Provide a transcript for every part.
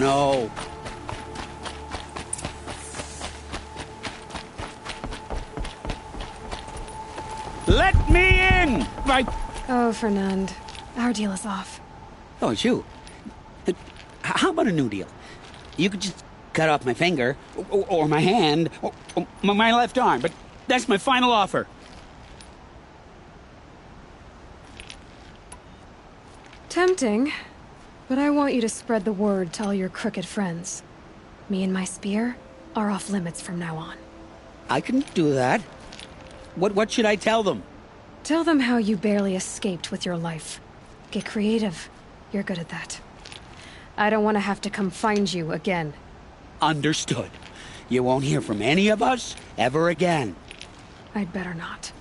no. Let me in! Oh, Fernand. Our deal is off. Oh, it's you. How about a new deal? You could just cut off my finger, or my hand, or my left arm, but that's my final offer. Tempting, but I want you to spread the word to all your crooked friends. Me and my spear are off limits from now on. I can do that. What should I tell them? Tell them how you barely escaped with your life. Get creative. You're good at that. I don't want to have to come find you again. Understood. You won't hear from any of us ever again. I'd better not.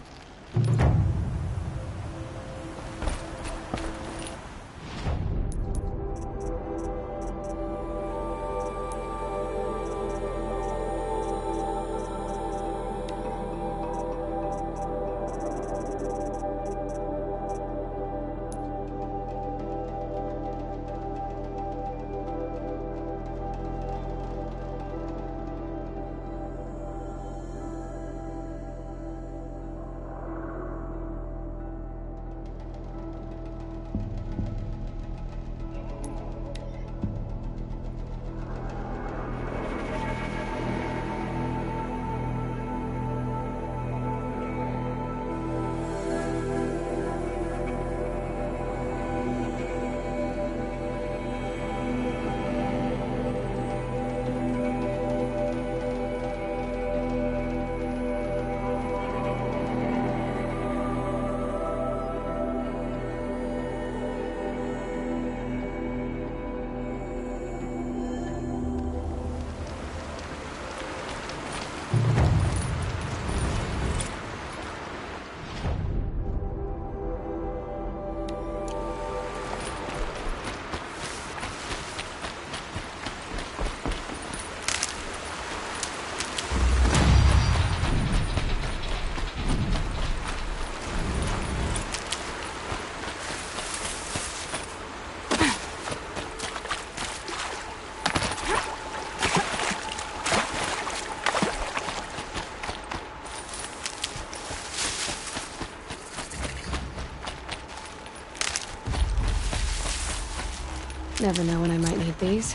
Never know when I might need these.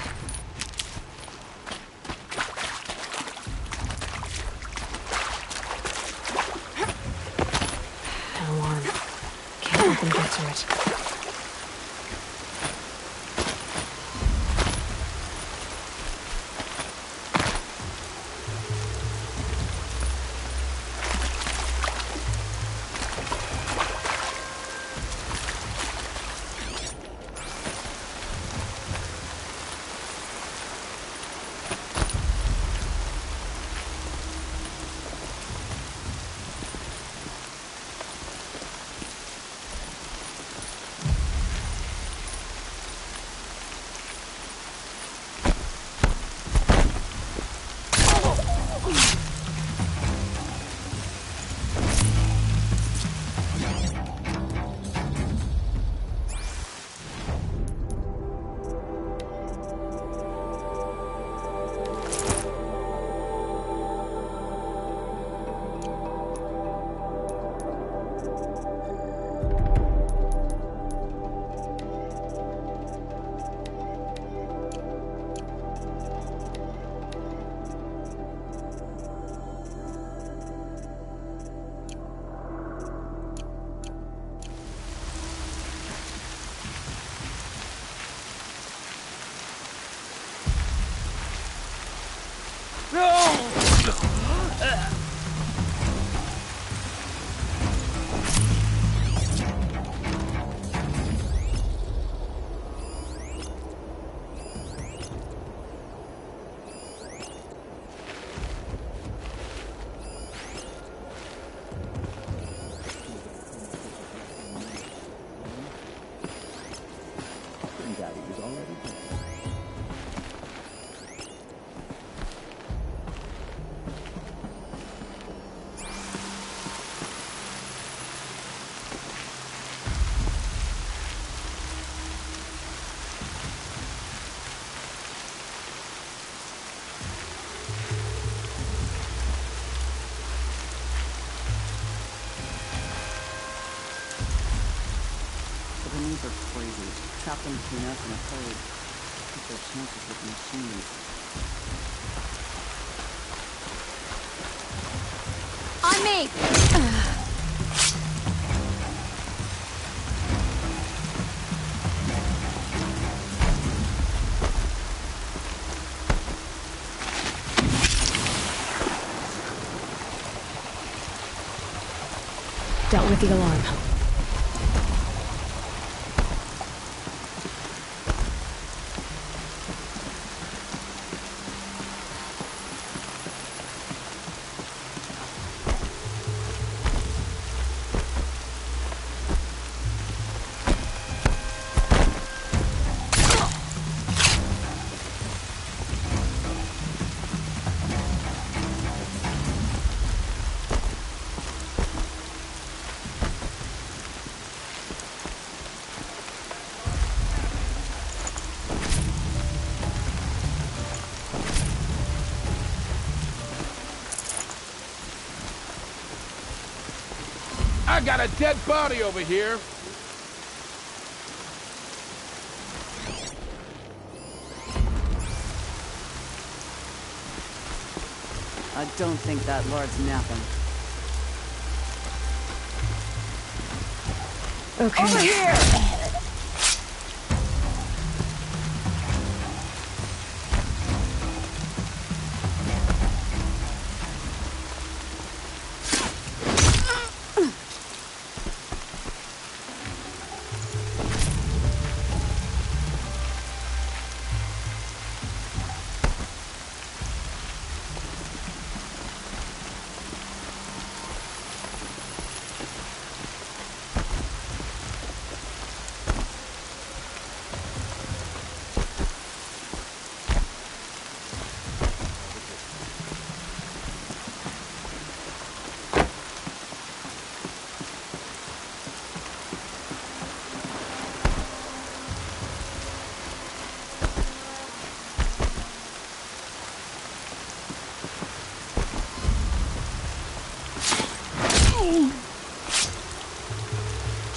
Alarm. Can't let them get to it. happen between us and a code. Keep their chances with machines. On me! Dealt with the alarm. I got a dead body over here. I don't think that Lord's napping. Okay. Over here!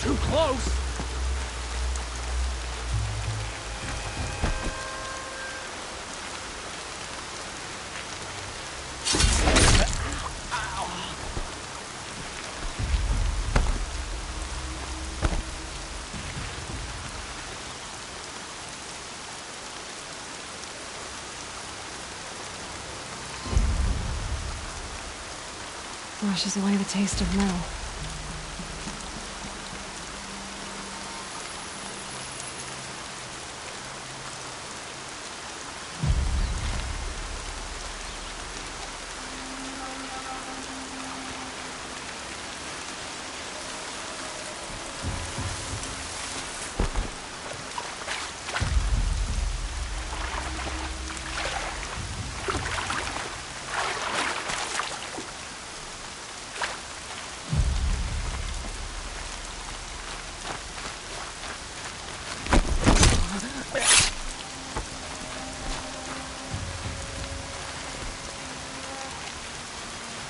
Too close. Washes away the taste of metal.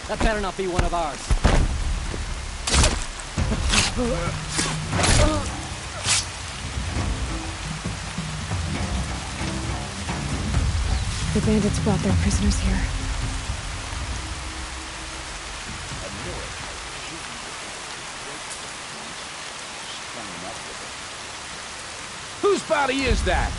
That better not be one of ours. The bandits brought their prisoners here. Whose body is that?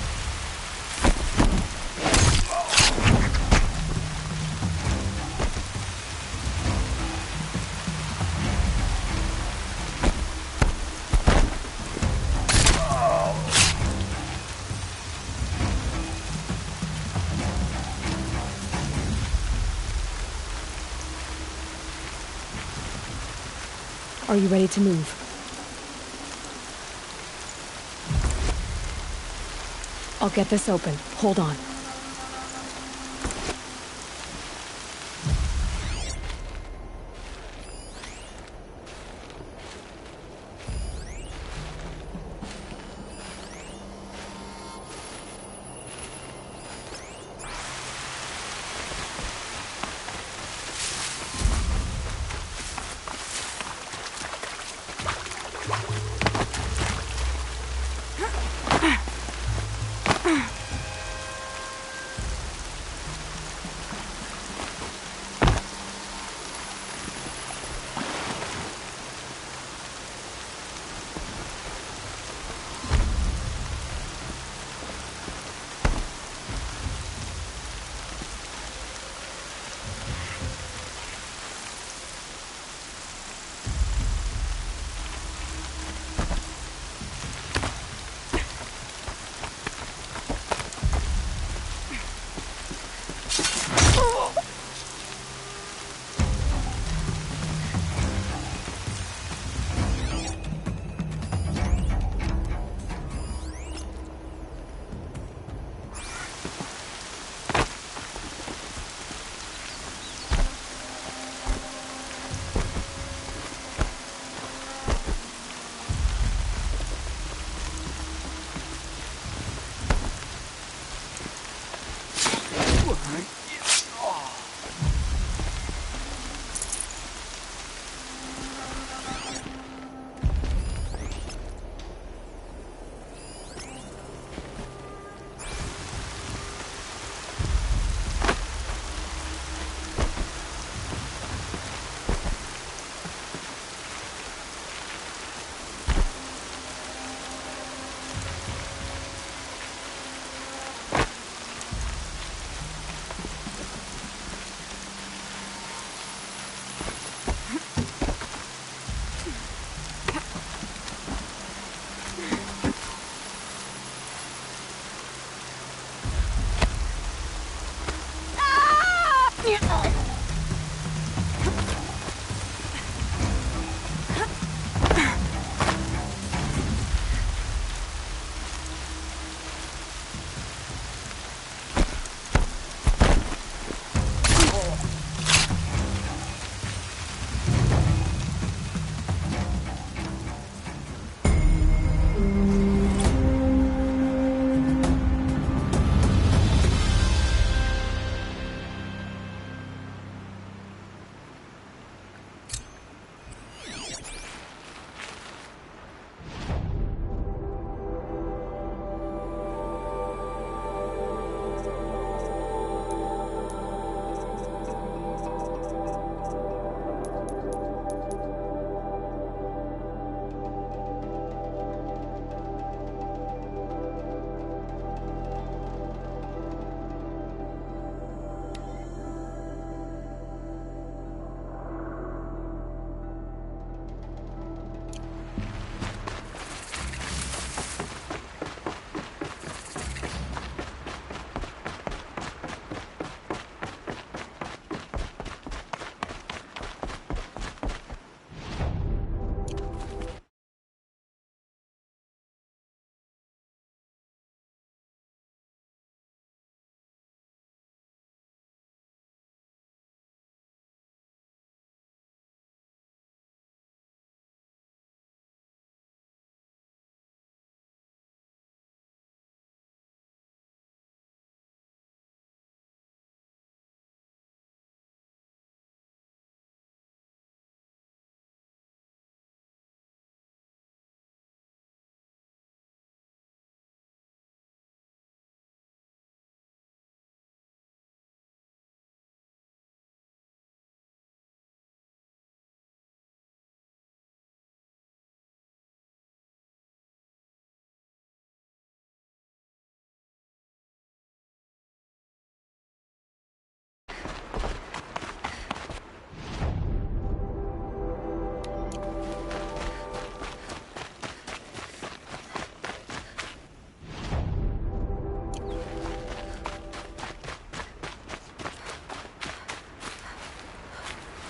Are you ready to move? I'll get this open. Hold on.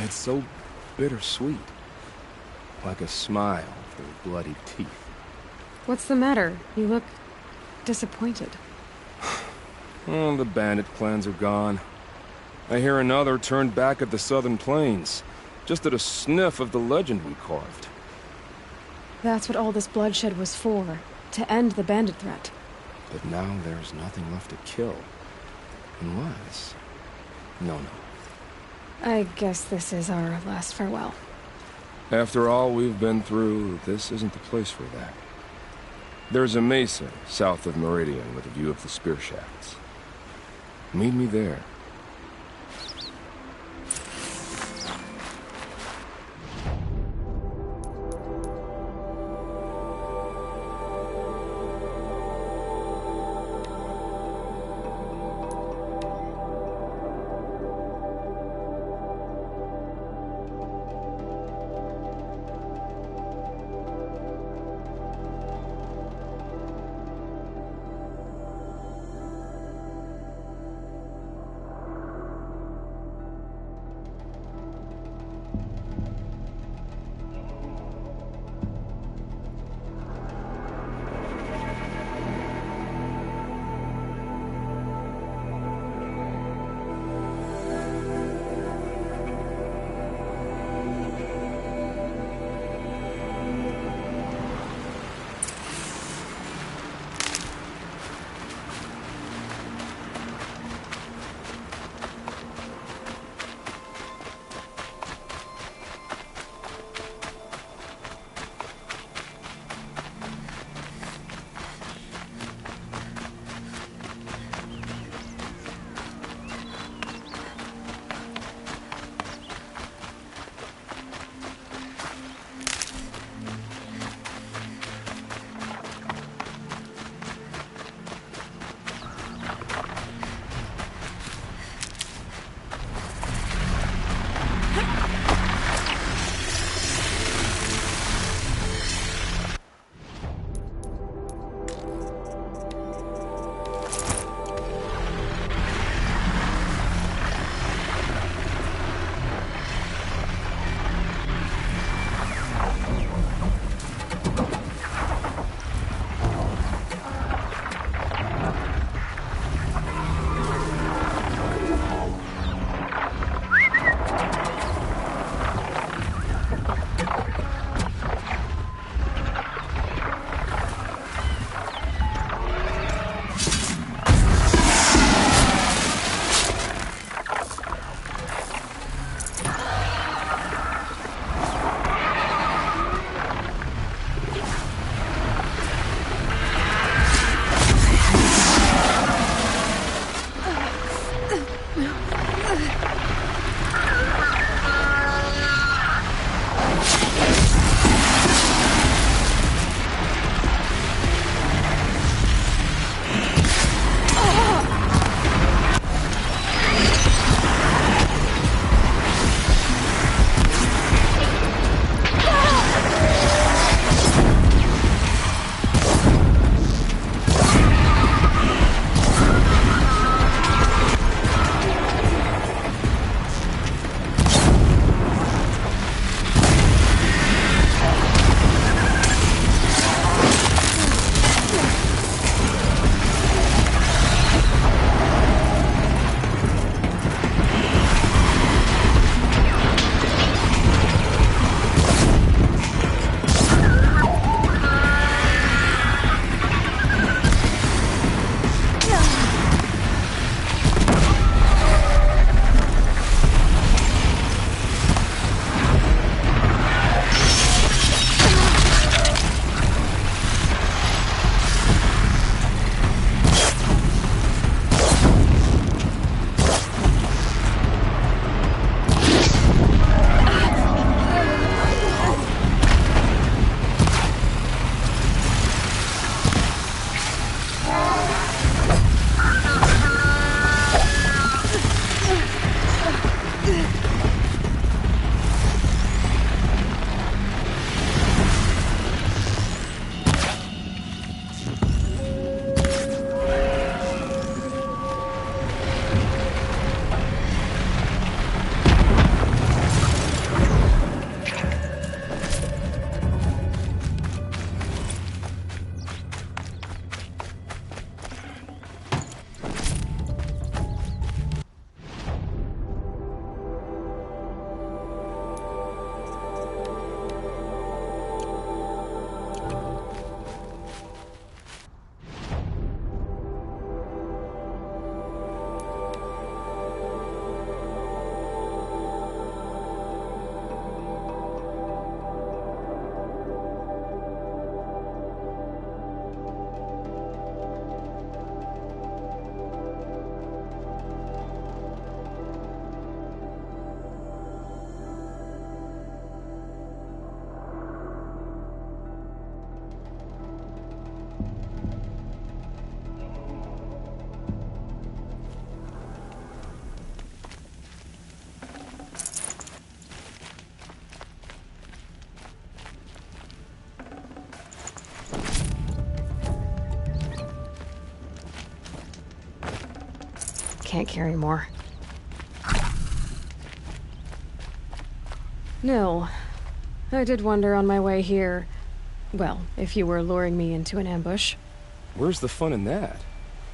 It's so bittersweet. Like a smile through bloody teeth. What's the matter? You look disappointed. Oh, the bandit clans are gone. I hear another turned back at the southern plains, just at a sniff of the legend we carved. That's what all this bloodshed was for, to end the bandit threat. But now there's nothing left to kill. Unless... No. I guess this is our last farewell. After all we've been through, this isn't the place for that. There's a mesa south of Meridian with a view of the spear shafts. Meet me there. can't carry more. Nil, I did wonder on my way here, well, if you were luring me into an ambush. Where's the fun in that?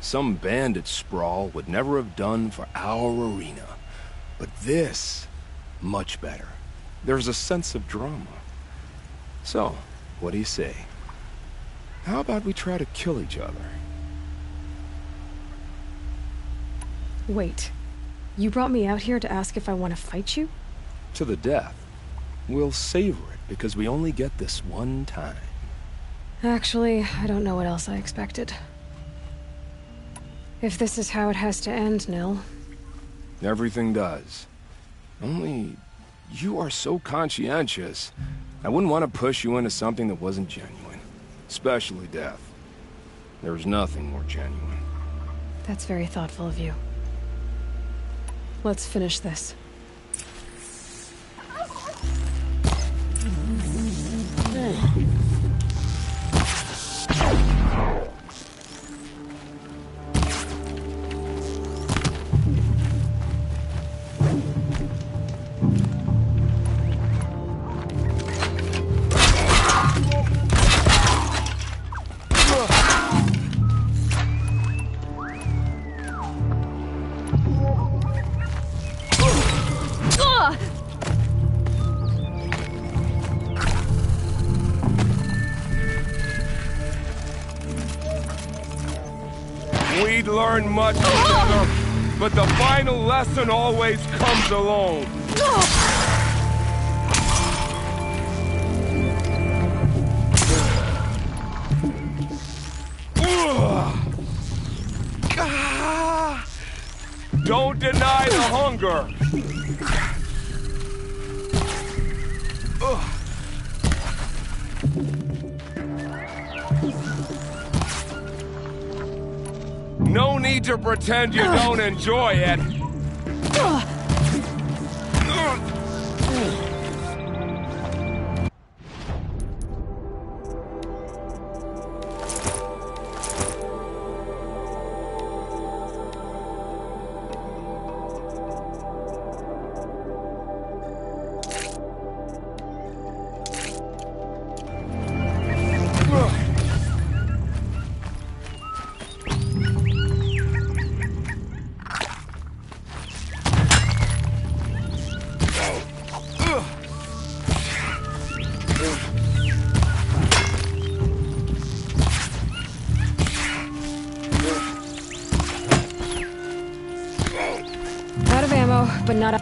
Some bandit sprawl would never have done for our arena. But this, much better. There's a sense of drama. So, what do you say? How about we try to kill each other? Wait, you brought me out here to ask if I want to fight you? To the death. We'll savor it, because we only get this one time. Actually, I don't know what else I expected. If this is how it has to end, Nil. Everything does. Only, you are so conscientious. I wouldn't want to push you into something that wasn't genuine. Especially death. There's nothing more genuine. That's very thoughtful of you. Let's finish this. We'd learn much together, but the final lesson always comes alone. Don't deny the hunger. No need to pretend you don't enjoy it. Out of ammo, but not out.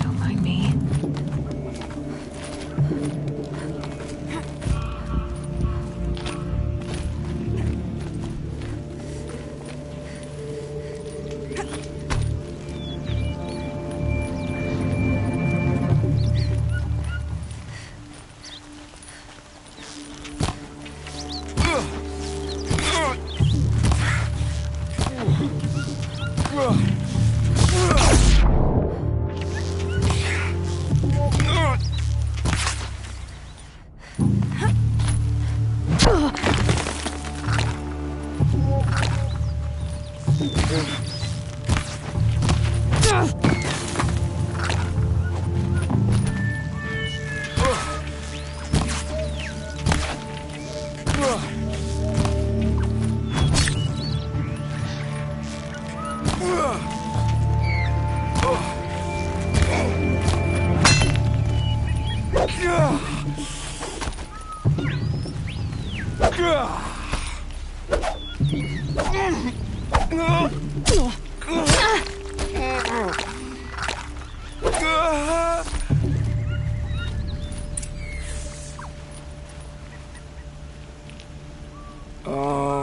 Don't mind me.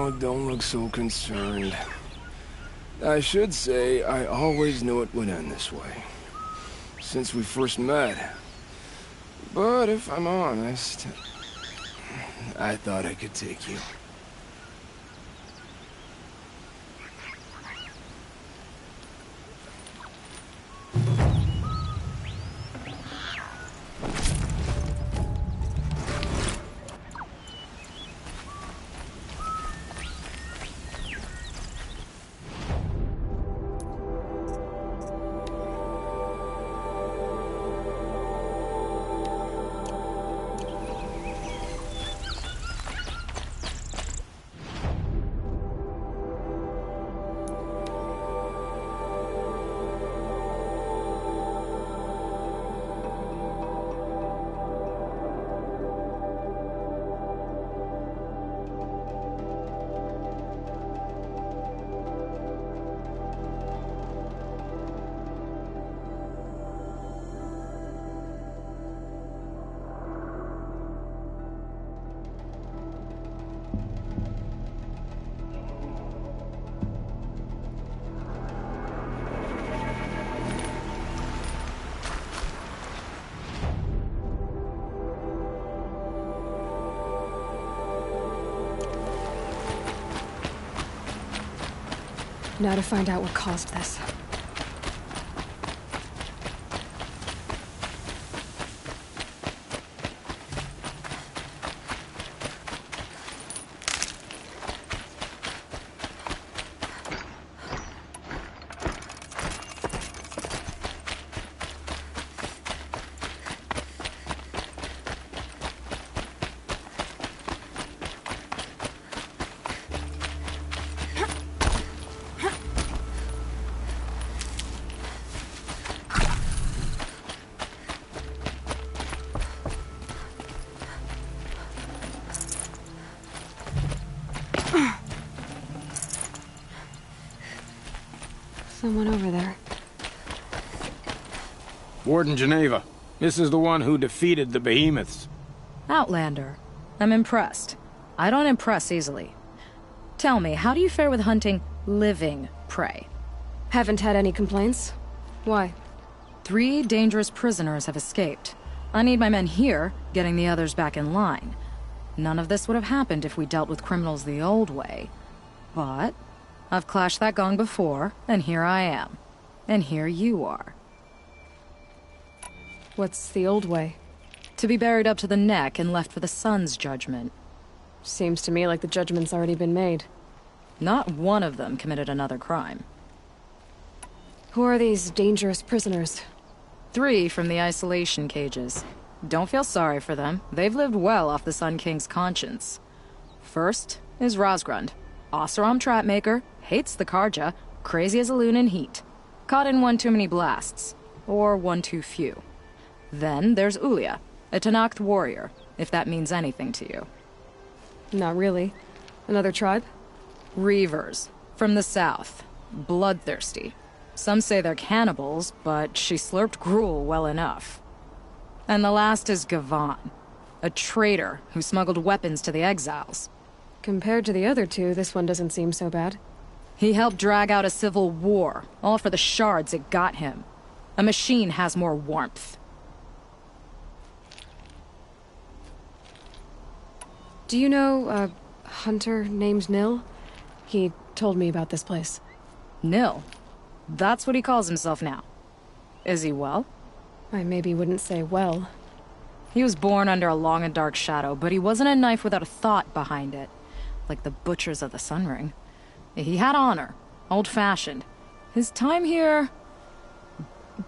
Oh, don't look so concerned. I should say I always knew it would end this way. Since we first met. But if I'm honest, I thought I could take you. Now to find out what caused this. Someone over there. Warden Geneva. This is the one who defeated the behemoths. Outlander. I'm impressed. I don't impress easily. Tell me, how do you fare with hunting living prey? Haven't had any complaints. Why? 3 dangerous prisoners have escaped. I need my men here, getting the others back in line. None of this would have happened if we dealt with criminals the old way. But I've clashed that gong before, and here I am. And here you are. What's the old way? To be buried up to the neck and left for the sun's judgment. Seems to me like the judgment's already been made. Not one of them committed another crime. Who are these dangerous prisoners? 3 from the isolation cages. Don't feel sorry for them. They've lived well off the Sun King's conscience. First is Rosgrund. Oseram trapmaker, hates the Karja, crazy as a loon in heat. Caught in one too many blasts. Or one too few. Then there's Ulia, a Tanakh warrior, if that means anything to you. Not really. Another tribe? Reavers, from the south. Bloodthirsty. Some say they're cannibals, but she slurped gruel well enough. And the last is Gavan, a traitor who smuggled weapons to the exiles. Compared to the other 2, this one doesn't seem so bad. He helped drag out a civil war, all for the shards it got him. A machine has more warmth. Do you know a hunter named Nil? He told me about this place. Nil? That's what he calls himself now. Is he well? I maybe wouldn't say well. He was born under a long and dark shadow, but he wasn't a knife without a thought behind it. Like the butchers of the Sun Ring. He had honor, old-fashioned. His time here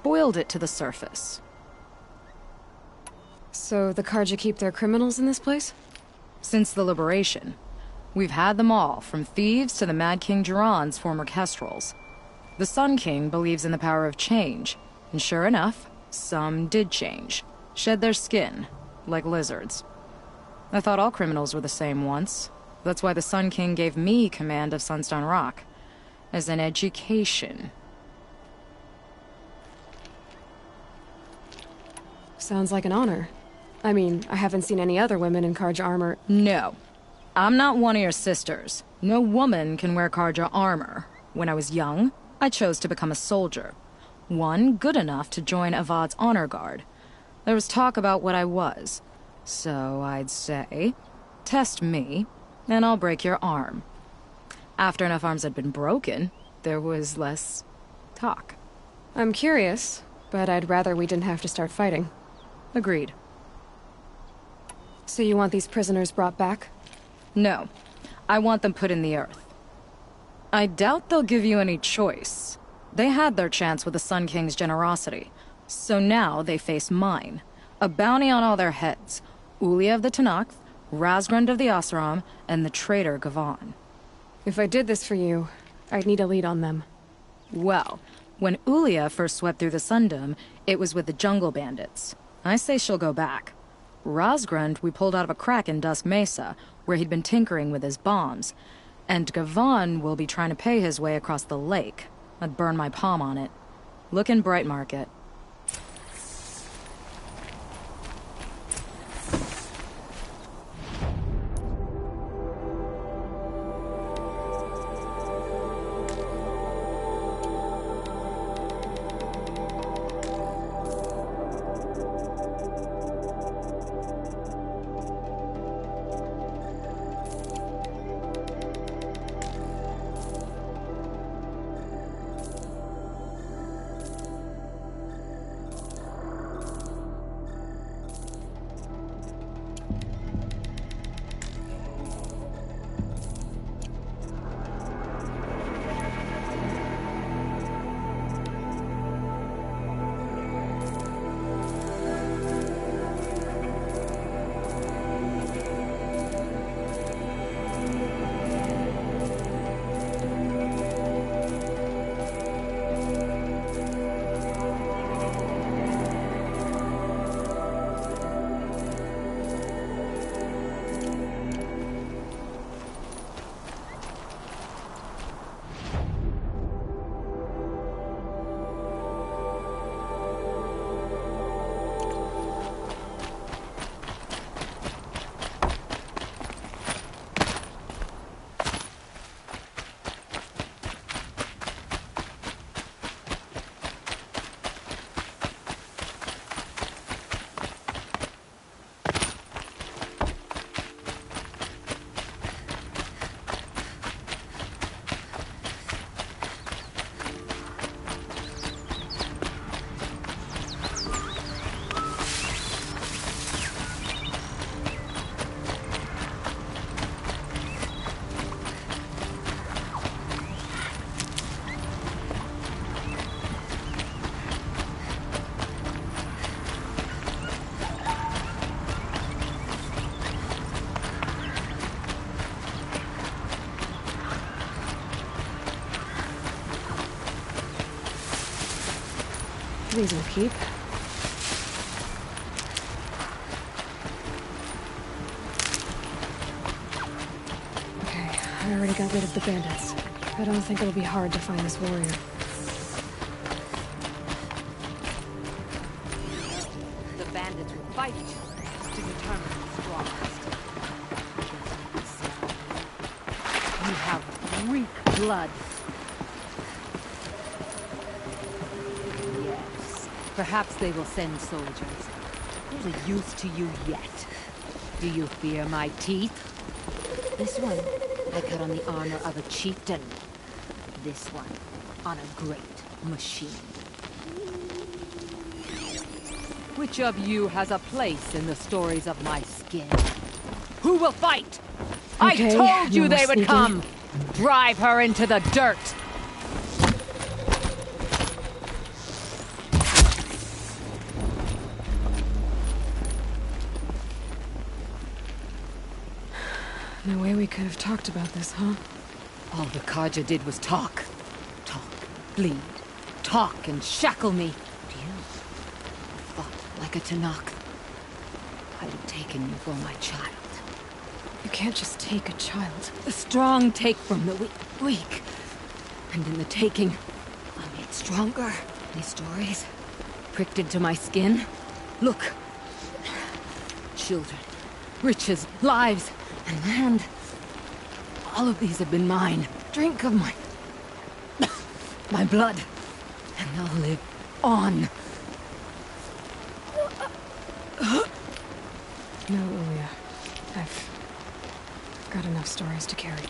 boiled it to the surface. So the Karja keep their criminals in this place? Since the liberation. We've had them all, from thieves to the Mad King Jiran's former kestrels. The Sun King believes in the power of change, and sure enough, some did change. Shed their skin, like lizards. I thought all criminals were the same once. That's why the Sun King gave me command of Sunstone Rock. As an education. Sounds like an honor. I mean, I haven't seen any other women in Karja armor. No. I'm not one of your sisters. No woman can wear Karja armor. When I was young, I chose to become a soldier. One good enough to join Avad's honor guard. There was talk about what I was. So I'd say, test me, and I'll break your arm. After enough arms had been broken, there was less talk. I'm curious, but I'd rather we didn't have to start fighting. Agreed. So you want these prisoners brought back? No. I want them put in the earth. I doubt they'll give you any choice. They had their chance with the Sun King's generosity. So now they face mine. A bounty on all their heads. Ulia of the Tanakh, Razgrund of the Oseram, and the traitor Gavan. If I did this for you, I'd need a lead on them. Well, when Ulia first swept through the Sundom, it was with the jungle bandits. I say she'll go back. Razgrund we pulled out of a crack in Dusk Mesa, where he'd been tinkering with his bombs. And Gavan will be trying to pay his way across the lake. I'd burn my palm on it. Look in Bright Market. These will keep. Okay, I already got rid of the bandits. I don't think it'll be hard to find this warrior. The bandits will fight each other to determine who's strongest. You have Greek blood. Yes, perhaps they will send soldiers. There's a use to you yet. Do you fear my teeth? This one I cut on the armor of a chieftain. This one on a great machine. Which of you has a place in the stories of my skin? Who will fight? Okay, I told you no they more would sneaking. come! Drive her into the dirt! No way we could have talked about this, huh? All the Karja did was talk. Talk, bleed, talk and shackle me. You fought like a Tanakh. I'd have taken you for my child. You can't just take a child. The strong take from the weak. And in the taking, I'm made stronger. These stories, pricked into my skin. Look. Children, riches, lives, and land. All of these have been mine. Drink of my... my blood. And they'll live on. No, Ulia. I've got enough stories to carry.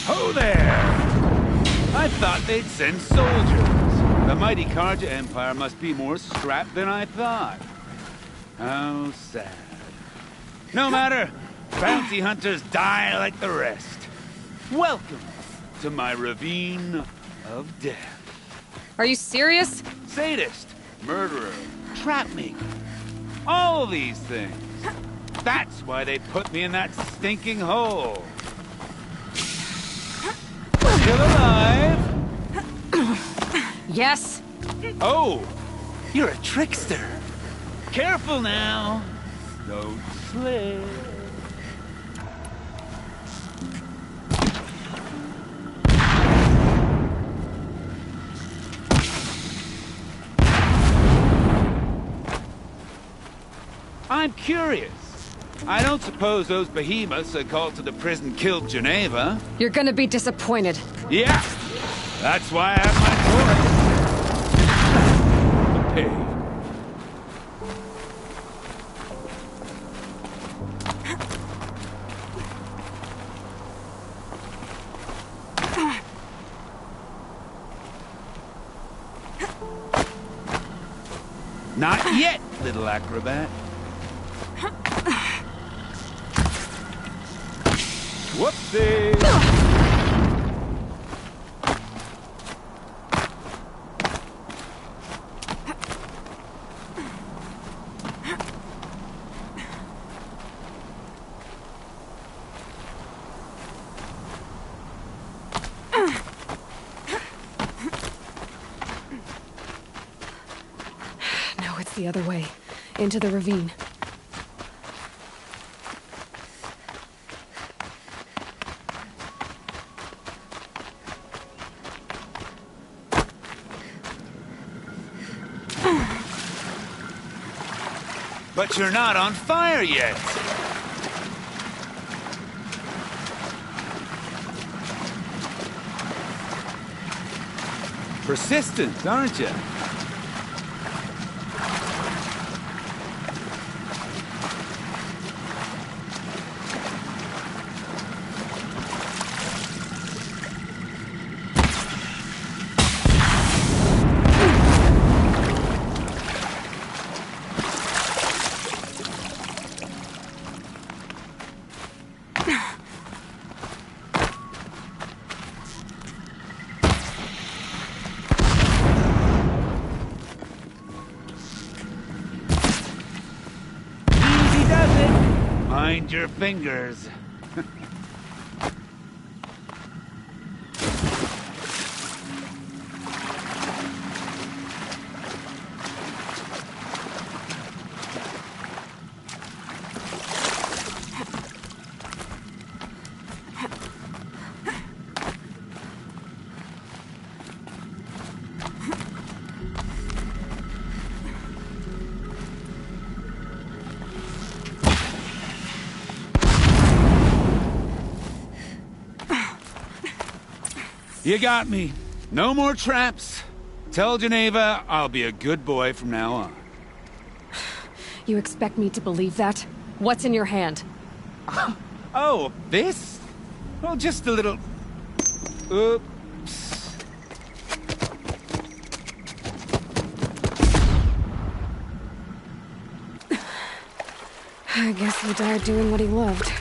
Ho there! I thought they'd send soldiers. The mighty Karja Empire must be more strapped than I thought. How sad. No matter, bounty hunters die like the rest. Welcome to my ravine of death. Are you serious? Sadist, murderer, trapmaker. All these things. That's why they put me in that stinking hole. Still alive? Yes. Oh, you're a trickster. Careful now. Don't slip. I'm curious. I don't suppose those behemoths that called to the prison killed Geneva. You're gonna be disappointed. Yeah, that's why I have my toy. The pig. Not yet, little acrobat. Whoopsie! No, it's the other way. Into the ravine. But you're not on fire yet. Persistent, aren't you? Mind your fingers. You got me. No more traps. Tell Geneva I'll be a good boy from now on. You expect me to believe that? What's in your hand? Oh, this? Well, just a little... Oops. I guess he died doing what he loved.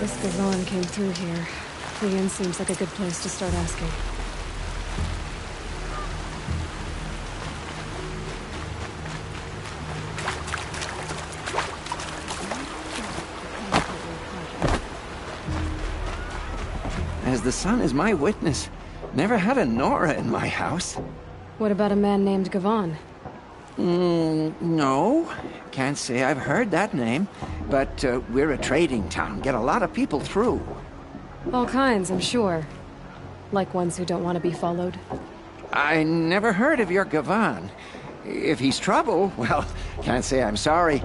If this Gazan came through here, the inn seems like a good place to start asking. As the sun is my witness, never had a Nora in my house. What about a man named Gavan? No. Can't say I've heard that name. But we're a trading town. Get a lot of people through. All kinds, I'm sure. Like ones who don't want to be followed. I never heard of your Gavan. If he's trouble, well, can't say I'm sorry.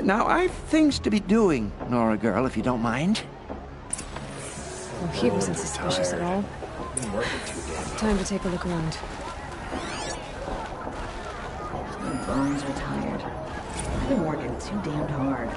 Now, I've things to be doing, Nora girl, if you don't mind. Well, he wasn't suspicious at all. Time to take a look around. My bones are tired. I've been working too damned hard.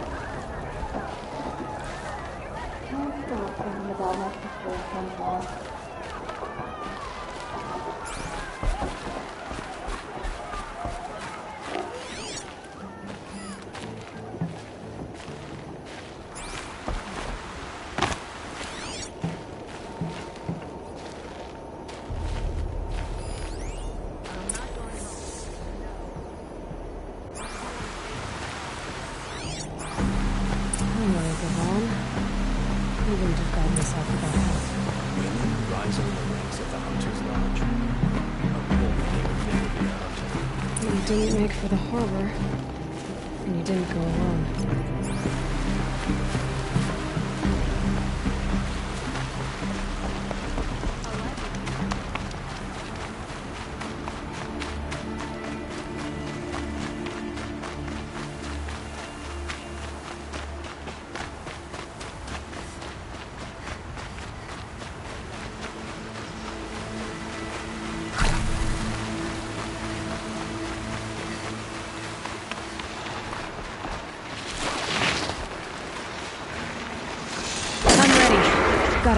You didn't make for the harbor, and you didn't go alone.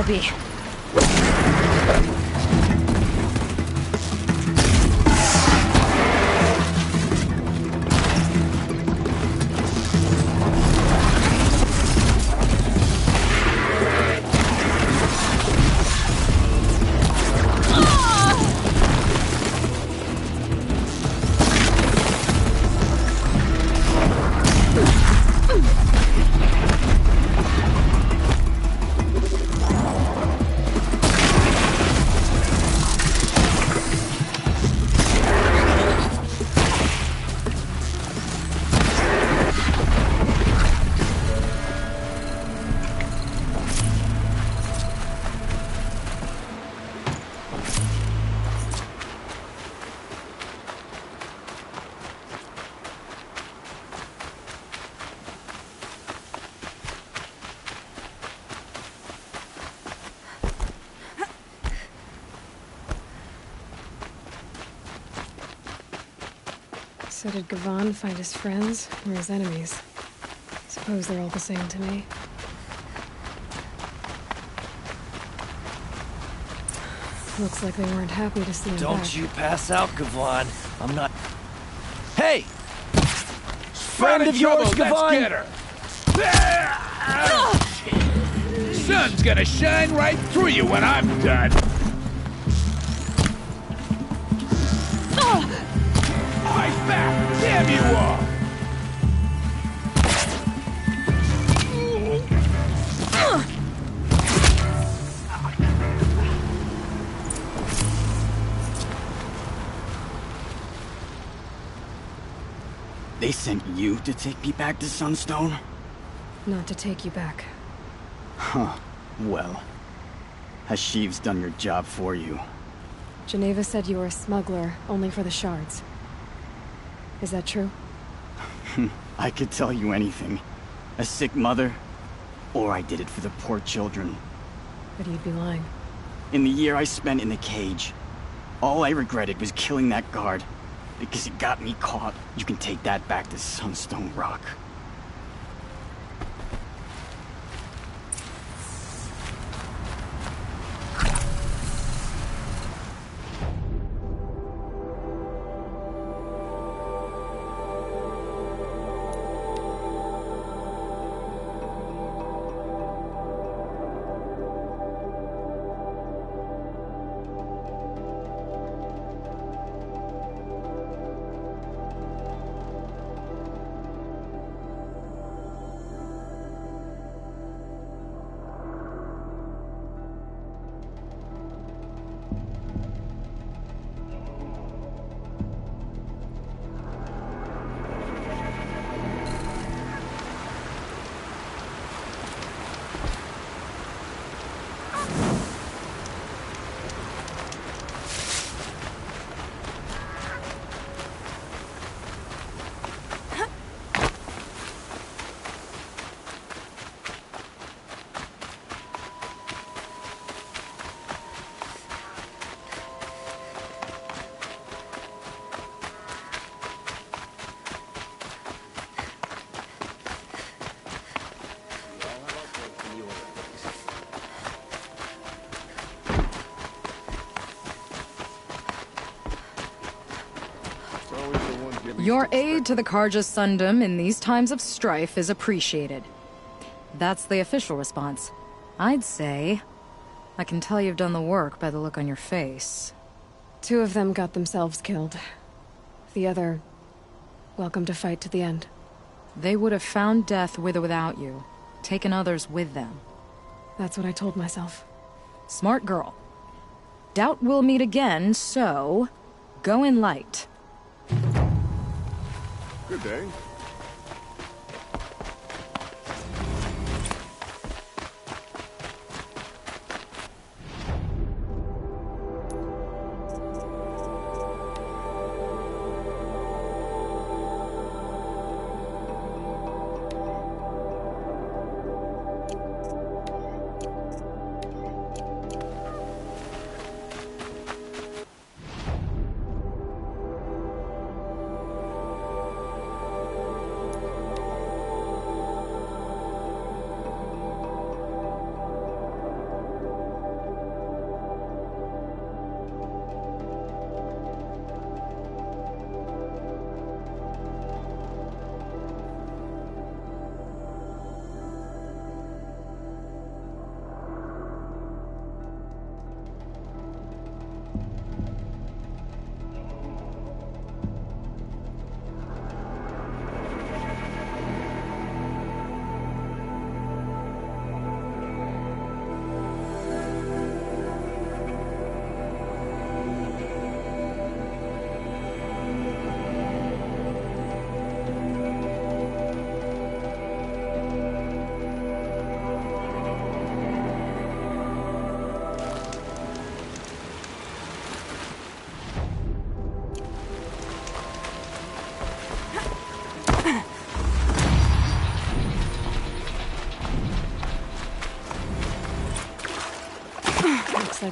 be. So did Gavan find his friends or his enemies? Suppose they're all the same to me. Looks like they weren't happy to see him Don't back. you pass out, Gavan. I'm not... Hey! Friend of yours, Let's Gavan? get her. Sun's gonna shine right through you when I'm done. Fight back! Damn you all! They sent you to take me back to Sunstone? Not to take you back. Huh. Well, Hashiv's done your job for you. Geneva said you were a smuggler, only for the shards. Is that true? I could tell you anything. A sick mother, or I did it for the poor children. But you'd be lying. In the year I spent in the cage, all I regretted was killing that guard. Because it got me caught. You can take that back to Sunstone Rock. Your aid to the Karja Sundom in these times of strife is appreciated. That's the official response. I'd say... I can tell you've done the work by the look on your face. 2 of them got themselves killed. The other... welcome to fight to the end. They would have found death with or without you. Taken others with them. That's what I told myself. Smart girl. Doubt we'll meet again, so... go in light. Good day.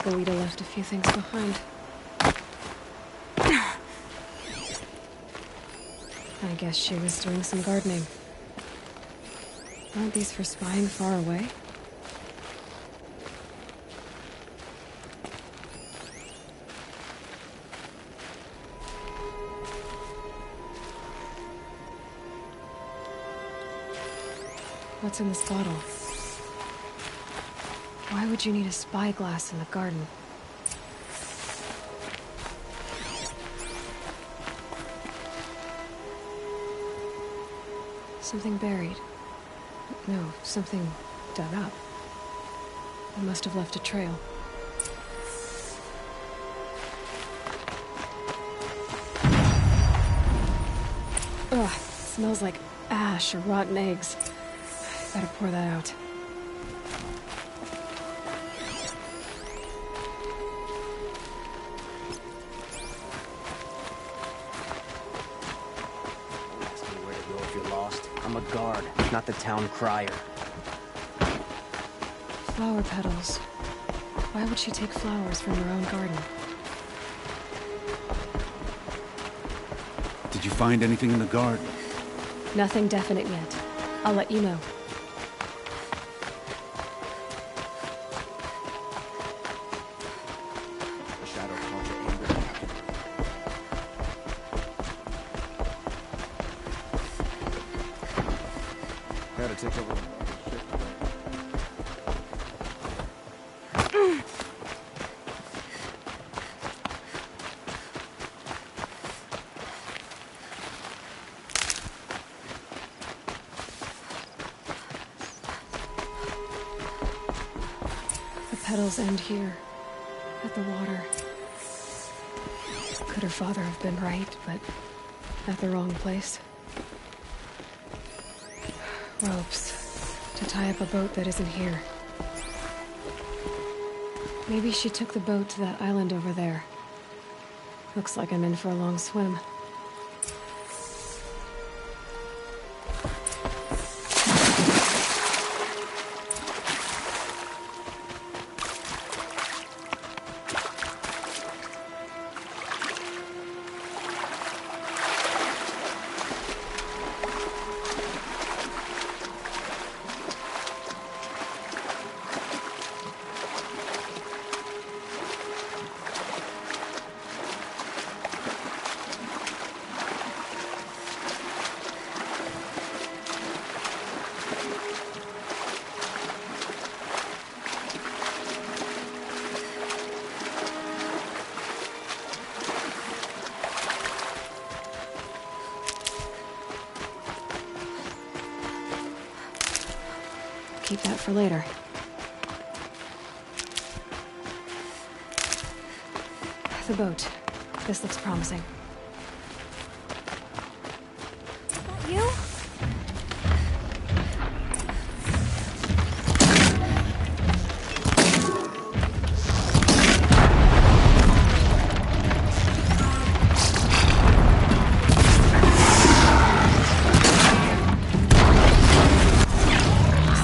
Abuelita left a few things behind. I guess she was doing some gardening. Aren't these for spying far away? What's in this bottle? Why would you need a spyglass in the garden? Something buried. No, something dug up. It must have left a trail. Ugh, it smells like ash or rotten eggs. Better pour that out. I'm a guard, not the town crier. Flower petals. Why would she take flowers from her own garden? Did you find anything in the garden? Nothing definite yet. I'll let you know. The shadow called to anger. Gotta take over. The petals end here, at the water. Could her father have been right, but at the wrong place? Ropes, to tie up a boat that isn't here. Maybe she took the boat to that island over there. Looks like I'm in for a long swim. Keep that for later. The boat. This looks promising. That you?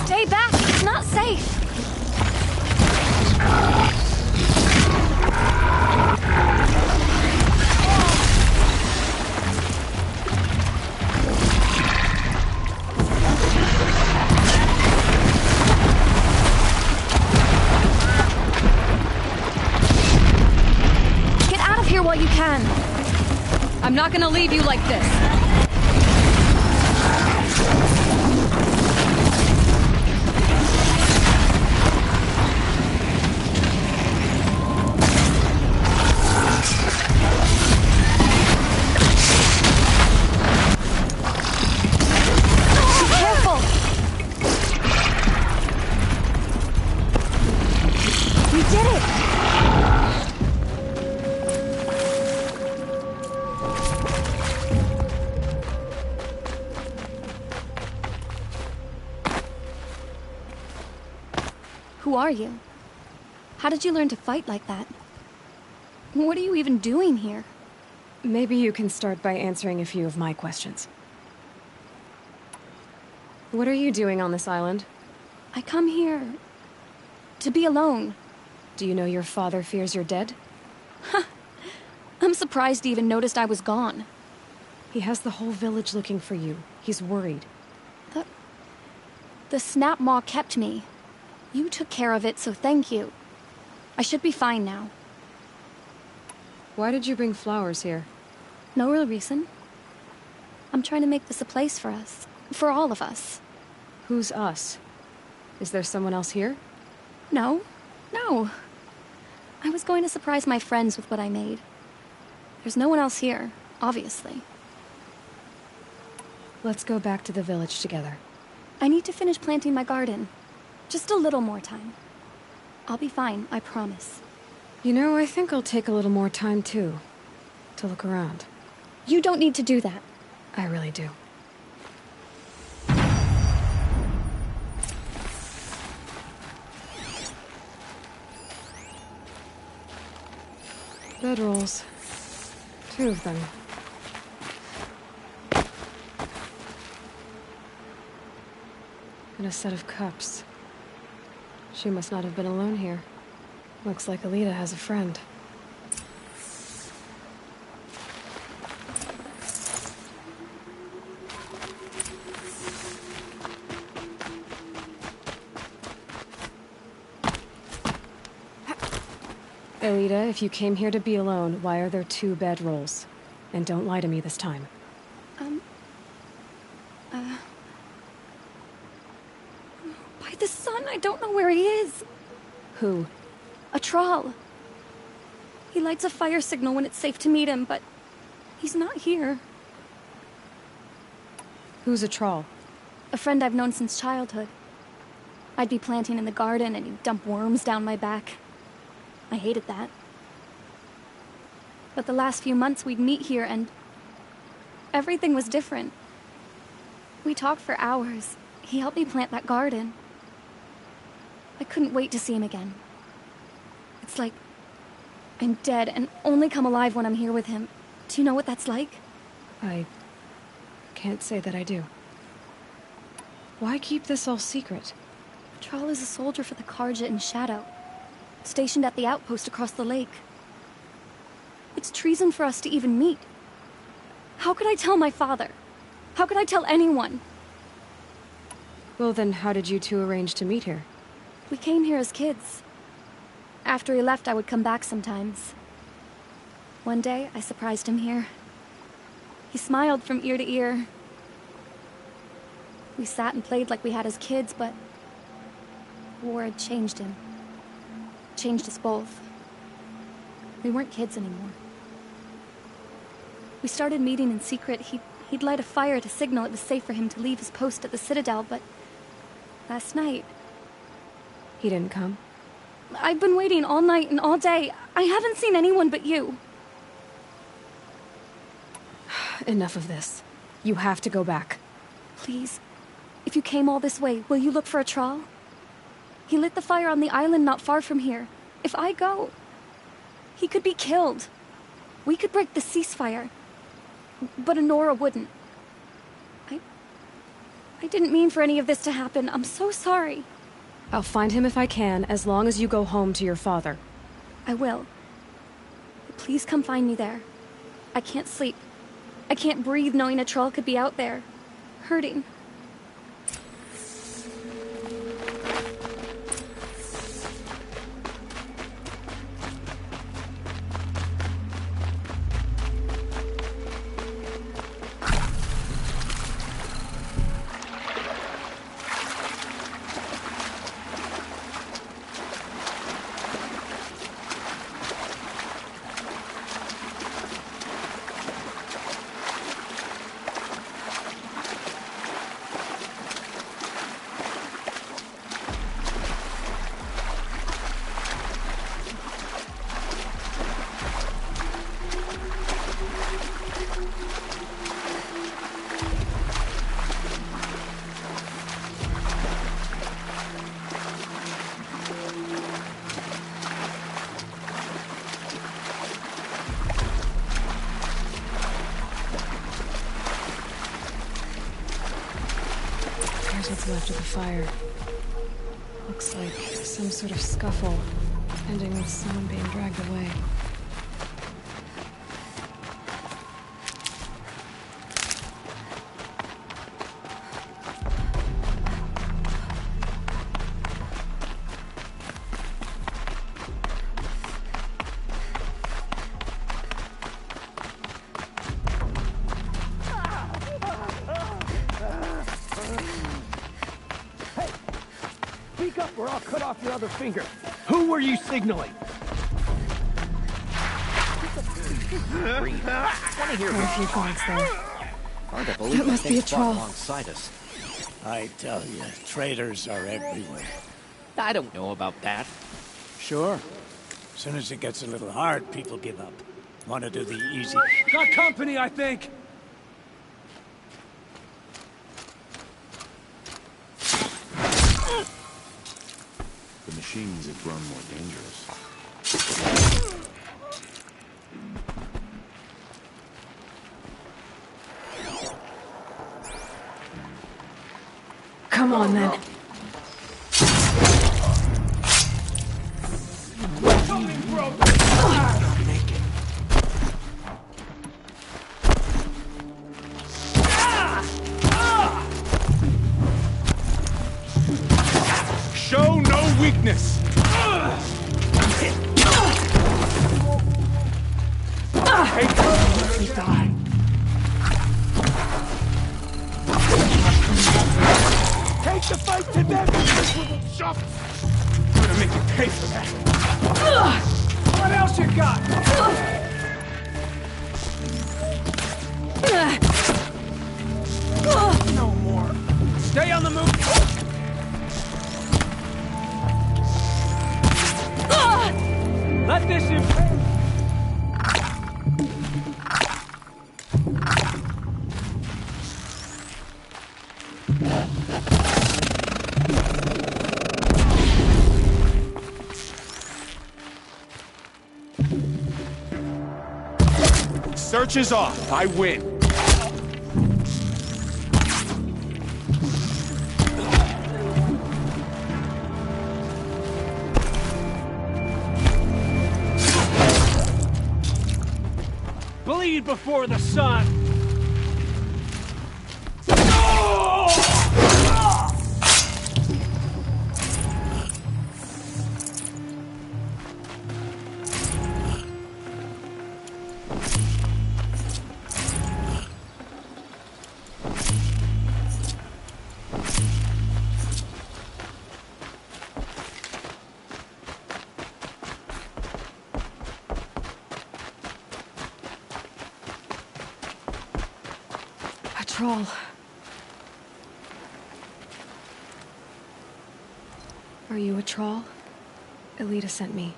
Stay back! It's not safe! Get out of here while you can! I'm not gonna leave you like this! Who are you? How did you learn to fight like that? What are you even doing here? Maybe you can start by answering a few of my questions. What are you doing on this island? I come here to be alone, Do you know your father fears you're dead? I'm surprised he even noticed I was gone. He has the whole village looking for you. He's worried. The snap maw kept me. You took care of it, so thank you. I should be fine now. Why did you bring flowers here? No real reason. I'm trying to make this a place for us. For all of us. Who's us? Is there someone else here? No. I was going to surprise my friends with what I made. There's no one else here, obviously. Let's go back to the village together. I need to finish planting my garden. Just a little more time. I'll be fine, I promise. You know, I think I'll take a little more time, too. To look around. You don't need to do that. I really do. Bedrolls. 2 of them. And a set of cups. She must not have been alone here. Looks like Alita has a friend. Alita, if you came here to be alone, why are there 2 bedrolls? And don't lie to me this time. By the sun, I don't know where he is. Who? A troll. He lights a fire signal when it's safe to meet him, but he's not here. Who's a troll? A friend I've known since childhood. I'd be planting in the garden and he'd dump worms down my back. I hated that. But the last few months we'd meet here and everything was different. We talked for hours. He helped me plant that garden. I couldn't wait to see him again. It's like I'm dead and only come alive when I'm here with him. Do you know what that's like? I can't say that I do. Why keep this all secret? Troll is a soldier for the Karja in Shadow, stationed at the outpost across the lake. It's treason for us to even meet. How could I tell my father? How could I tell anyone? Well, then how did you 2 arrange to meet here? We came here as kids. After he left, I would come back sometimes. One day, I surprised him here. He smiled from ear to ear. We sat and played like we had as kids, but war had changed him. Changed us both. We weren't kids anymore. We started meeting in secret. He'd light a fire to signal it was safe for him to leave his post at the Citadel, but last night... He didn't come? I've been waiting all night and all day. I haven't seen anyone but you. Enough of this. You have to go back. Please. If you came all this way, will you look for a troll? He lit the fire on the island not far from here. If I go, he could be killed. We could break the ceasefire. But Honora wouldn't. I didn't mean for any of this to happen. I'm so sorry. I'll find him if I can, as long as you go home to your father. I will. Please come find me there. I can't sleep. I can't breathe knowing a troll could be out there, hurting. What's left of the fire. Looks like some sort of scuffle. ending with someone being dragged away. Speak up or I'll cut off your other finger. Who were you signaling? There are a few guards there. Hard to believe That must be a troll. alongside us. I tell you, traitors are everywhere. I don't know about that. Sure. As soon as it gets a little hard, people give up. Want to do the easy. Got company, I think. The machines have grown more dangerous. Come on, then. Show no weakness! We die. Take the fight to them! Miserable chump! I'm gonna make you pay for that! What else you got? No more. Stay on the move! Let this in. Search is off. I win. Bleed before the sun! A troll. Are you a troll? Elita sent me.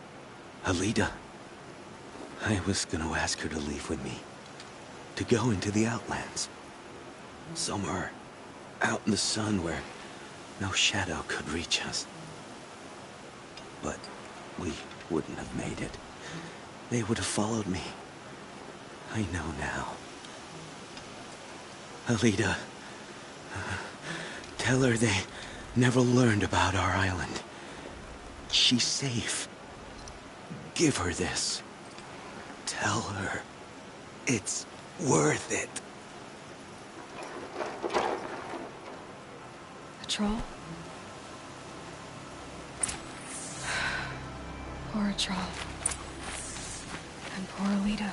Alita? I was gonna ask her to leave with me. To go into the Outlands. Somewhere out in the sun where no shadow could reach us. But we wouldn't have made it. They would have followed me. I know now. Alita, tell her they never learned about our island. She's safe. Give her this. Tell her it's worth it. A troll? Poor troll. And poor Alita.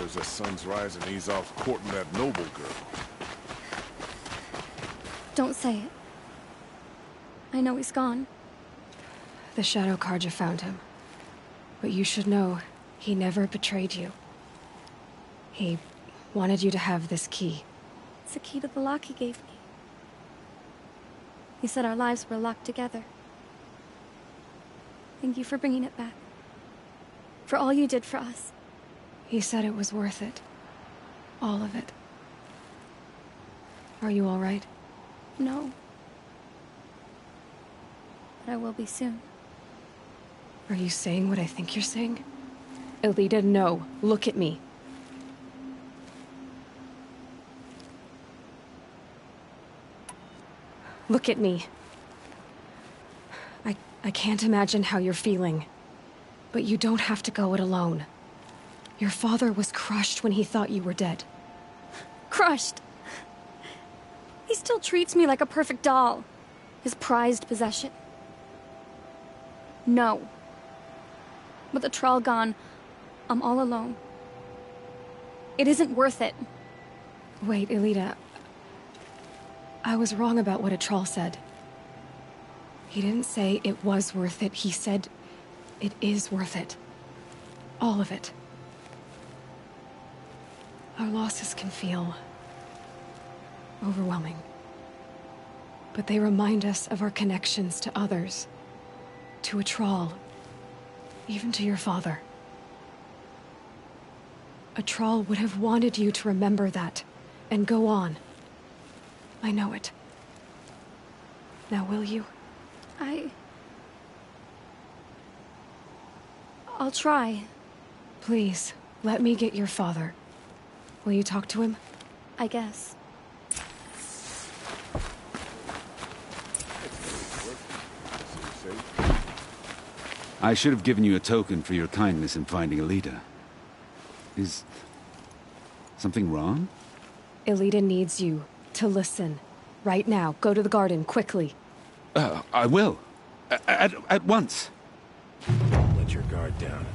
orders as sun's rising, he's off courting that noble girl. Don't say it. I know he's gone. The Shadow Karja found him. But you should know, he never betrayed you. He wanted you to have this key. It's the key to the lock he gave me. He said our lives were locked together. Thank you for bringing it back. For all you did for us. He said it was worth it. All of it. Are you all right? No. But I will be soon. Are you saying what I think you're saying? Elita, no. Look at me. Look at me. I can't imagine how you're feeling. But you don't have to go it alone. Your father was crushed when he thought you were dead. Crushed? He still treats me like a perfect doll. His prized possession. No. With the Troll gone, I'm all alone. It isn't worth it. Wait, Elita. I was wrong about what a troll said. He didn't say it was worth it. He said it is worth it. All of it. Our losses can feel overwhelming. But they remind us of our connections to others. To a troll. Even to your father. A troll would have wanted you to remember that, and go on. I know it. Now will you? I'll try. Please, let me get your father. Will you talk to him? I guess. I should have given you a token for your kindness in finding Elita. Is something wrong? Elita needs you to listen. Right now. Go to the garden, quickly. I will. At once. Let your guard down.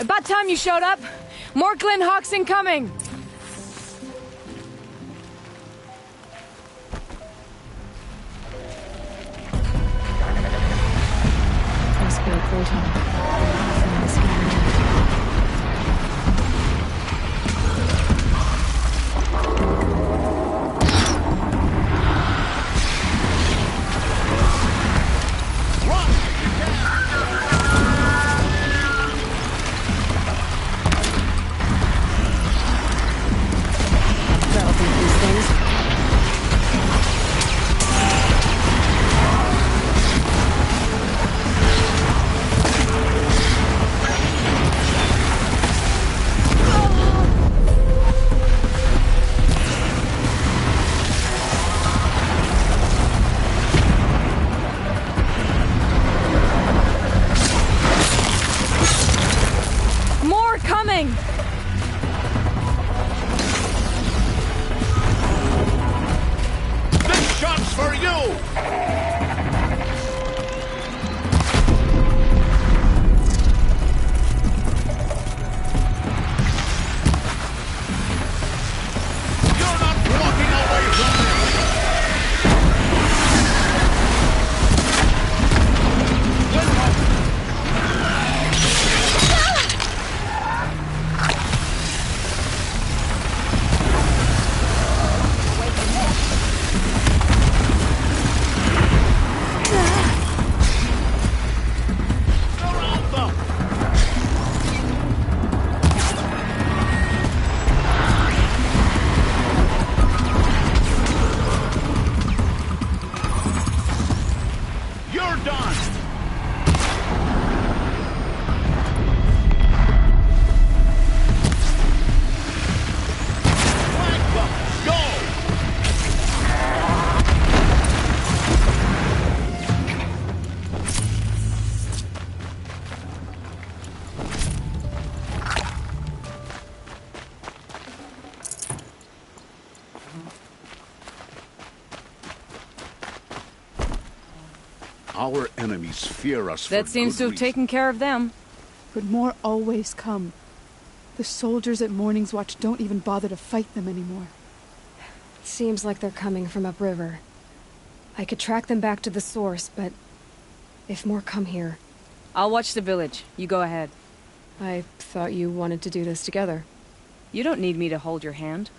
About time you showed up. More Glen Hawks incoming. Must be a portal. That'll beat these things. More coming! This shot's for you! You're not walking away from me! You're done! Flank them! Go! Our enemies fear us for That seems good to have reason. taken care of them. But more always come. The soldiers at Morning's Watch don't even bother to fight them anymore. Seems like they're coming from upriver. I could track them back to the source, but if more come here... I'll watch the village. You go ahead. I thought you wanted to do this together. You don't need me to hold your hand.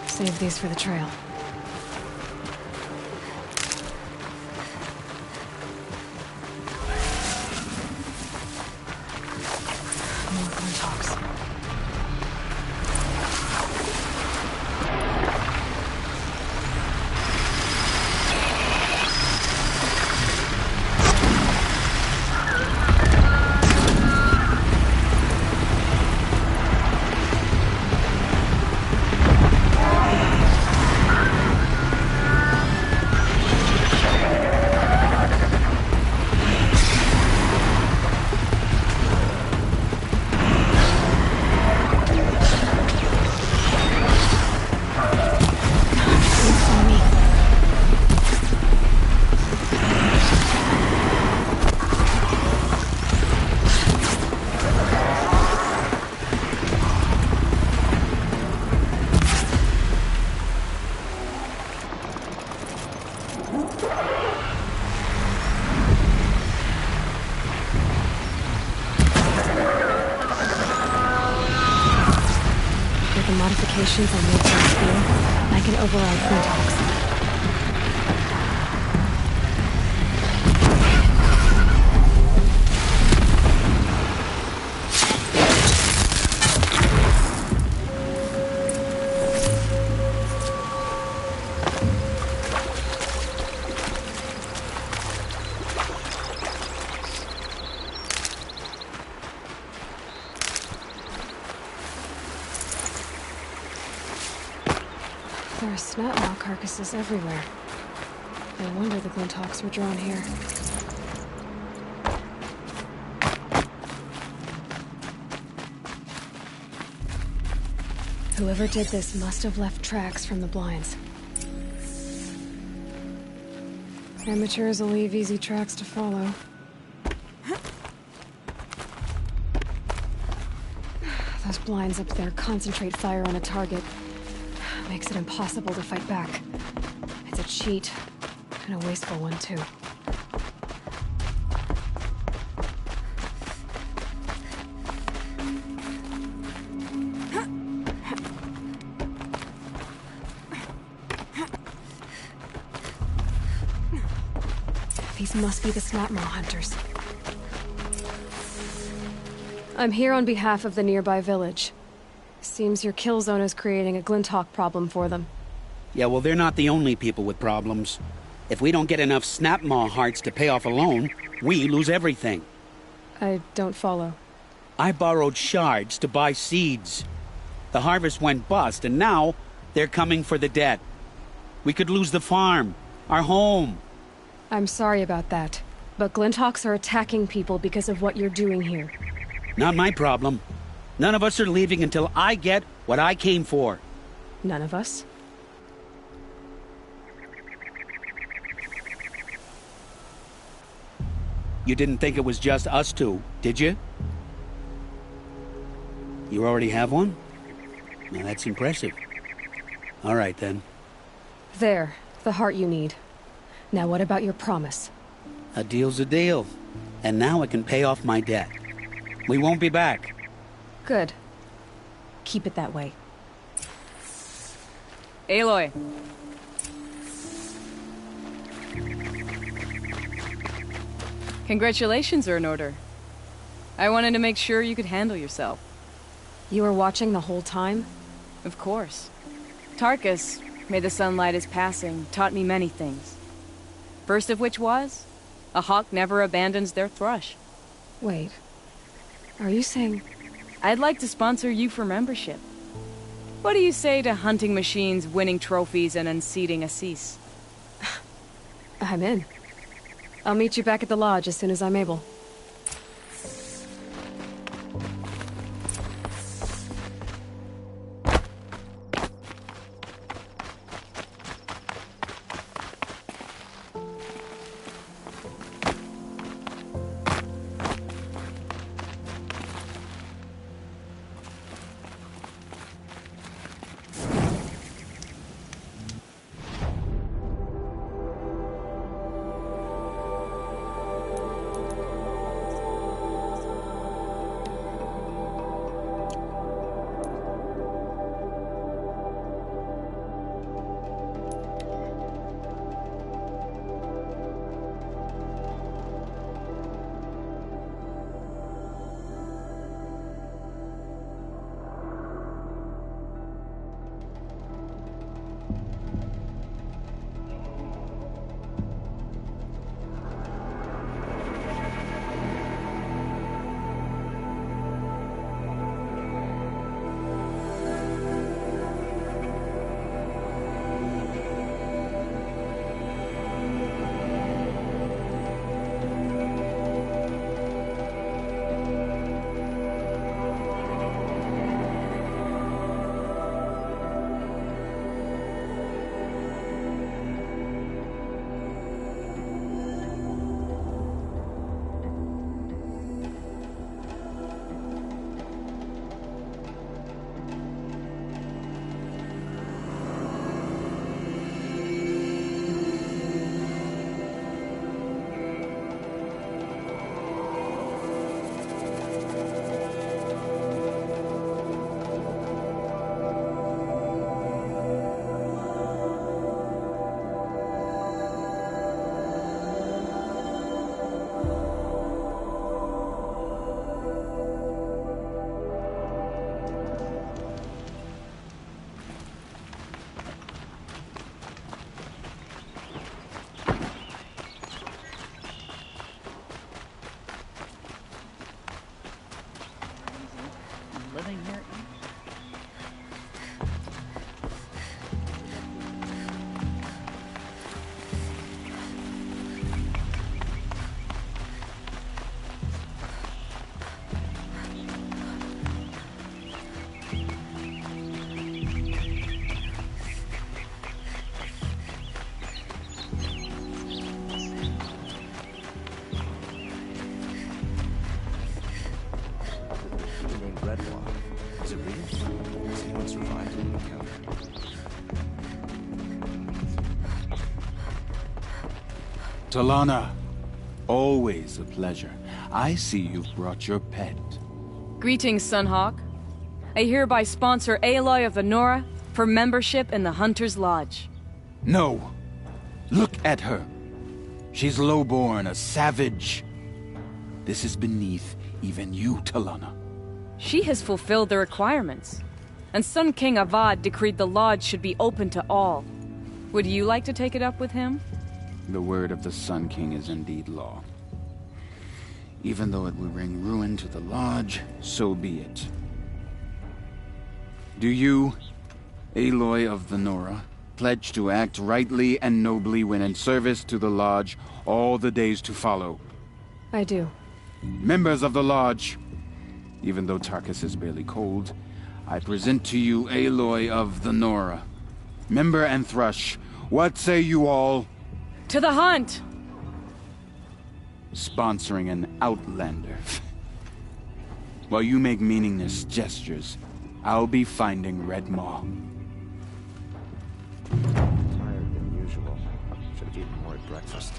Save these for the trail. More Glen Hawks. the modifications I made to the spear, I can override Flintox. There are snapmaw carcasses everywhere. No wonder the Glinthawks were drawn here. Whoever did this must have left tracks from the blinds. Amateurs will leave easy tracks to follow. Those blinds up there concentrate fire on a target. Makes it impossible to fight back. It's a cheat, and a wasteful one, too. These must be the Snapmaw hunters. I'm here on behalf of the nearby village. Seems your kill zone is creating a Glinthawk problem for them. Yeah, well, they're not the only people with problems. If we don't get enough Snapmaw hearts to pay off a loan, we lose everything. I don't follow. I borrowed shards to buy seeds. The harvest went bust, and now they're coming for the debt. We could lose the farm, our home. I'm sorry about that, but Glinthawks are attacking people because of what you're doing here. Not my problem. None of us are leaving until I get what I came for. None of us? You didn't think it was just us two, did you? You already have one? Now that's impressive. All right, then. There, the heart you need. Now what about your promise? A deal's a deal. And now I can pay off my debt. We won't be back. Good. Keep it that way. Aloy. Congratulations are in order. I wanted to make sure you could handle yourself. You were watching the whole time? Of course. Tarkus, may the sunlight is passing, taught me many things. First of which was, a hawk never abandons their thrush. Wait. Are you saying... I'd like to sponsor you for membership. What do you say to hunting machines, winning trophies, and unseating Assis? I'm in. I'll meet you back at the lodge as soon as I'm able. Talana, always a pleasure. I see you've brought your pet. Greetings, Sunhawk. I hereby sponsor Aloy of the Nora for membership in the Hunter's Lodge. No. Look at her. She's lowborn, a savage. This is beneath even you, Talana. She has fulfilled the requirements. And Sun King Avad decreed the lodge should be open to all. Would you like to take it up with him? The word of the Sun King is indeed law. Even though it would bring ruin to the lodge, so be it. Do you, Aloy of the Nora, pledge to act rightly and nobly when in service to the lodge all the days to follow? I do. Members of the lodge, even though Tarkus is barely cold, I present to you Aloy of the Nora. Member and Thrush, what say you all? To the hunt! Sponsoring an outlander. While you make meaningless gestures, I'll be finding Red Maw. Tired than usual. Should have eaten more at breakfast.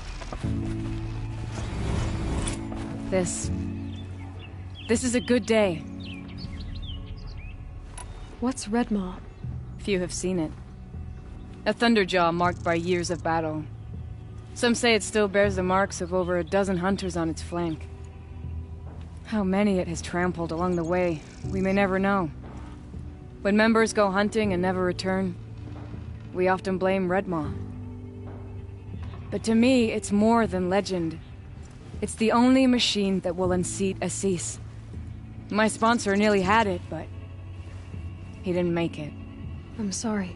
This is a good day. What's Red Maw? Few have seen it. A thunderjaw marked by years of battle. Some say it still bears the marks of over a dozen hunters on its flank. How many it has trampled along the way, we may never know. When members go hunting and never return, we often blame Red Maw. But to me, it's more than legend. It's the only machine that will unseat Assis. My sponsor nearly had it, but he didn't make it. I'm sorry.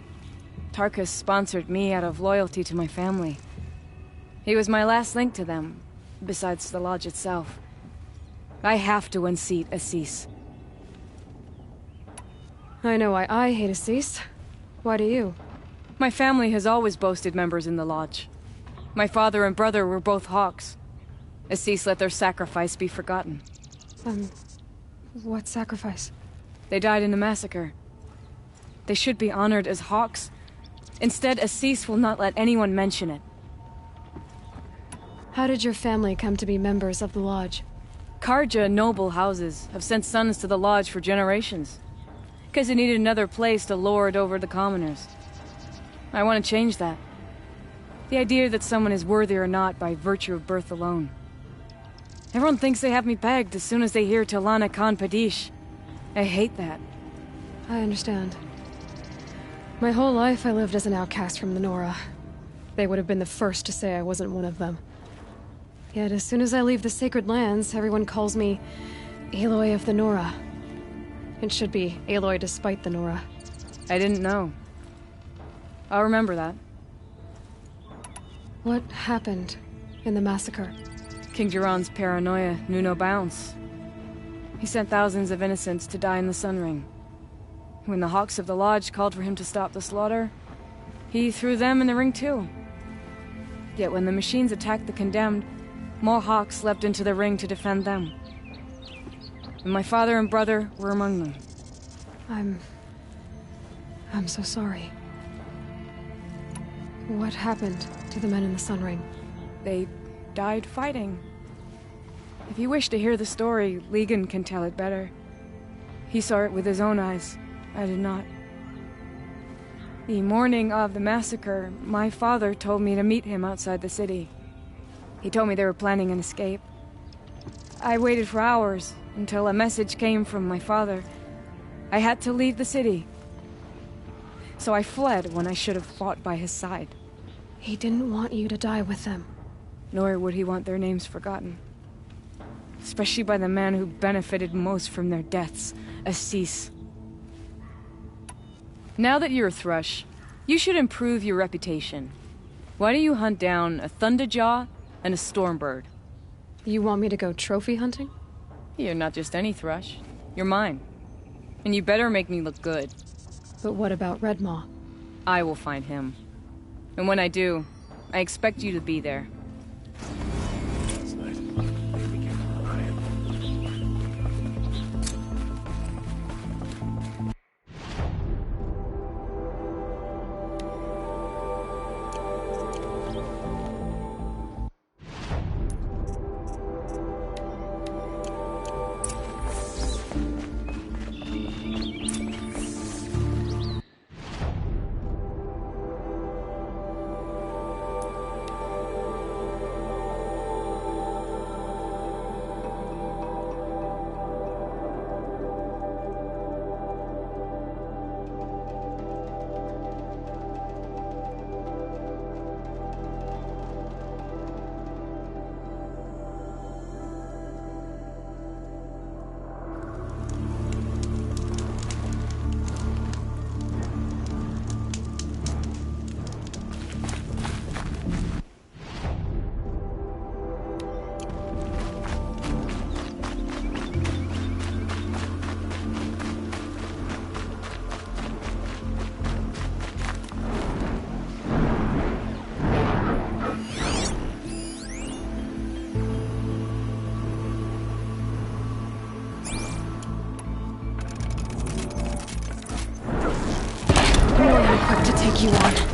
Tarkus sponsored me out of loyalty to my family. He was my last link to them, besides the lodge itself. I have to unseat Assis. I know why I hate Assis. Why do you? My family has always boasted members in the lodge. My father and brother were both hawks. Assis let their sacrifice be forgotten. What sacrifice? They died in the massacre. They should be honored as hawks. Instead, Assis will not let anyone mention it. How did your family come to be members of the lodge? Karja noble houses have sent sons to the lodge for generations. Because they needed another place to lord over the commoners. I want to change that. The idea that someone is worthy or not by virtue of birth alone. Everyone thinks they have me pegged as soon as they hear Talana Khan Padish. I hate that. I understand. My whole life I lived as an outcast from the Nora. They would have been the first to say I wasn't one of them. Yet as soon as I leave the sacred lands, everyone calls me Aloy of the Nora. It should be Aloy despite the Nora. I didn't know. I'll remember that. What happened in the massacre? King Jiran's paranoia knew no bounds. He sent thousands of innocents to die in the Sun Ring. When the Hawks of the Lodge called for him to stop the slaughter, he threw them in the ring too. Yet when the machines attacked the condemned, more Hawks leapt into the ring to defend them. And my father and brother were among them. I'm so sorry. What happened to the men in the Sun Ring? They died fighting. If you wish to hear the story, Legan can tell it better. He saw it with his own eyes. I did not. The morning of the massacre, my father told me to meet him outside the city. He told me they were planning an escape. I waited for hours until a message came from my father. I had to leave the city. So I fled when I should have fought by his side. He didn't want you to die with them. Nor would he want their names forgotten. Especially by the man who benefited most from their deaths, Assis. Now that you're a Thrush, you should improve your reputation. Why don't you hunt down a Thunderjaw and a Stormbird? You want me to go trophy hunting? You're not just any Thrush. You're mine. And you better make me look good. But what about Red Maw? I will find him. And when I do, I expect you to be there. equipped to take you on.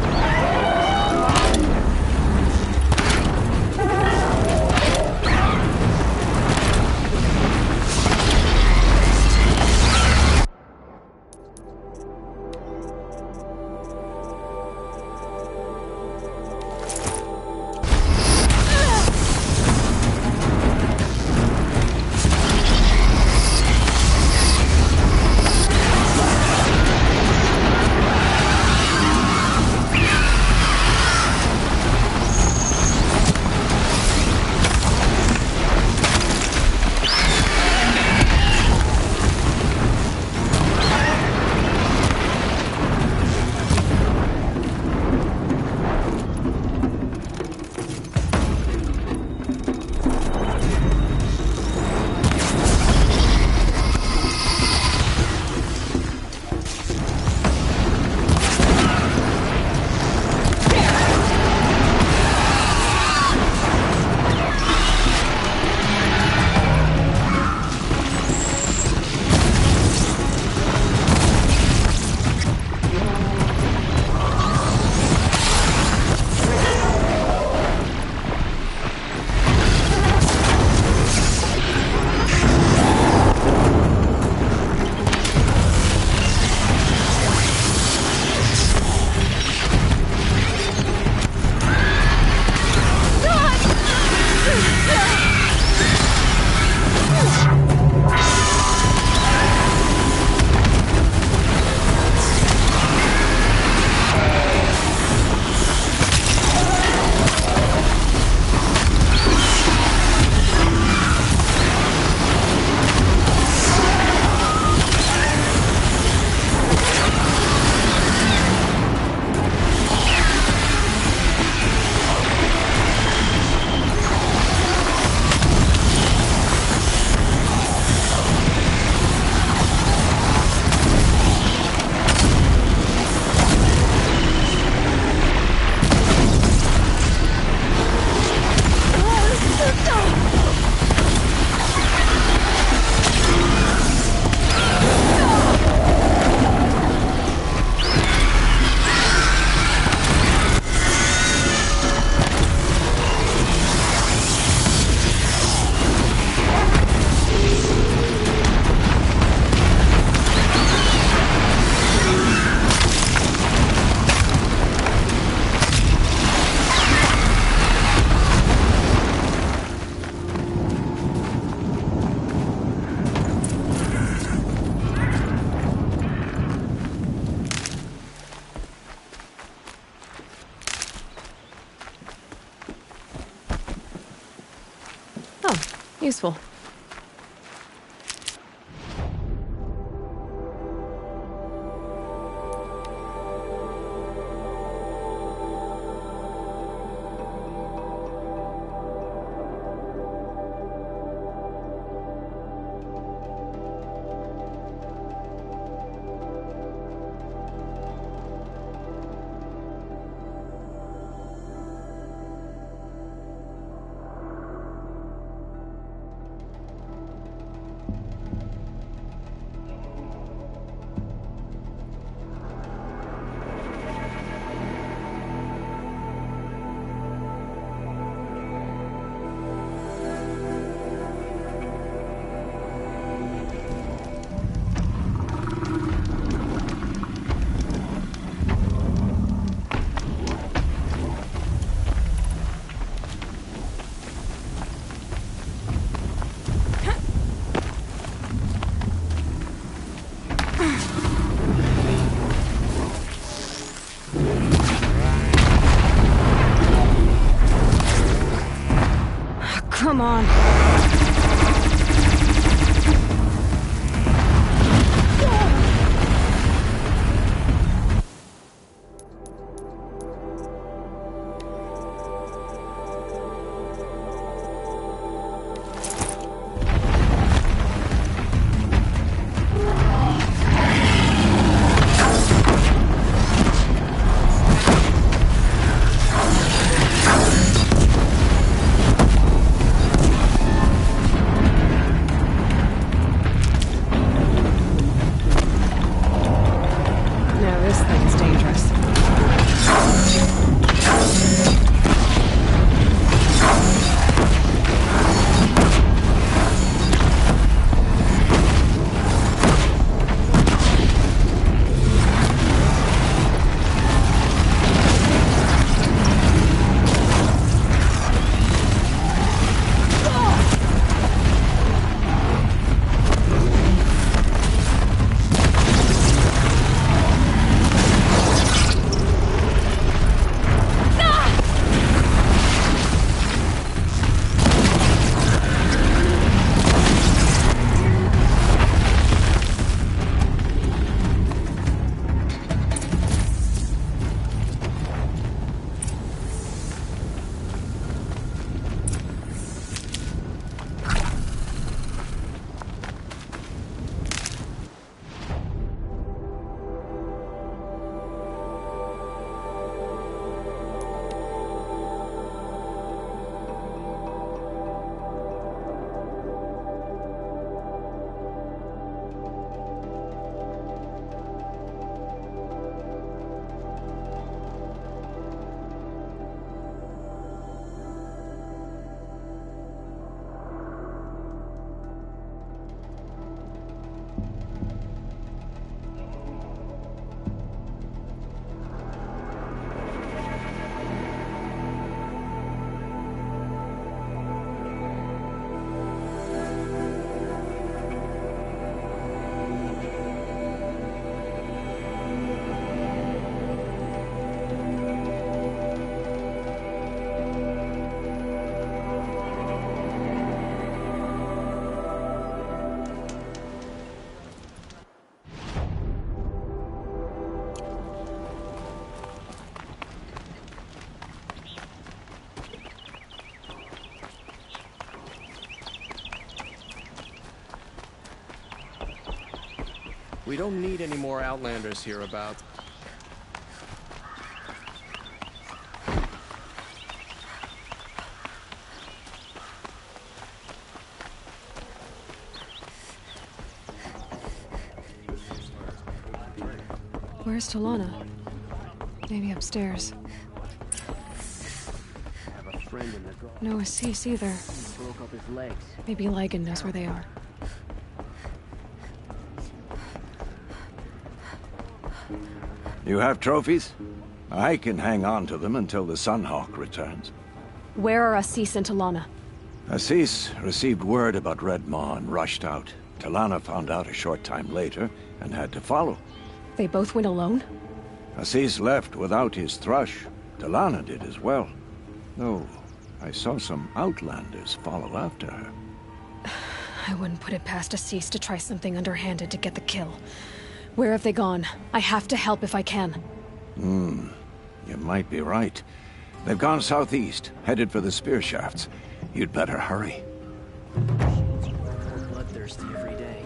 Useful. Come on. This thing's dangerous. We don't need any more Outlanders hereabouts. Where's Talana? Maybe upstairs. No Assis either. Broke up his legs. Maybe Lygan knows where they are. You have trophies? I can hang on to them until the Sunhawk returns. Where are Assis and Talana? Assis received word about Red Maw and rushed out. Talana found out a short time later and had to follow. They both went alone? Assis left without his thrush. Talana did as well. Though, I saw some Outlanders follow after her. I wouldn't put it past Assis to try something underhanded to get the kill. Where have they gone? I have to help if I can. You might be right. They've gone southeast, headed for the spear shafts. You'd better hurry. Bloodthirsty every day.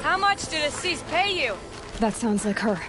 How much did Assis pay you? That sounds like her.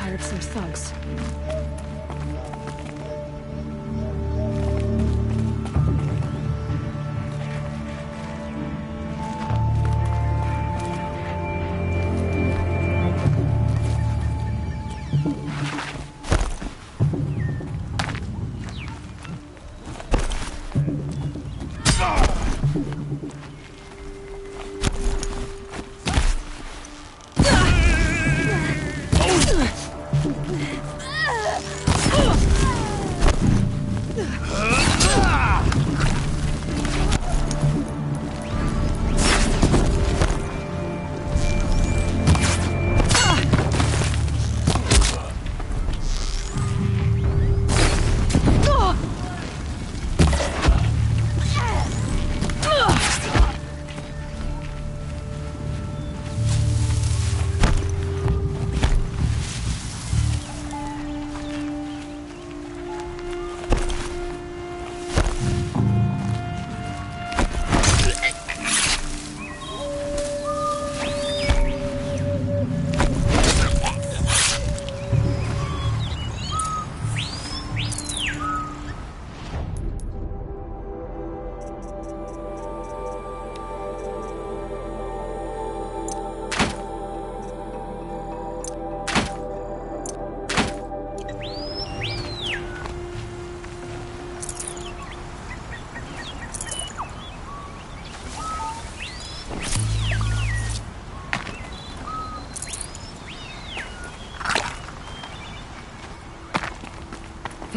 Hired some thugs.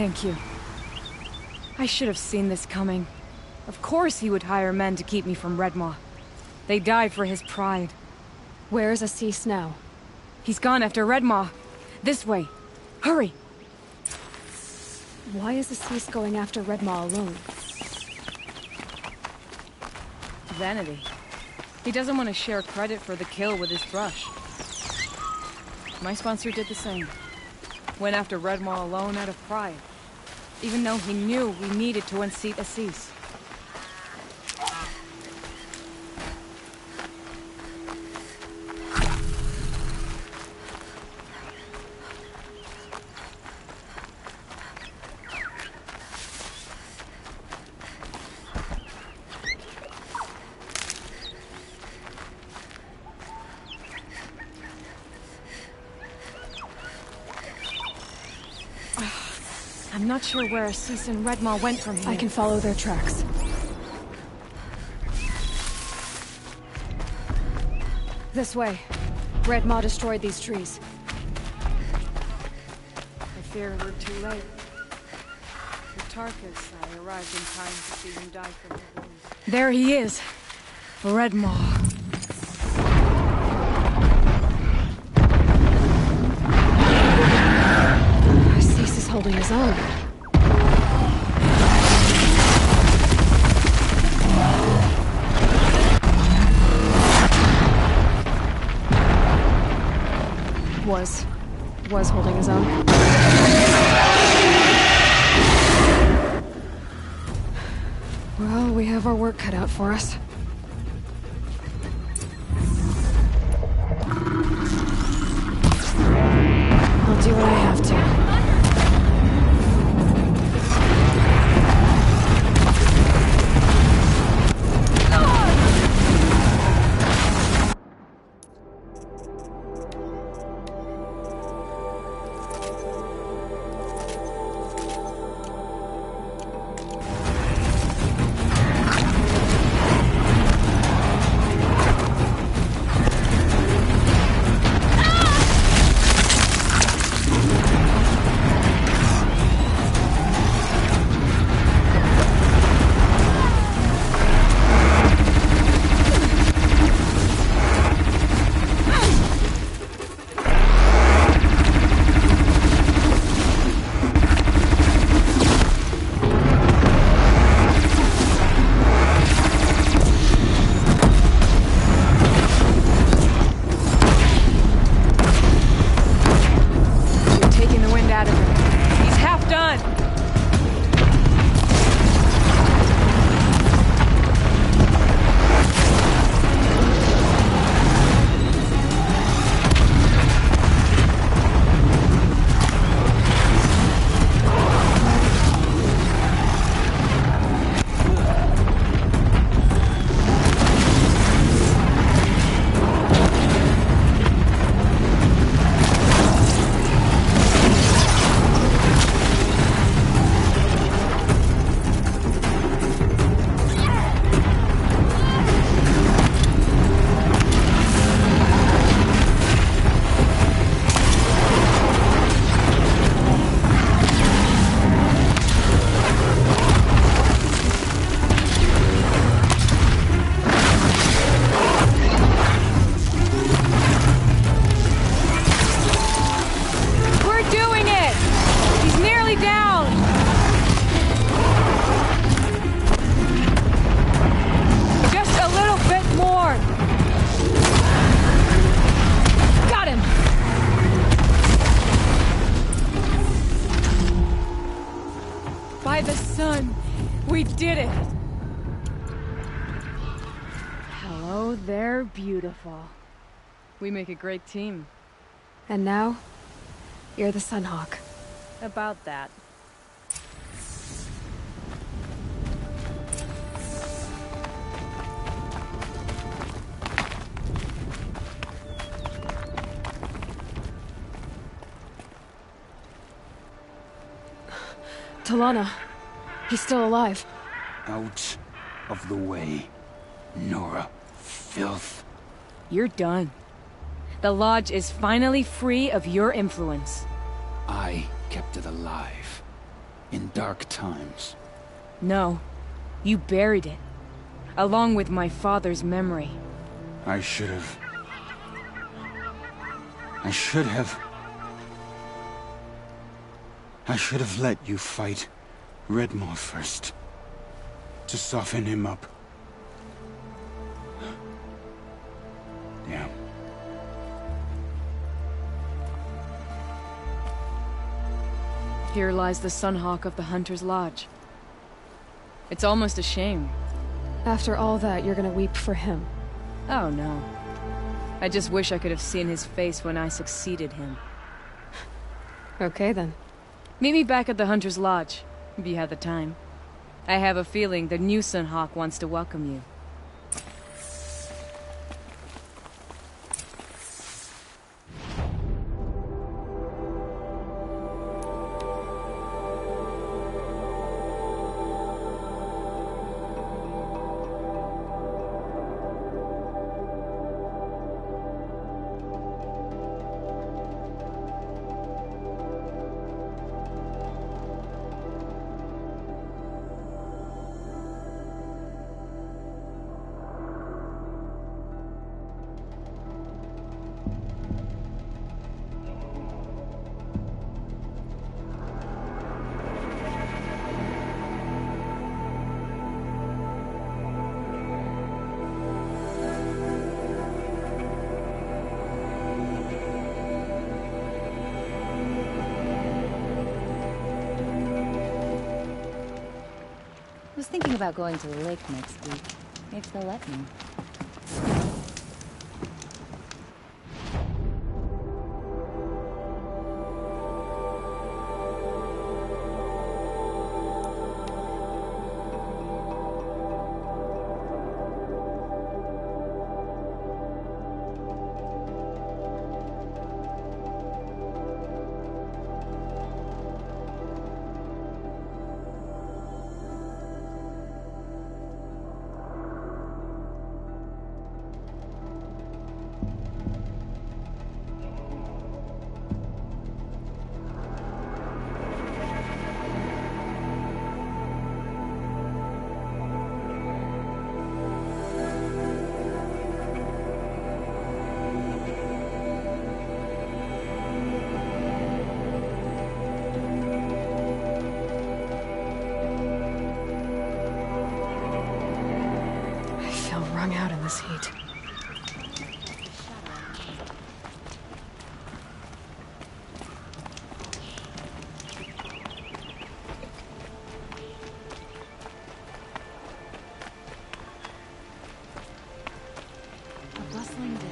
Thank you. I should have seen this coming. Of course he would hire men to keep me from Redmaw. They died for his pride. Where's Assis now? He's gone after Redmaw. This way. Hurry! Why is Assis going after Redmaw alone? Vanity. He doesn't want to share credit for the kill with his brush. My sponsor did the same. Went after Redmaw alone out of pride. Even though he knew we needed to unseat Assis. I'm not sure where Assis and Redmaw went from here. I can follow their tracks. This way. Redmaw destroyed these trees. I fear we're too late. With Tarkus, I arrived in time to see him die from his wounds. There he is! Redmaw. Assis is holding his own. Was holding his own. Well, we have our work cut out for us. I'll do what I have to. By the sun, we did it! Hello there, beautiful. We make a great team. And now, you're the Sunhawk. About that. Talana. He's still alive. Out of the way, Nora. Filth. You're done. The Lodge is finally free of your influence. I kept it alive. in dark times. No. You buried it. Along with my father's memory. I should have... I should have let you fight Redmore first. To soften him up. Yeah. Here lies the Sunhawk of the Hunter's Lodge. It's almost a shame. After all that, you're gonna weep for him. Oh no. I just wish I could have seen his face when I succeeded him. Okay then. Meet me back at the Hunter's Lodge, if you have the time. I have a feeling the new Sunhawk wants to welcome you. I was thinking about going to the lake next week, if they'll let me. Wrung out in this heat. A bustling day.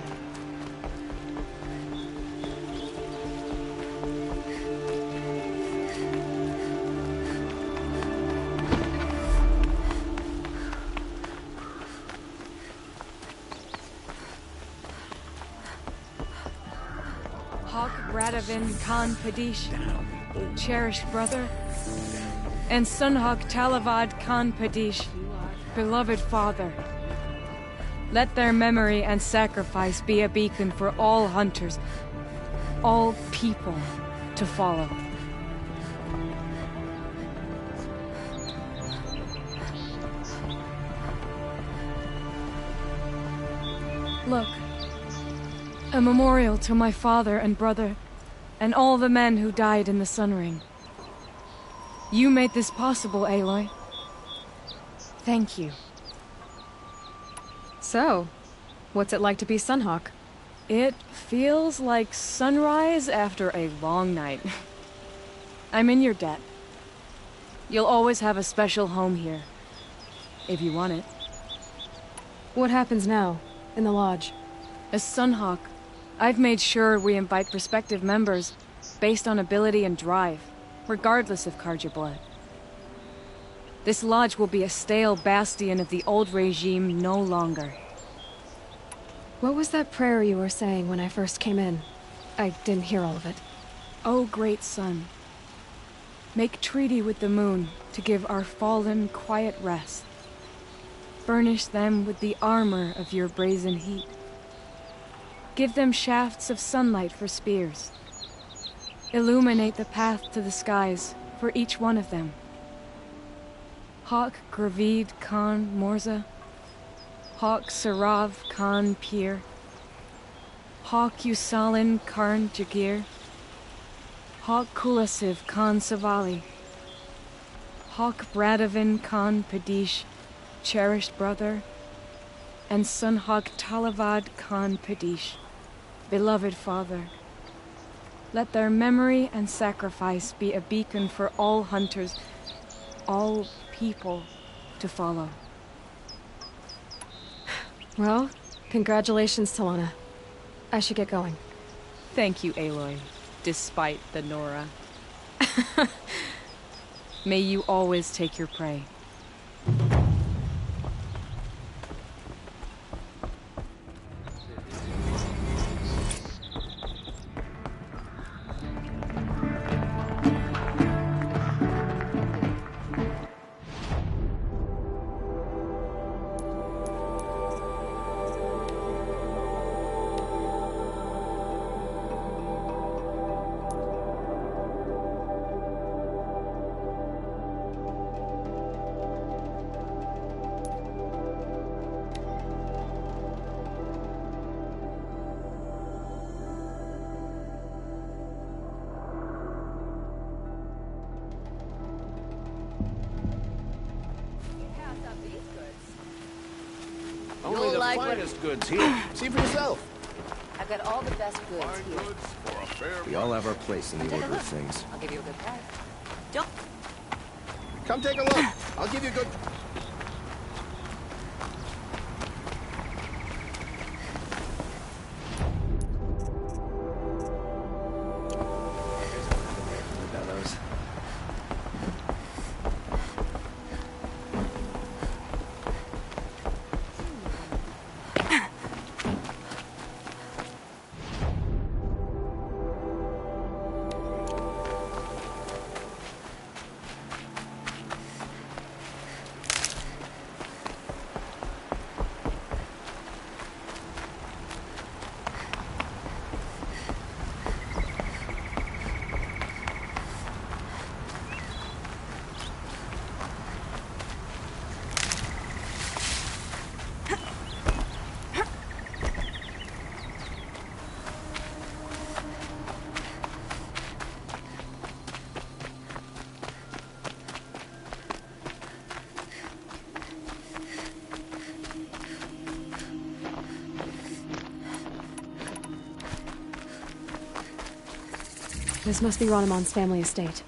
Radavin Khan Padish, cherished brother, and Sunhawk Talavad Khan Padish, beloved father. Let their memory and sacrifice be a beacon for all hunters, all people to follow. Look, a memorial to my father and brother, and all the men who died in the Sun Ring. You made this possible, Aloy. Thank you. So, what's it like to be Sunhawk? It feels like sunrise after a long night. I'm in your debt. You'll always have a special home here, if you want it. What happens now, in the lodge? As Sunhawk, I've made sure we invite prospective members based on ability and drive, regardless of Karja blood. This lodge will be a stale bastion of the old regime no longer. What was that prayer you were saying when I first came in? I didn't hear all of it. O great sun, make treaty with the moon to give our fallen quiet rest. Furnish them with the armor of your brazen heat. Give them shafts of sunlight for spears. Illuminate the path to the skies for each one of them. Hawk Gravid Khan Morza, Hawk Sarav Khan Pir, Hawk Usalin Karn Jagir, Hawk Kulasiv Khan Savali, Hawk Bradavin Khan Padish, cherished brother, and son Hawk Talavad Khan Padish, beloved father. Let their memory and sacrifice be a beacon for all hunters, all people to follow. Well, congratulations, Talana. I should get going. Thank you, Aloy, despite the Nora. May you always take your prey. Only the finest goods here. See for yourself. I've got all the best goods here. We all have our place in the order of things. I'll give you a good price. Don't. Come take a look. I'll give you a good... This must be Ronamon's family estate.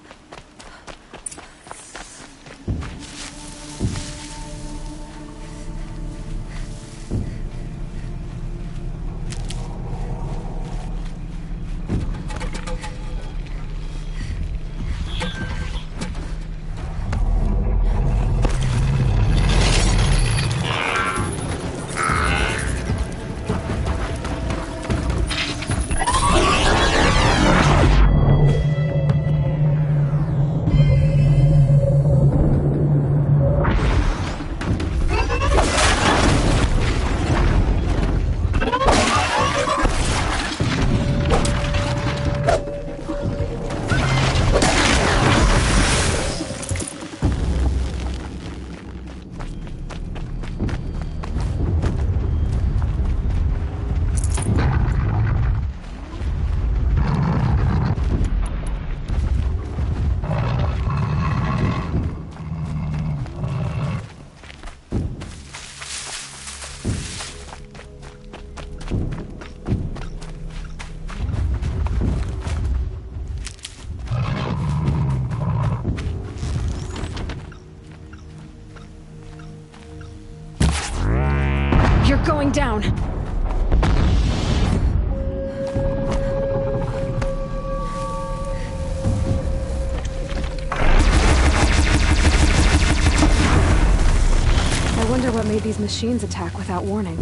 You're going down. I wonder what made these machines attack without warning.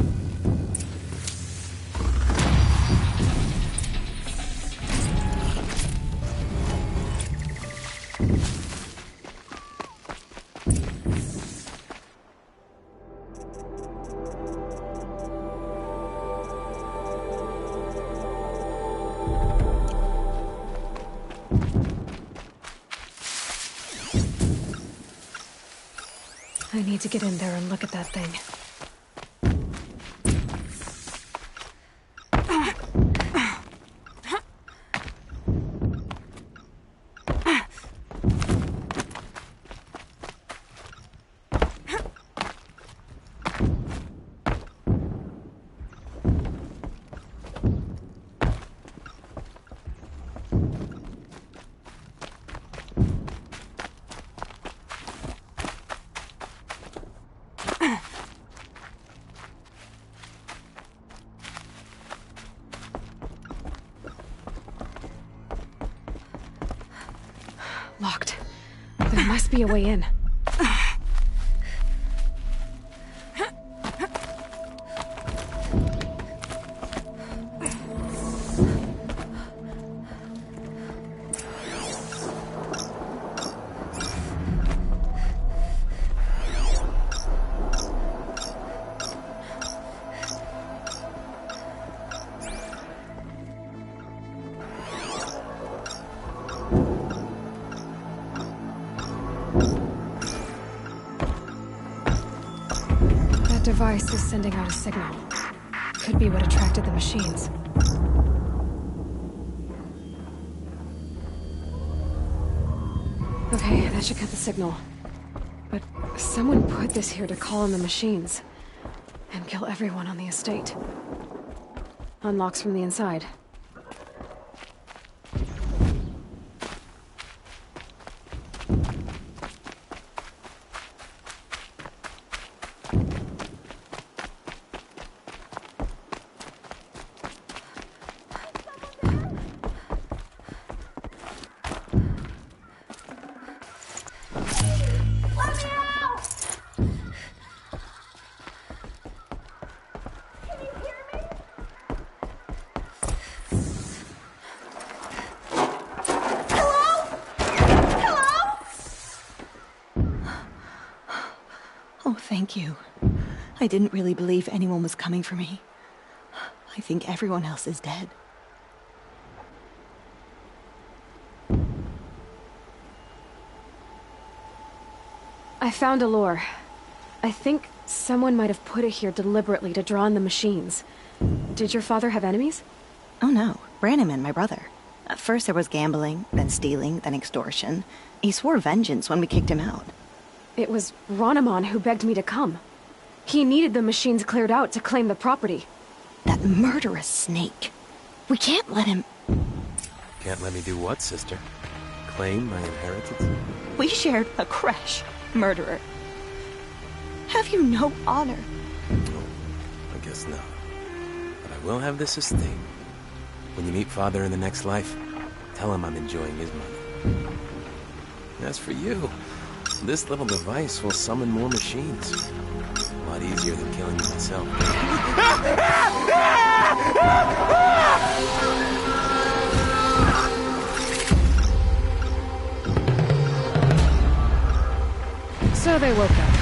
I need to get in there and look at that thing. Locked. There must be a way in. Device is sending out a signal. Could be what attracted the machines. Okay, that should cut the signal. But someone put this here to call in the machines. And kill everyone on the estate. Unlocks from the inside. Thank you. I didn't really believe anyone was coming for me. I think everyone else is dead. I found a lure. I think someone might have put it here deliberately to draw in the machines. Did your father have enemies? Oh no, Branham and my brother. At first there was gambling, then stealing, then extortion. He swore vengeance when we kicked him out. It was Ronamon who begged me to come. He needed the machines cleared out to claim the property. That murderous snake. We can't let him... Can't let me do what, sister? Claim my inheritance? We shared a creche, murderer. Have you no honor? No, I guess not. But I will have this estate. When you meet Father in the next life, tell him I'm enjoying his money. As for you, this little device will summon more machines. A lot easier than killing you myself. So they woke up.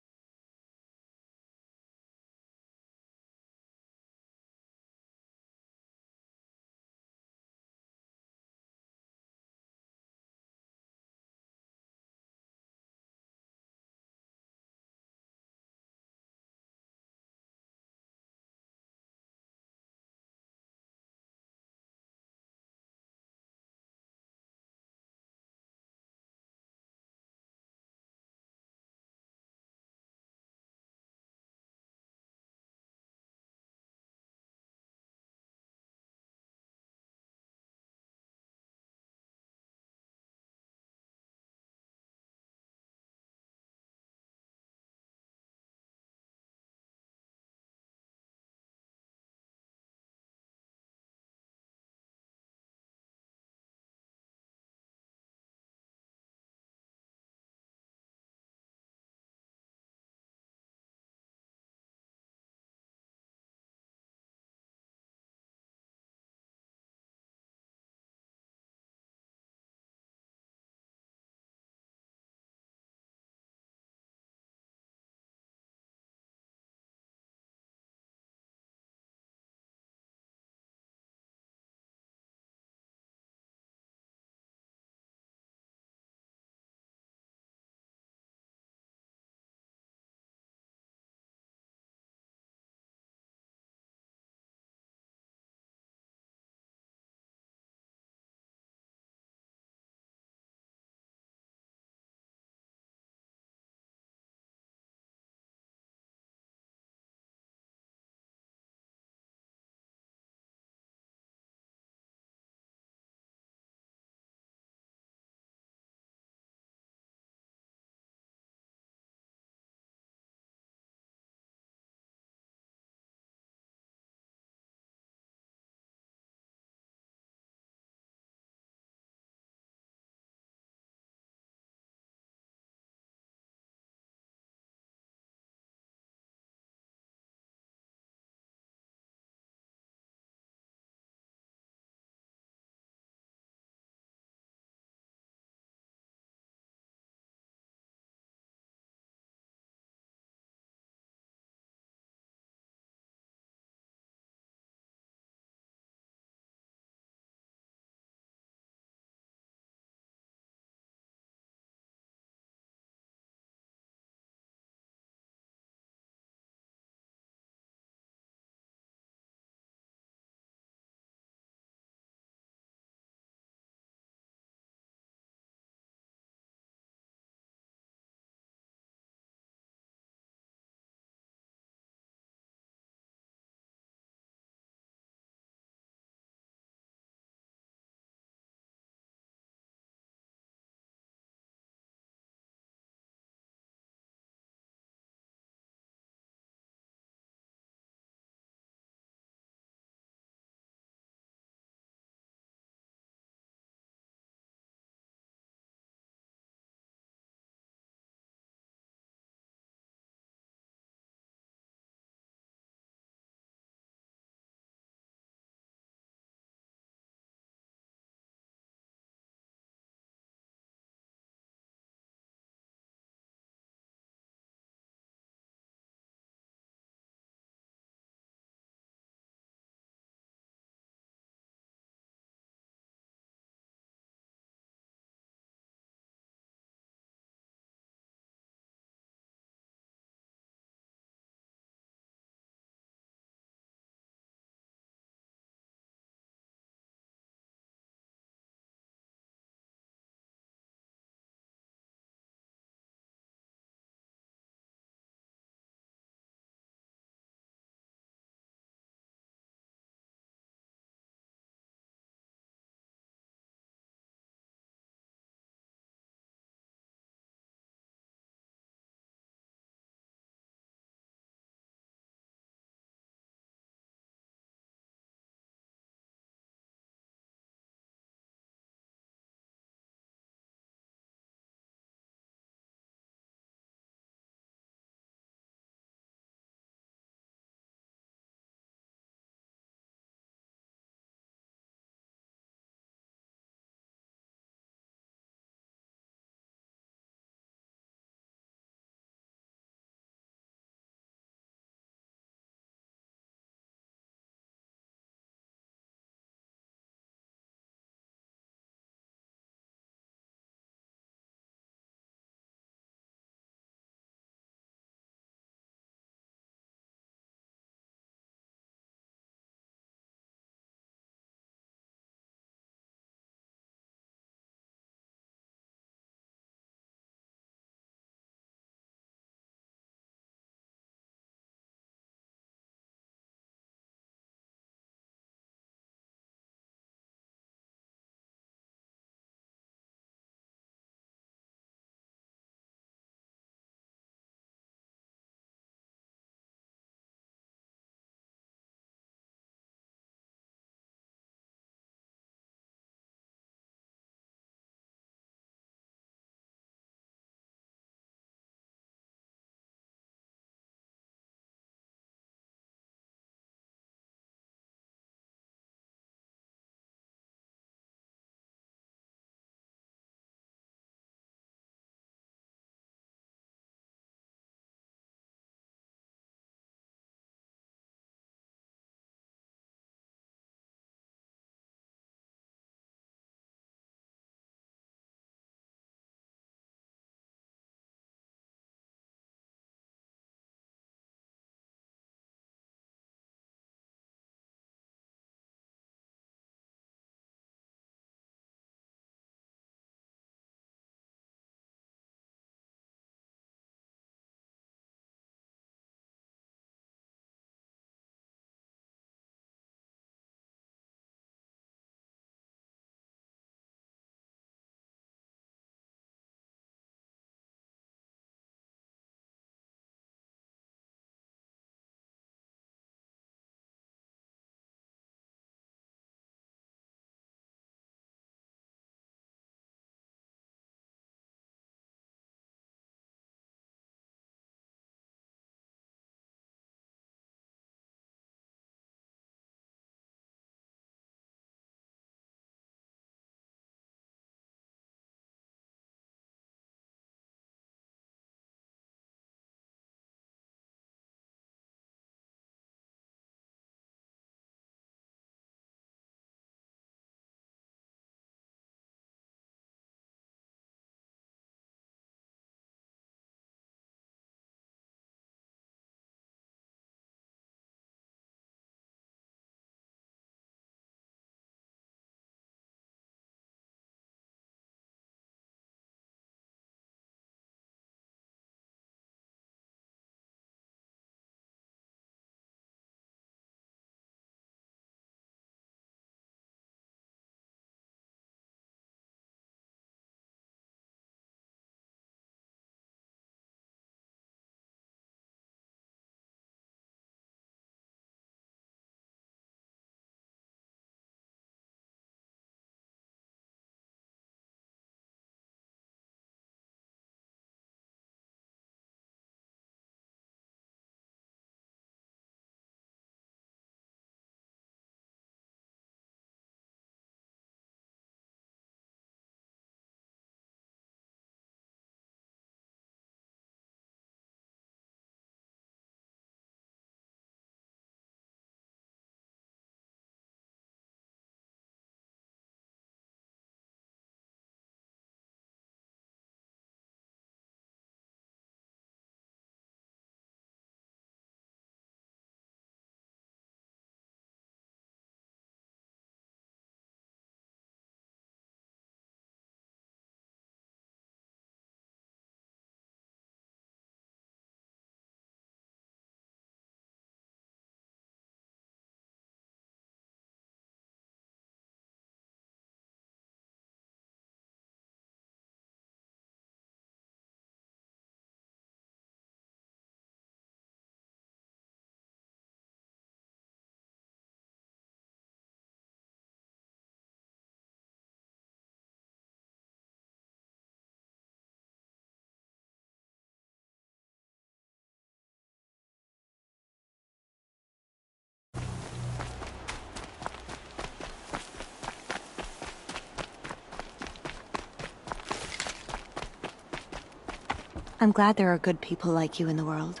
I'm glad there are good people like you in the world.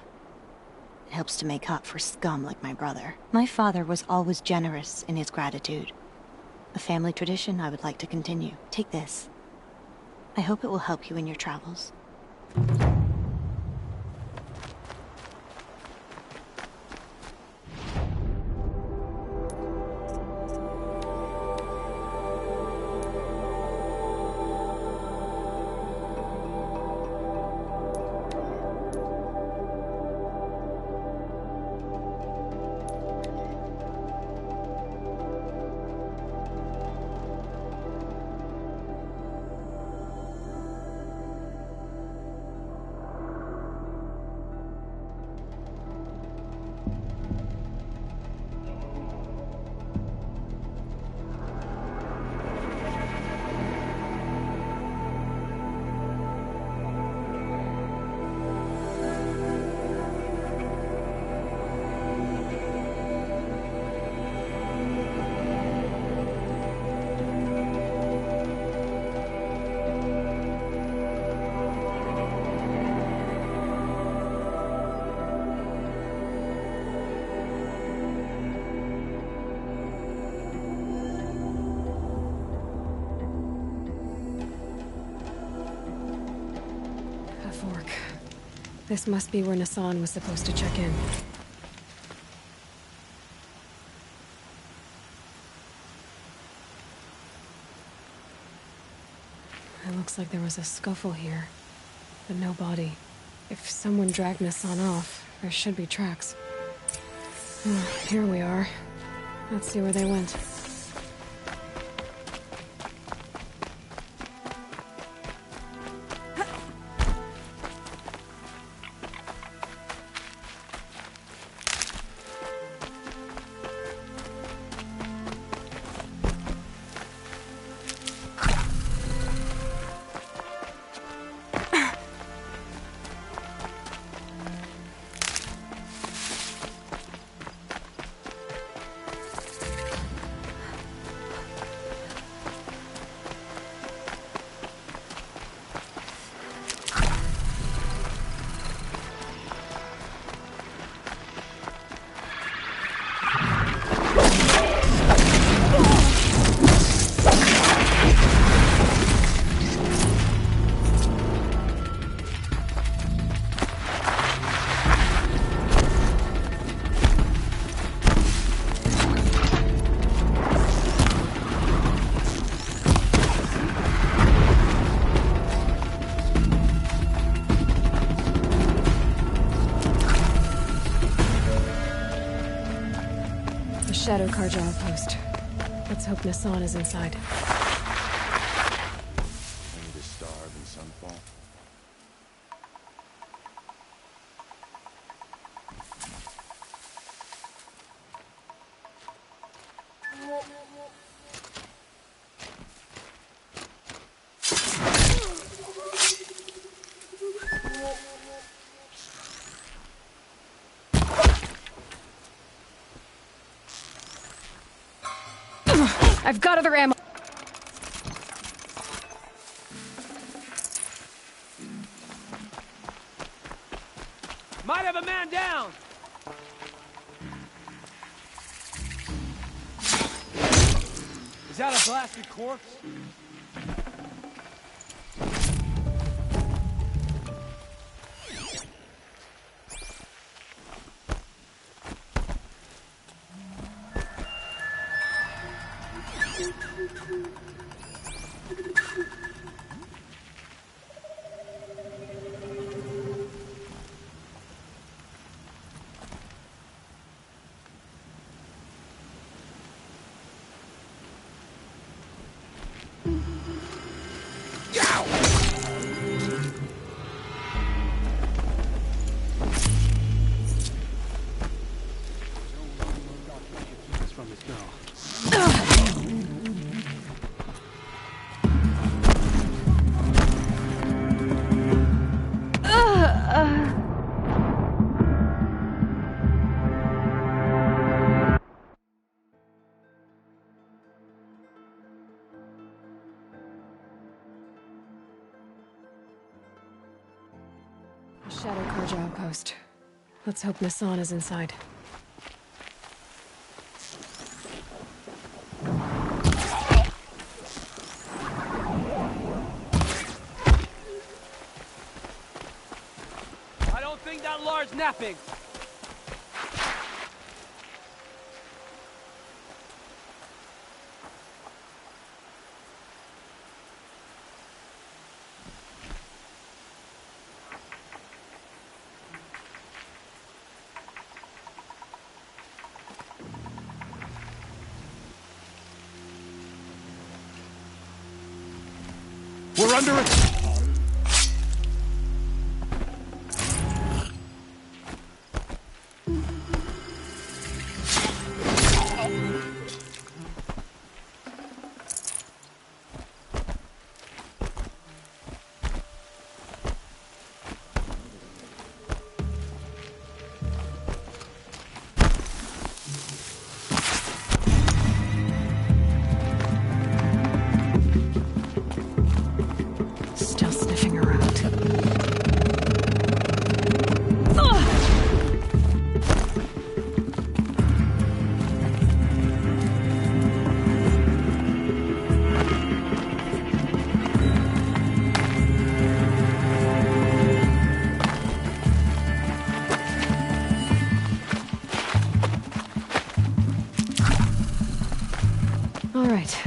It helps to make up for scum like my brother. My father was always generous in his gratitude. A family tradition I would like to continue. Take this. I hope it will help you in your travels. This must be where Nassan was supposed to check in. It looks like there was a scuffle here, but no body. If someone dragged Nassan off, there should be tracks. Oh, here we are. Let's see where they went. Shadow Karja outpost. Let's hope Nassan is inside. Only to starve in Sunfall. I've got other ammo. Might have a man down! Is that a blasted corpse? Shadow Karja outpost. Let's hope Nassan is inside. I don't think that lar's napping. We're under it. Still sniffing around. All right.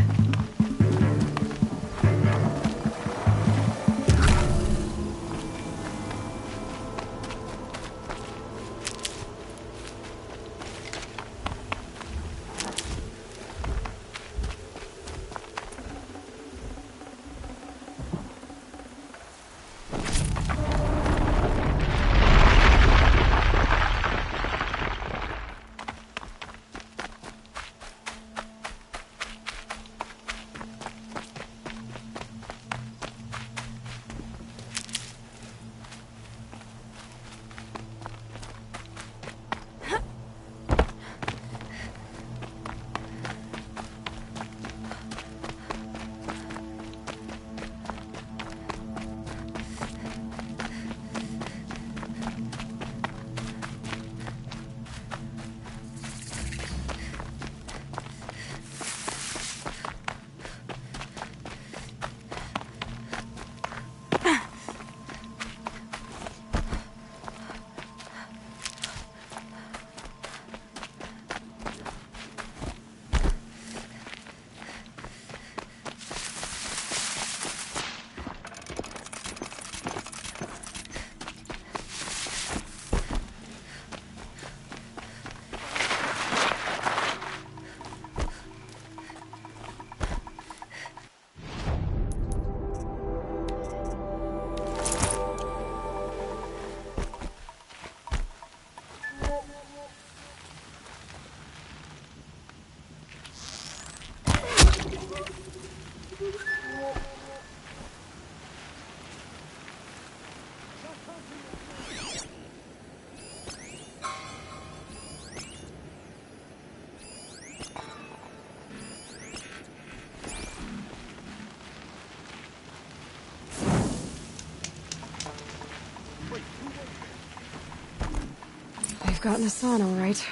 We've got Nassan, all right.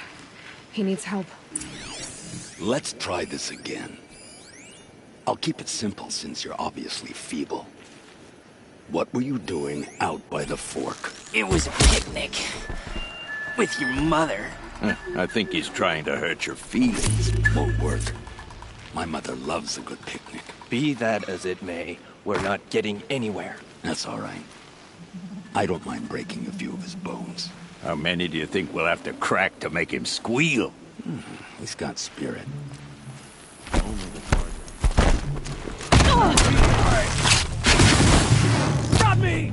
He needs help. Let's try this again. I'll keep it simple since you're obviously feeble. What were you doing out by the fork? It was a picnic. With your mother. I think he's trying to hurt your feelings. Won't work. My mother loves a good picnic. Be that as it may, we're not getting anywhere. That's all right. I don't mind breaking a few of his bones. How many do you think we'll have to crack to make him squeal? He's got spirit. Stop me!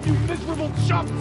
You miserable chumps!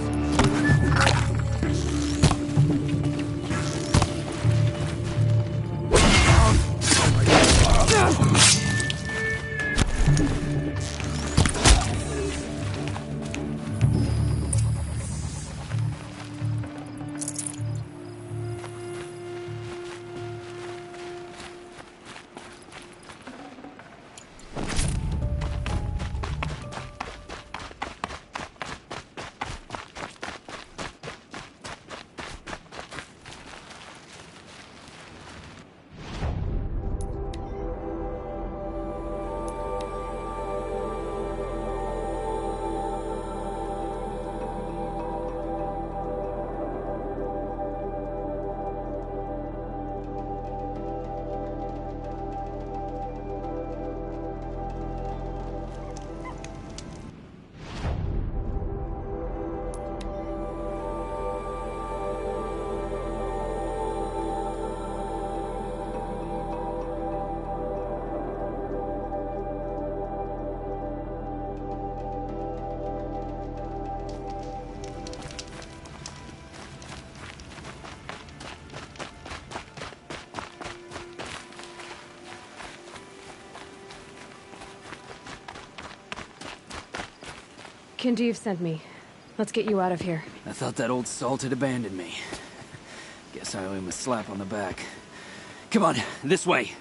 Kindev sent me. Let's get you out of here. I thought that old salt had abandoned me. Guess I owe him a slap on the back. Come on, this way.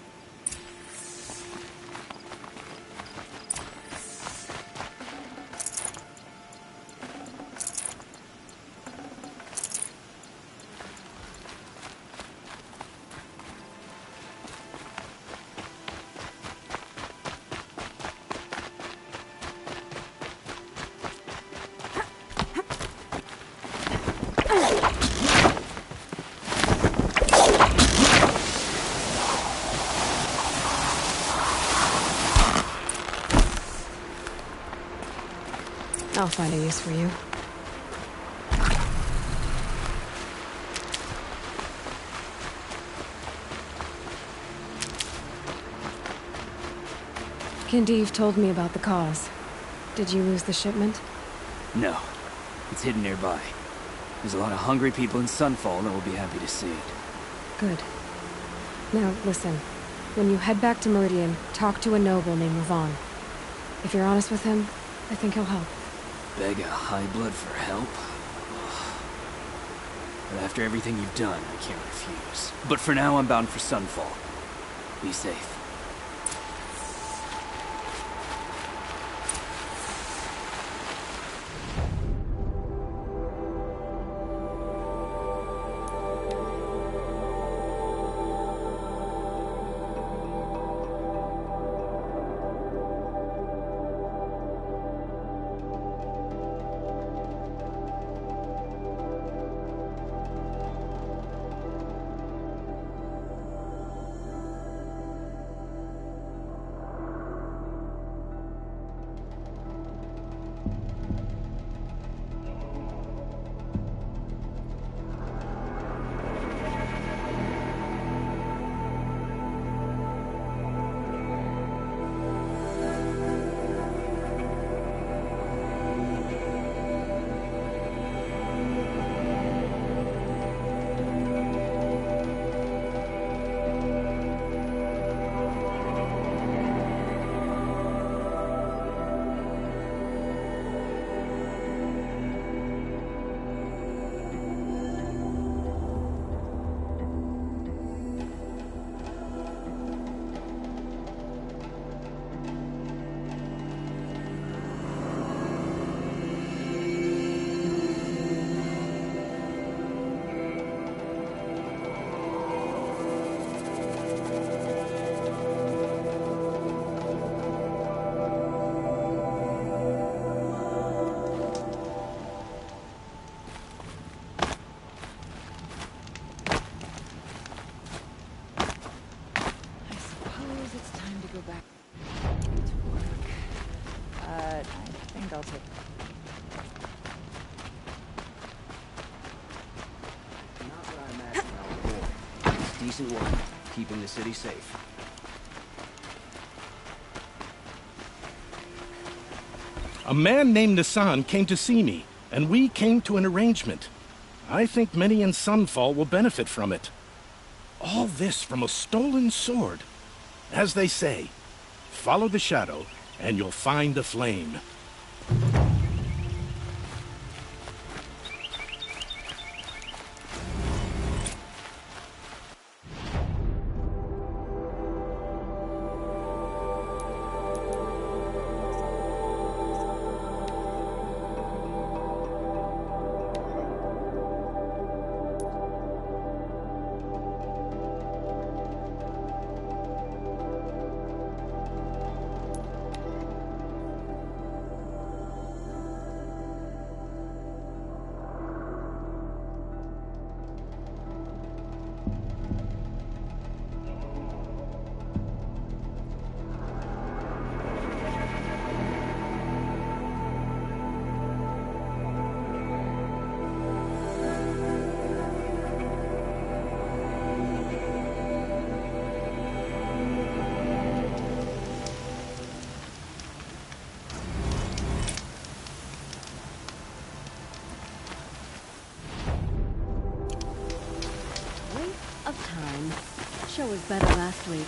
I'll find a use for you. Kindev told me about the cause. Did you lose the shipment? No. It's hidden nearby. There's a lot of hungry people in Sunfall that will be happy to see it. Good. Now, listen. When you head back to Meridian, talk to a noble named Ravon. If you're honest with him, I think he'll help. Beg a high blood for help? But after everything you've done, I can't refuse. But for now, I'm bound for Sunfall. Be safe. I'll take it. Not what I imagined I would do. It's decent work, keeping the city safe. A man named Nissan came to see me, and we came to an arrangement. I think many in Sunfall will benefit from it. All this from a stolen sword. As they say, follow the shadow, and you'll find a flame. Show was better last week.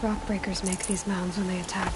rockbreakers make these mounds when they attack.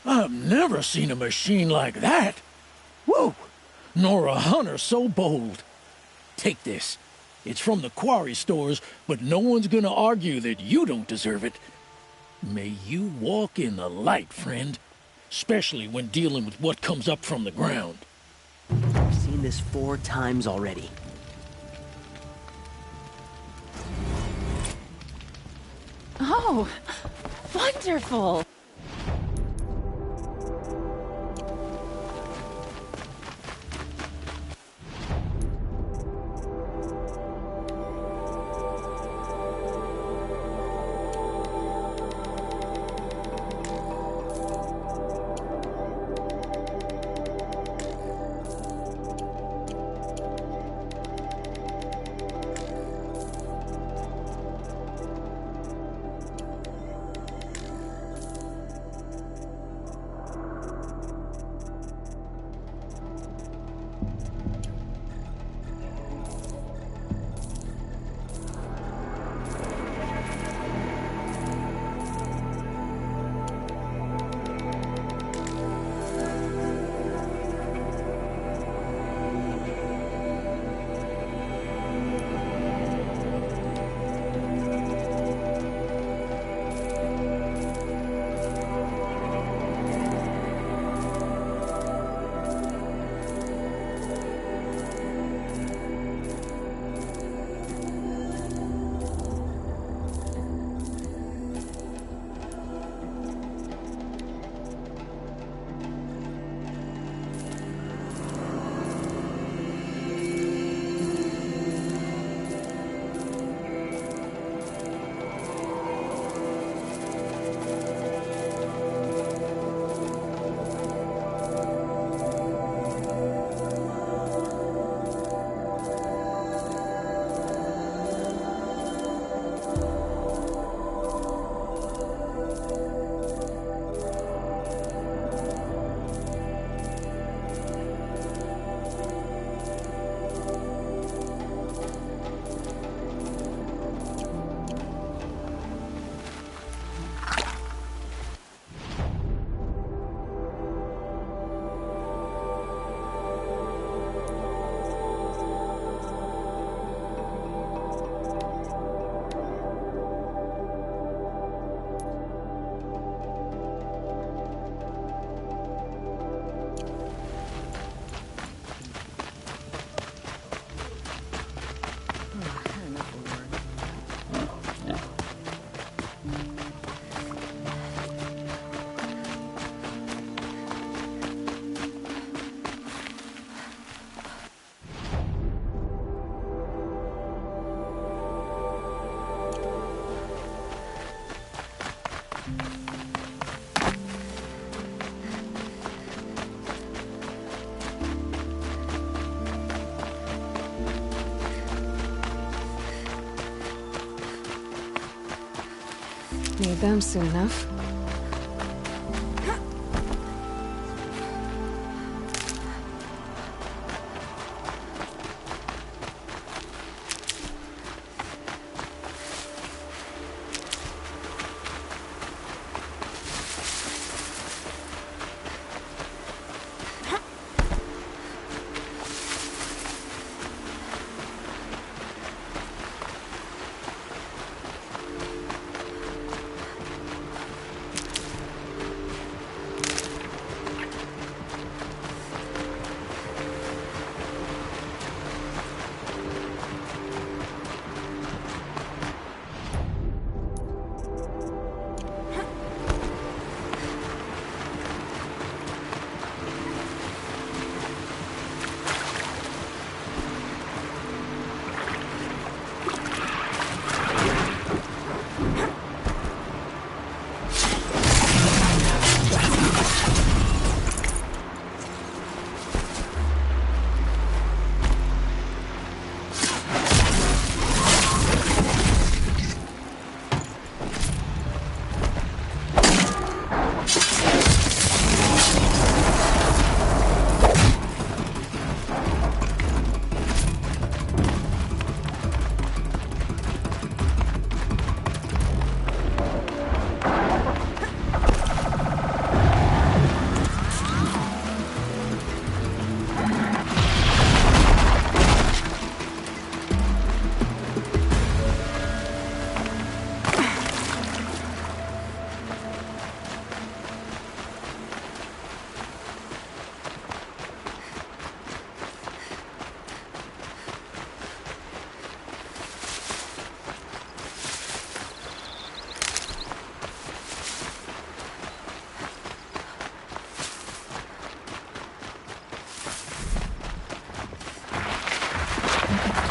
I've never seen a machine like that. Whoa! Nor a hunter so bold. Take this. It's from the quarry stores, but no one's gonna argue that you don't deserve it. May you walk in the light, friend. Especially when dealing with what comes up from the ground. I've seen this 4 times already. Oh, wonderful! them soon enough.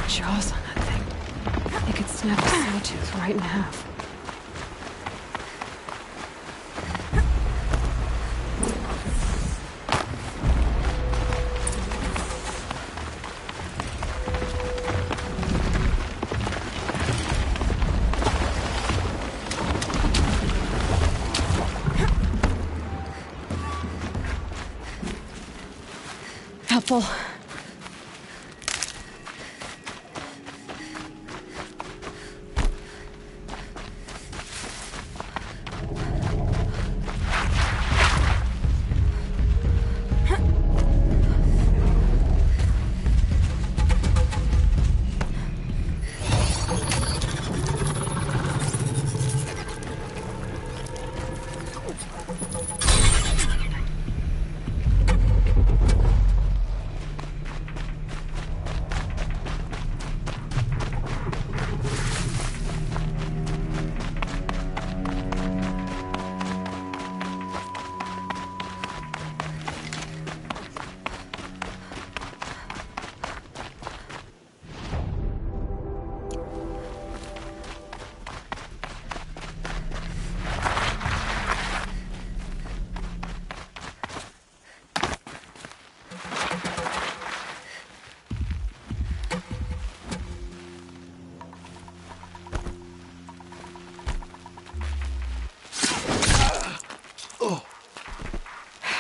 Jaws on that thing. It could snap a sawtooth right in half. Helpful.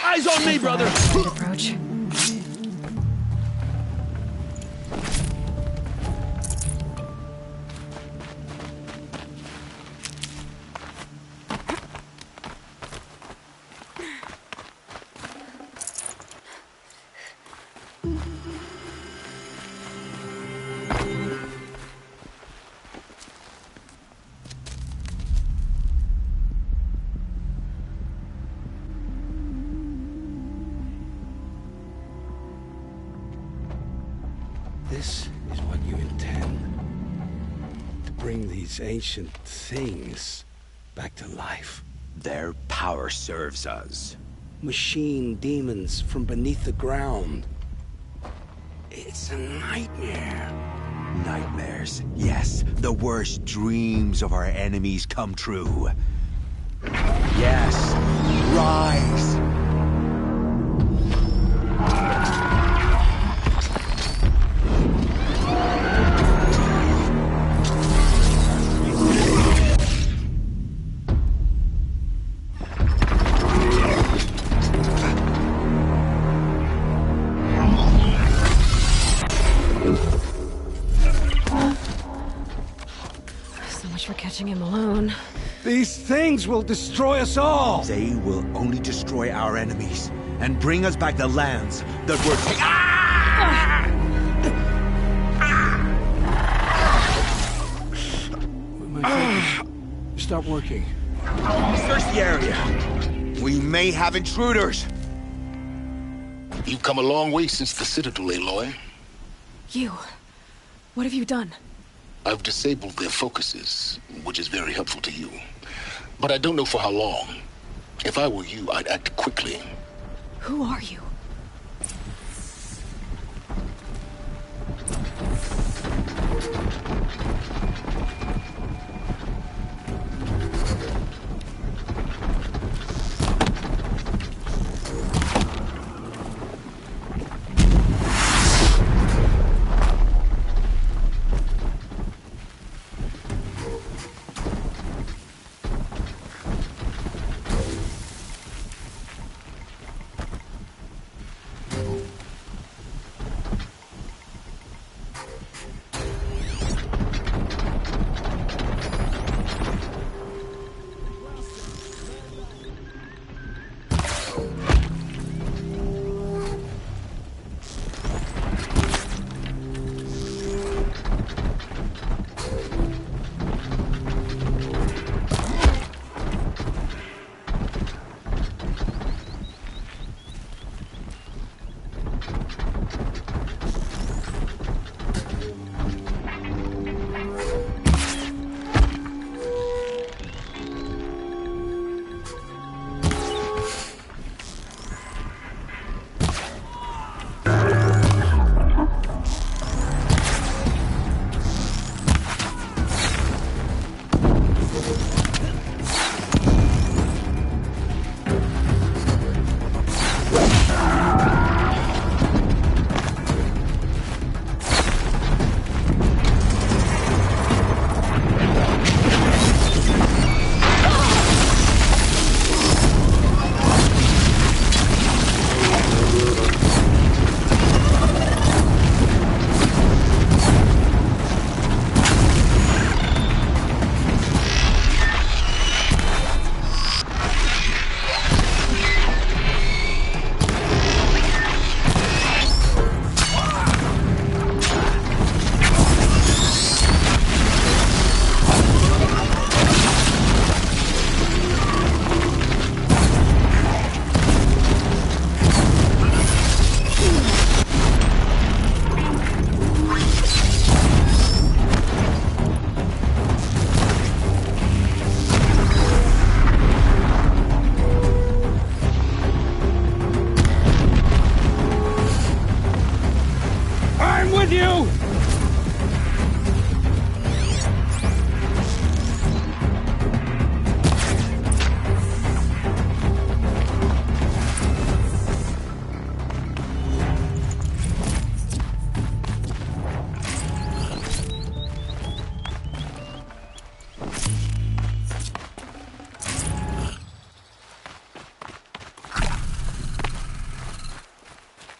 Eyes on me, brother! Approach. This is what you intend? To bring these ancient things back to life? Their power serves us. Machine demons from beneath the ground. It's a nightmare. Nightmares, yes. The worst dreams of our enemies come true. Yes, rise! watching him alone. These things will destroy us all! They will only destroy our enemies and bring us back the lands that were taken. My focus. Stop working. Search the area. We may have intruders. You've come a long way since the Citadel, Aloy. You. What have you done? I've disabled their focuses, which is very helpful to you. But I don't know for how long. If I were you, I'd act quickly. Who are you?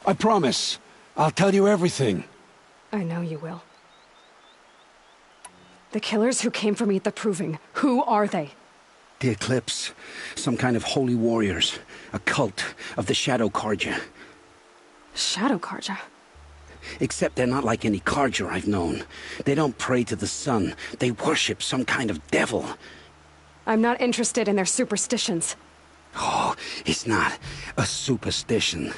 I promise. I'll tell you everything. I know you will. The killers who came for me at the Proving, who are they? The Eclipse. Some kind of holy warriors. A cult of the Shadow Carja. Shadow Carja? Except they're not like any Carja I've known. They don't pray to the sun. They worship some kind of devil. I'm not interested in their superstitions. Oh, it's not a superstition.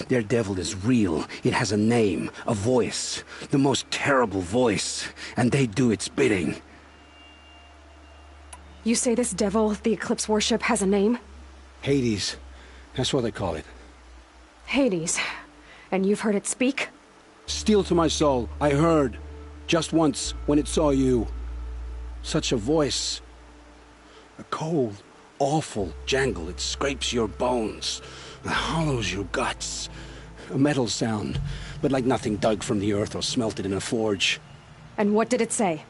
Their devil is real. It has a name, a voice, the most terrible voice, and they do its bidding. You say this devil the Eclipse worship has a name? Hades. That's what they call it. Hades. And you've heard it speak? Steel to my soul, I heard. Just once, when it saw you. Such a voice. A cold, awful jangle. It scrapes your bones. It hollows your guts. A metal sound, but like nothing dug from the earth or smelted in a forge. And what did it say?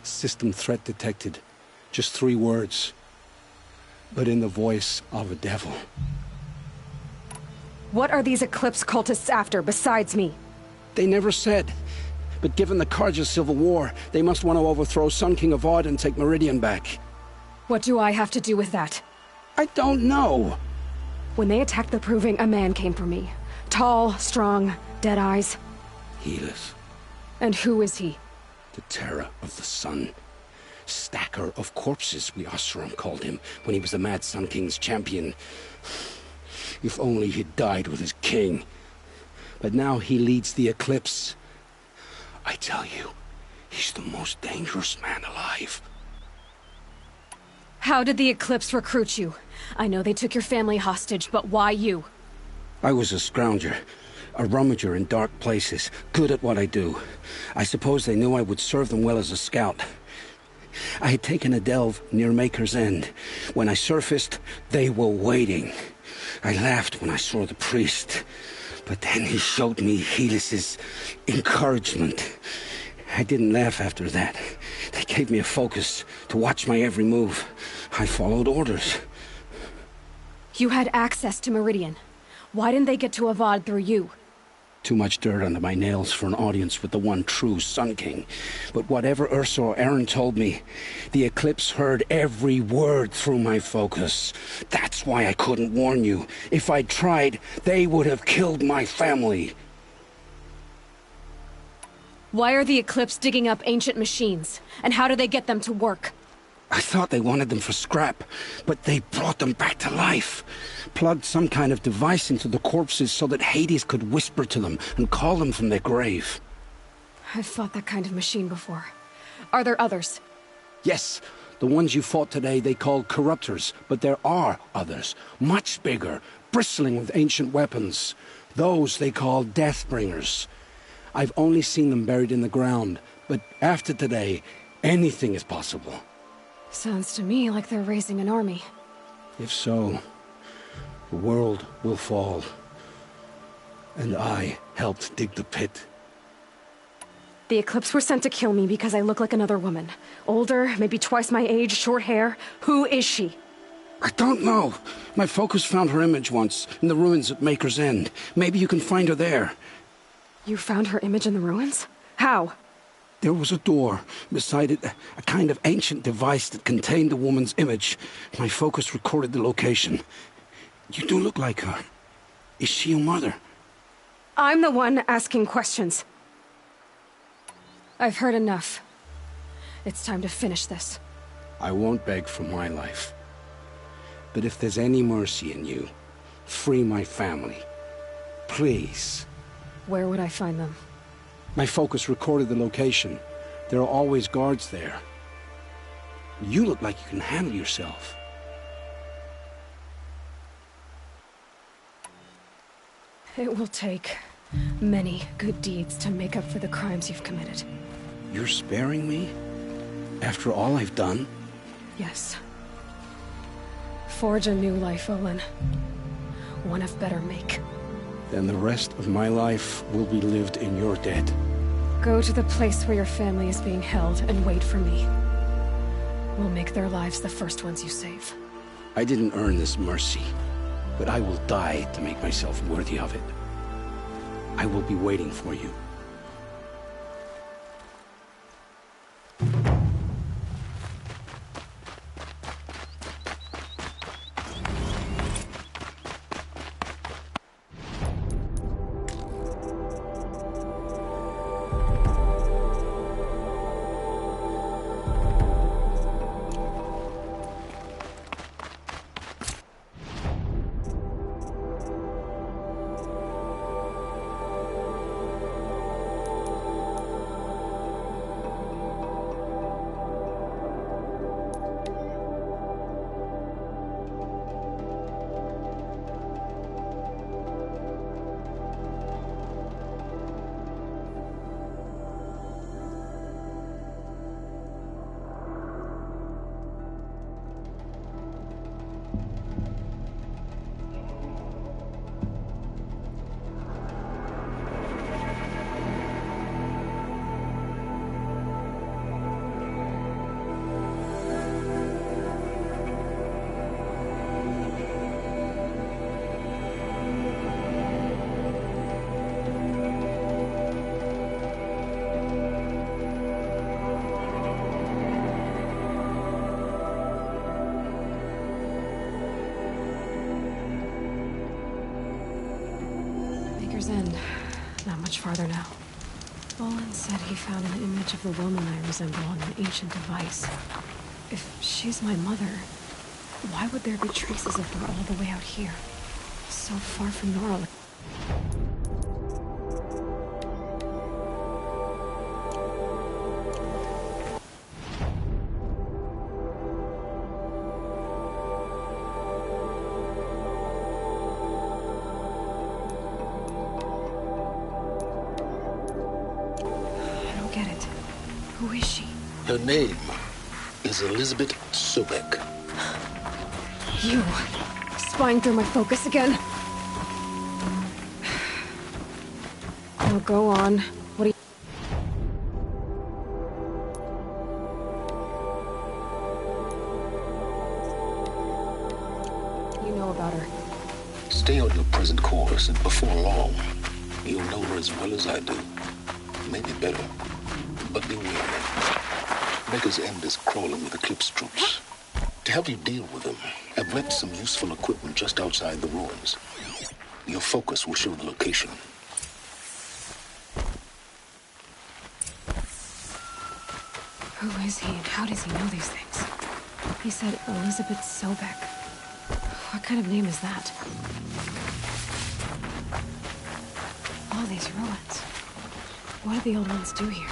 System threat detected. Just 3 words. But in the voice of a devil. What are these Eclipse cultists after, besides me? They never said. But given the Carja civil war, they must want to overthrow Sun King Avad and take Meridian back. What do I have to do with that? I don't know. When they attacked the Proving, a man came for me. Tall, strong, dead eyes. Helis. And who is he? The terror of the sun. Stacker of corpses, we Oseram called him, when he was the Mad Sun King's champion. If only he'd died with his king. But now he leads the Eclipse. I tell you, he's the most dangerous man alive. How did the Eclipse recruit you? I know they took your family hostage, but why you? I was a scrounger, a rummager in dark places, good at what I do. I suppose they knew I would serve them well as a scout. I had taken a delve near Maker's End. When I surfaced, they were waiting. I laughed when I saw the priest, but then he showed me Helis's encouragement. I didn't laugh after that. They gave me a focus to watch my every move. I followed orders. You had access to Meridian. Why didn't they get to Avad through you? Too much dirt under my nails for an audience with the one true Sun King. But whatever Ursa or Aaron told me, the Eclipse heard every word through my focus. That's why I couldn't warn you. If I'd tried, they would have killed my family. Why are the Eclipse digging up ancient machines? And how do they get them to work? I thought they wanted them for scrap, but they brought them back to life. Plugged some kind of device into the corpses so that Hades could whisper to them and call them from their grave. I've fought that kind of machine before. Are there others? Yes, the ones you fought today they called corruptors, but there are others, much bigger, bristling with ancient weapons. Those they call Deathbringers. I've only seen them buried in the ground, but after today, anything is possible. Sounds to me like they're raising an army. If so, the world will fall. And I helped dig the pit. The Eclipse were sent to kill me because I look like another woman. Older, maybe twice my age, short hair. Who is she? I don't know. My focus found her image once, in the ruins at Maker's End. Maybe you can find her there. You found her image in the ruins? How? There was a door. Beside it, a kind of ancient device that contained the woman's image. My focus recorded the location. You do look like her. Is she your mother? I'm the one asking questions. I've heard enough. It's time to finish this. I won't beg for my life. But if there's any mercy in you, free my family. Please. Where would I find them? My focus recorded the location. There are always guards there. You look like you can handle yourself. It will take many good deeds to make up for the crimes you've committed. You're sparing me? After all I've done? Yes. Forge a new life, Olin. One of better make. Then the rest of my life will be lived in your debt. Go to the place where your family is being held and wait for me. We'll make their lives the first ones you save. I didn't earn this mercy, but I will die to make myself worthy of it. I will be waiting for you. River's End. Not much farther now. Bolin said he found an image of the woman I resemble on an ancient device. If she's my mother, why would there be traces of her all the way out here? So far from Nora. I don't get it. Who is she? Her name is Elizabeth Sobek. You! Spying through my focus again? Now go on. What do you know about her? Stay on your present course, and before long, you'll know her as well as I do. Maybe better. But be wary. Maker's End is crawling with Eclipse troops. To help you deal with them, I've left some useful equipment just outside the ruins. Your focus will show the location. Who is he and how does he know these things? He said Elizabeth Sobek. What kind of name is that? All these ruins. What do the old ones do here?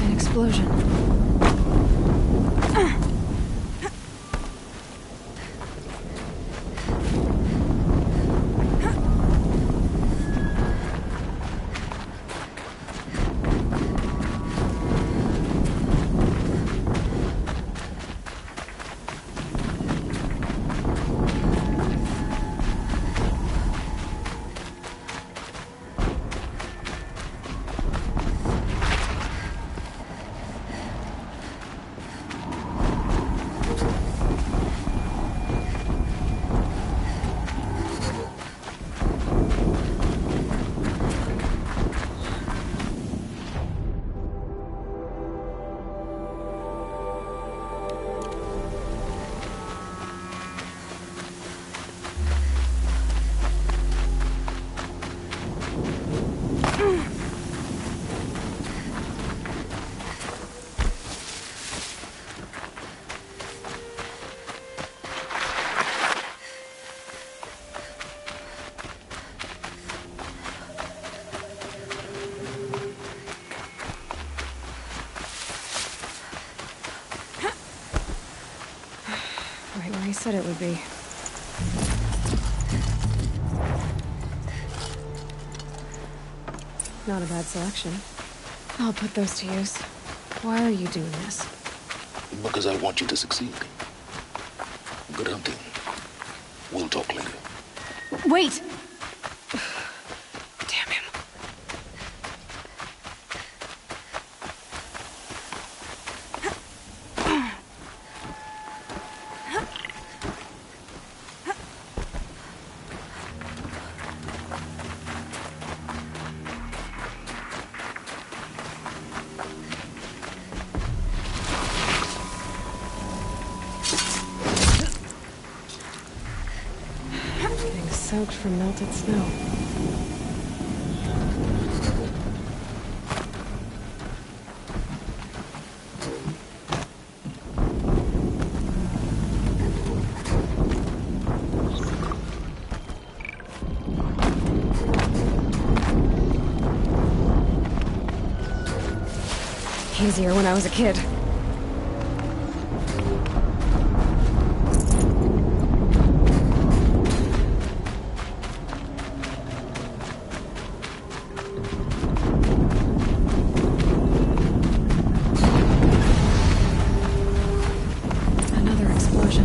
An explosion. Right where he said it would be. Not a bad selection. I'll put those to use. Why are you doing this? Because I want you to succeed. Good hunting. We'll talk later. Wait! Damn him. Getting soaked from melted snow. Easier when I was a kid. Another explosion.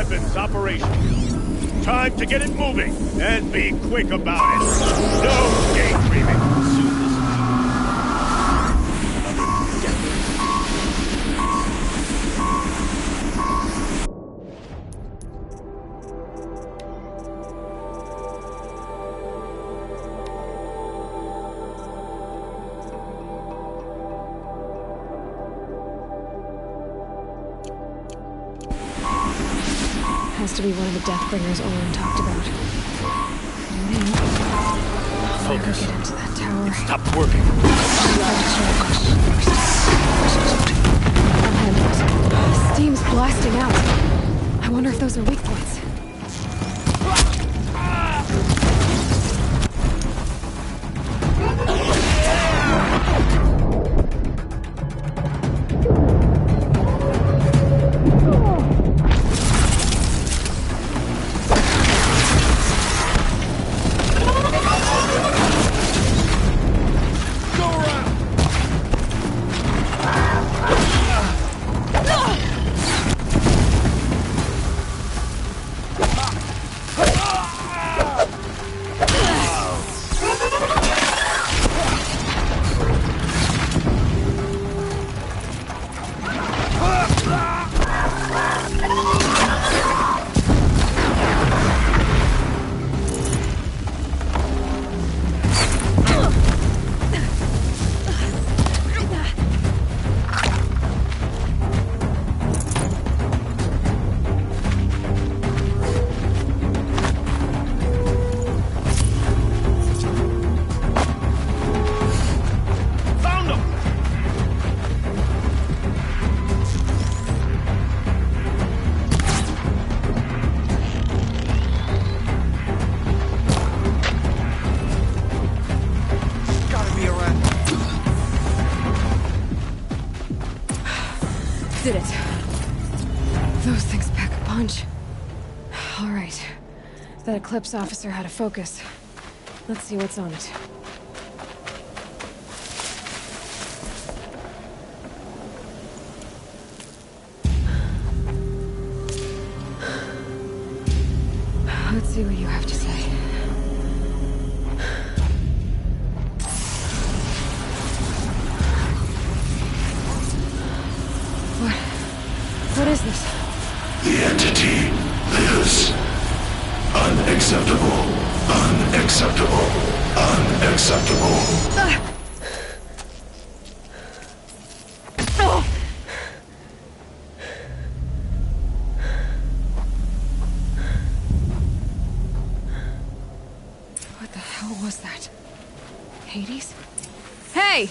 weapons operational. Time to get it moving, and be quick about it. No daydreaming. Has to be one of the Deathbringers Olin talked about. Focus. Get into that tower. It stopped working. I'll handle it. Steam's blasting out. I wonder if those are weak points. Did it. Those things pack a punch. All right. That Eclipse officer had a focus. Let's see what's on it. Let's see what you have to say. What is this? The entity lives. Unacceptable. Unacceptable. Unacceptable. What the hell was that? Hades? Hey!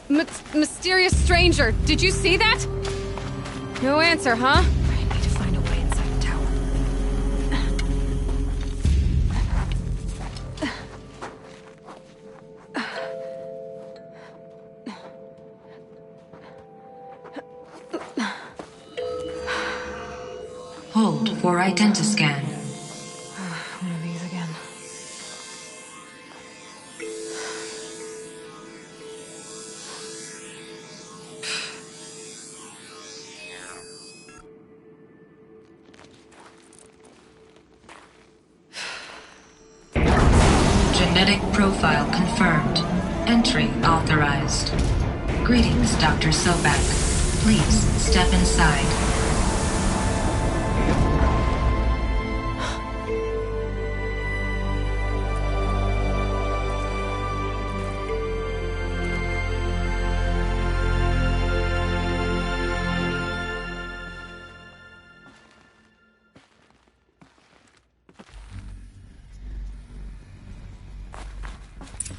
Mysterious stranger, did you see that? No answer, huh? I need to find a way inside the tower. Hold for identiscan. One of these again. Genetic profile confirmed. Entry authorized. Greetings, Dr. Sobek. Please step inside.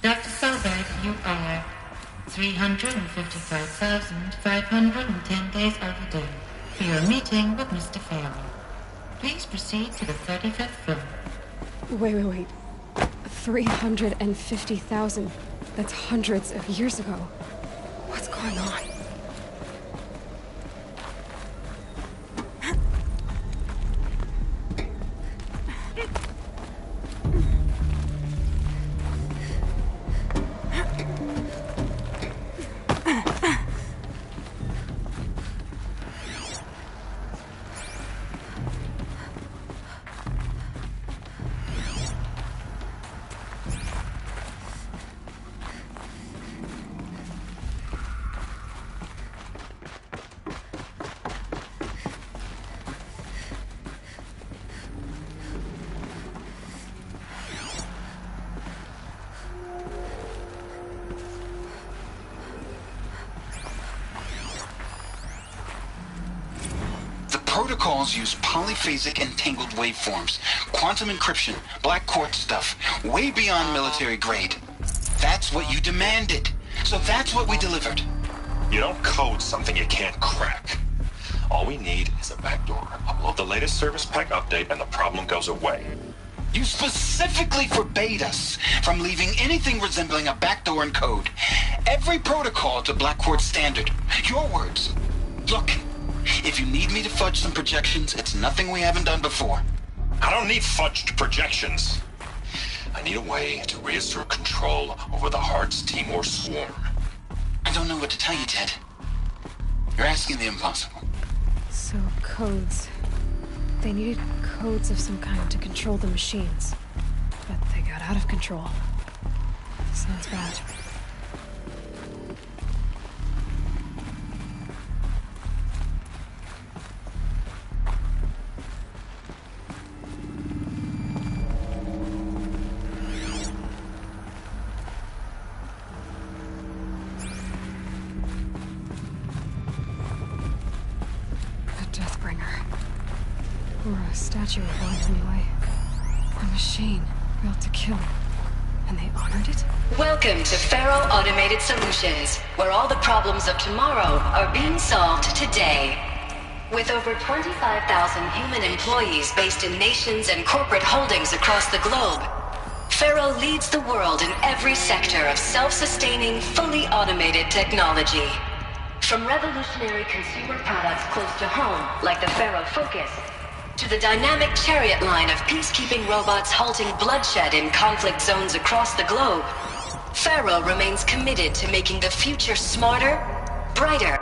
Dr. Sobek, you are 355,510 days overdue for your meeting with Mr. Farrell. Please proceed to the 35th floor. Wait. 350,000. That's hundreds of years ago. What's going on? protocols use polyphasic entangled waveforms, quantum encryption, black quartz stuff, way beyond military grade. That's what you demanded. So that's what we delivered. You don't code something you can't crack. All we need is a backdoor. Upload the latest service pack update and the problem goes away. You specifically forbade us from leaving anything resembling a backdoor in code. Every protocol to Black Quartz standard. Your words. Look, if you need me to fudge some projections, it's nothing we haven't done before. I don't need fudged projections. I need a way to reassert control over the Heart's Timor swarm. I don't know what to tell you, Ted. You're asking the impossible. So, codes. They needed codes of some kind to control the machines. But they got out of control. Sounds bad. Or a statue of one, anyway. A machine built to kill. And they honored it? Welcome to Faro Automated Solutions, where all the problems of tomorrow are being solved today. With over 25,000 human employees based in nations and corporate holdings across the globe, Faro leads the world in every sector of self-sustaining, fully automated technology. From revolutionary consumer products close to home, like the Faro Focus, to the dynamic chariot line of peacekeeping robots halting bloodshed in conflict zones across the globe, Faro remains committed to making the future smarter, brighter.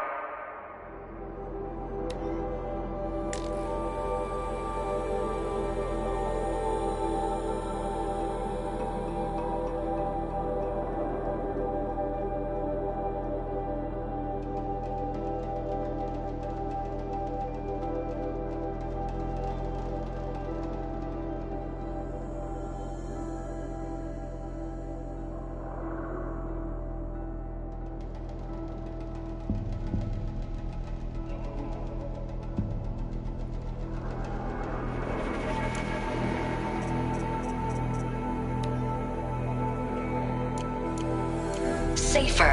Safer,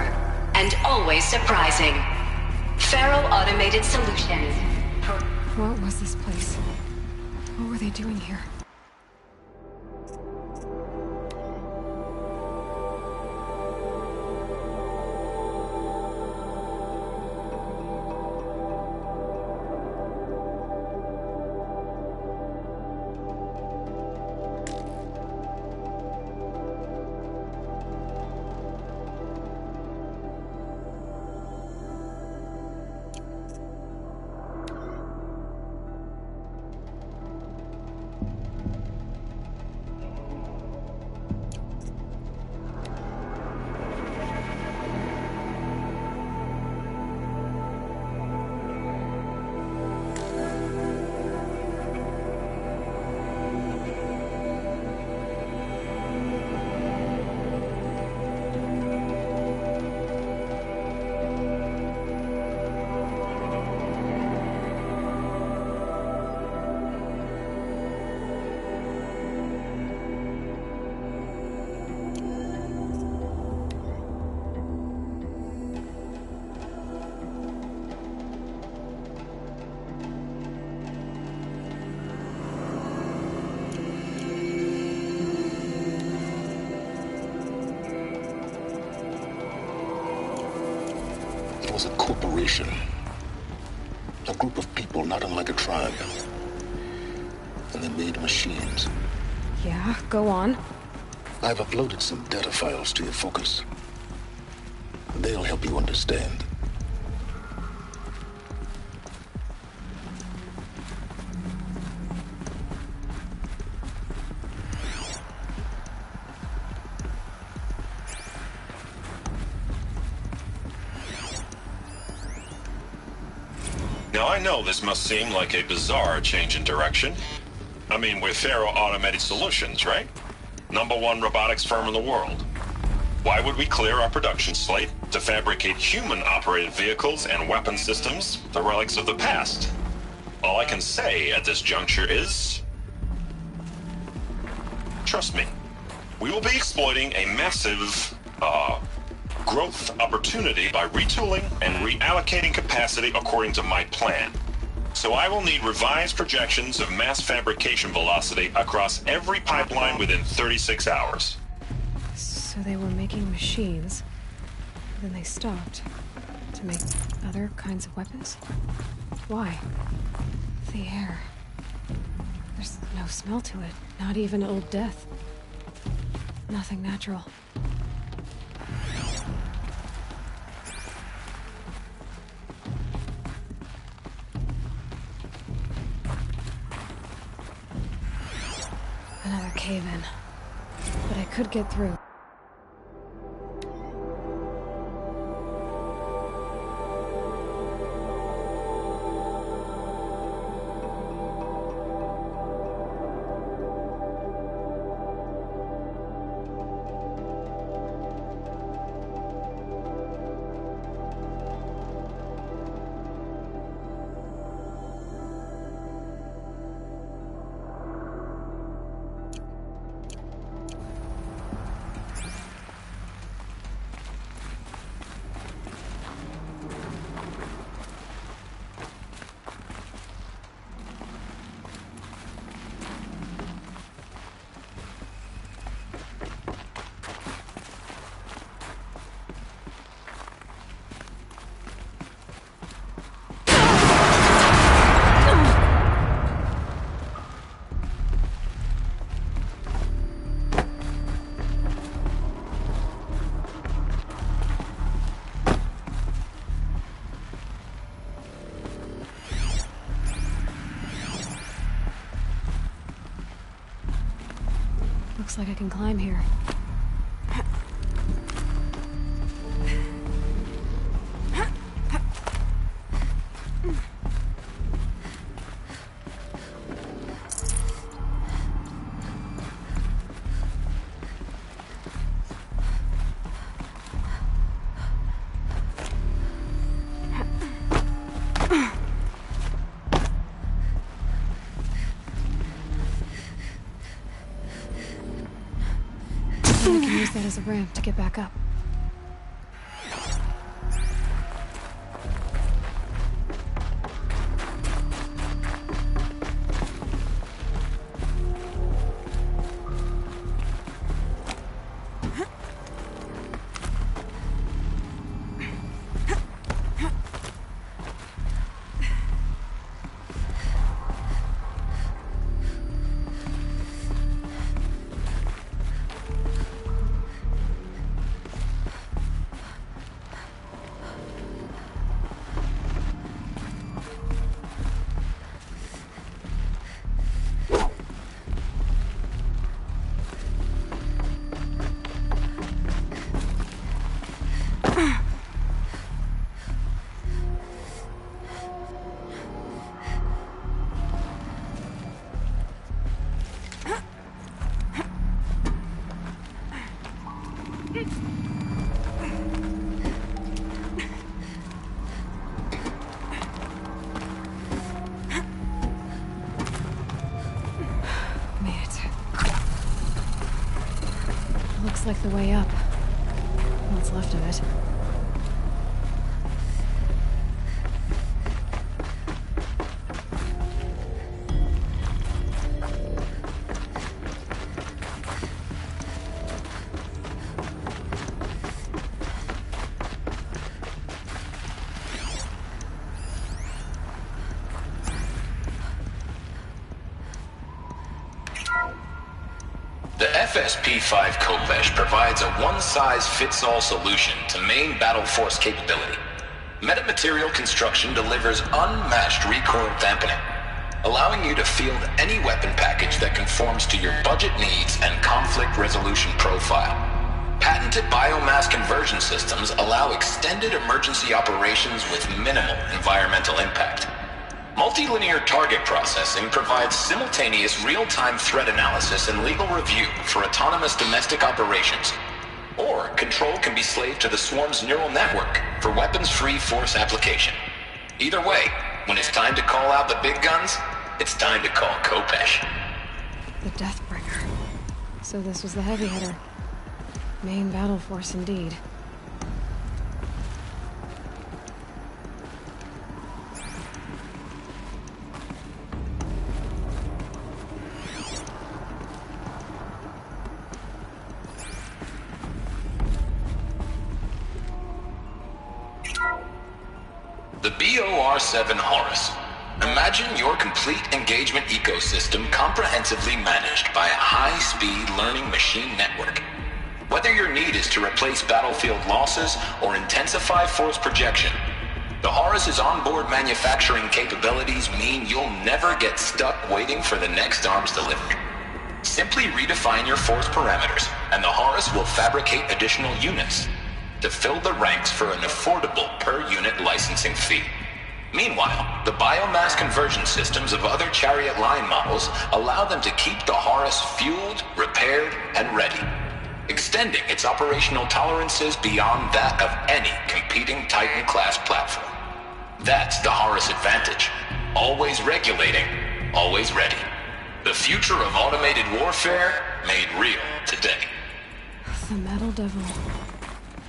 and always surprising. Faro Automated Solutions. What was this place? What were they doing here? It was a corporation. A group of people not unlike a tribe. And they made machines. Yeah, go on. I've uploaded some data files to your Focus. They'll help you understand. Now, I know this must seem like a bizarre change in direction. I mean, we're Faro Automated Solutions, right? #1 robotics firm in the world. Why would we clear our production slate to fabricate human-operated vehicles and weapon systems, the relics of the past? All I can say at this juncture is... trust me. We will be exploiting a massive, growth opportunity by retooling and reallocating capacity according to my plan. So I will need revised projections of mass fabrication velocity across every pipeline within 36 hours. So they were making machines, then they stopped to make other kinds of weapons? Why? The air. There's no smell to it, not even Old Death. Nothing natural. Another cave-in. But I could get through. Looks like I can climb here. I can use that as a ramp to get back up. Looks like the way up. What's left of it. The FSP-5 Kopesh provides a one-size-fits-all solution to main battle force capability. Metamaterial construction delivers unmatched recoil dampening, allowing you to field any weapon package that conforms to your budget needs and conflict resolution profile. Patented biomass conversion systems allow extended emergency operations with minimal environmental impact. Multilinear target processing provides simultaneous real-time threat analysis and legal review for autonomous domestic operations. Or control can be slaved to the swarm's neural network for weapons-free force application. Either way, when it's time to call out the big guns, it's time to call Kopesh. The Deathbringer. So this was the heavy hitter. Main battle force indeed. The BOR-7 Horus. Imagine your complete engagement ecosystem comprehensively managed by a high-speed learning machine network. Whether your need is to replace battlefield losses or intensify force projection, the Horus's onboard manufacturing capabilities mean you'll never get stuck waiting for the next arms delivery. Simply redefine your force parameters, and the Horus will fabricate additional units to fill the ranks for an affordable per-unit licensing fee. Meanwhile, the biomass conversion systems of other Chariot line models allow them to keep the Horus fueled, repaired, and ready, extending its operational tolerances beyond that of any competing Titan-class platform. That's the Horus advantage. Always regulating, always ready. The future of automated warfare made real today. The Metal Devil.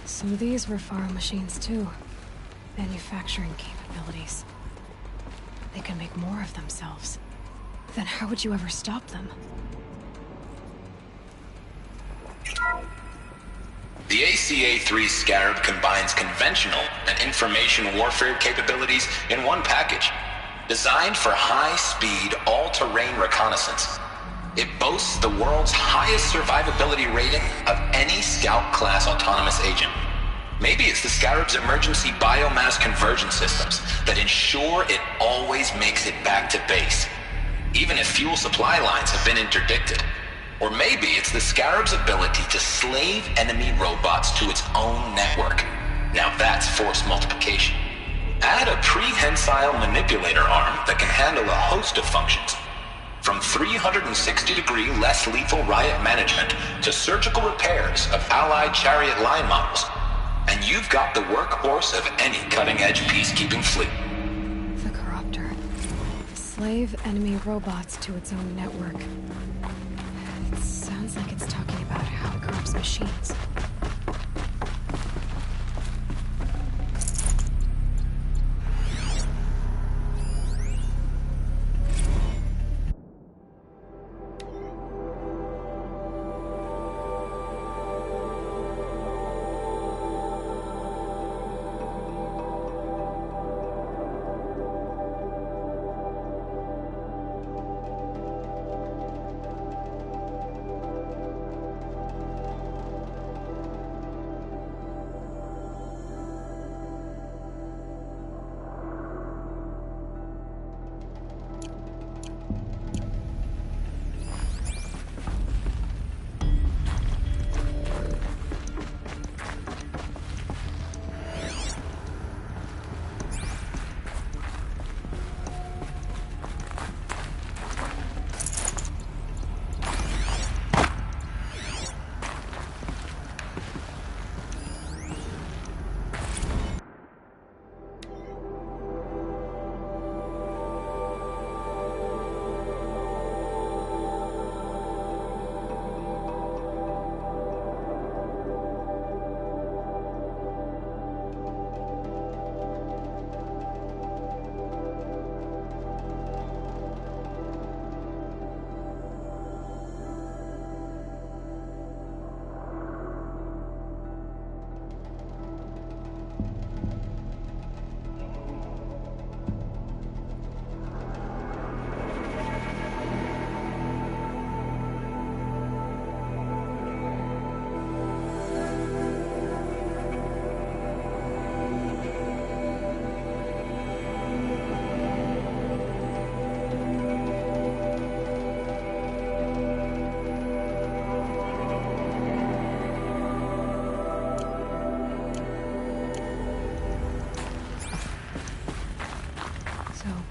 So these were Faro machines too. Manufacturing capabilities. They can make more of themselves. Then how would you ever stop them? The ACA-3 Scarab combines conventional and information warfare capabilities in one package. Designed for high-speed, all-terrain reconnaissance. It boasts the world's highest survivability rating of any Scout-class autonomous agent. Maybe it's the Scarab's emergency biomass conversion systems that ensure it always makes it back to base, even if fuel supply lines have been interdicted. Or maybe it's the Scarab's ability to slave enemy robots to its own network. Now that's force multiplication. Add a prehensile manipulator arm that can handle a host of functions, from 360-degree less lethal riot management to surgical repairs of allied Chariot line models. And you've got the workhorse of any cutting-edge peacekeeping fleet. The Corruptor. Slave enemy robots to its own network. It sounds like it's talking about how it corrupts machines.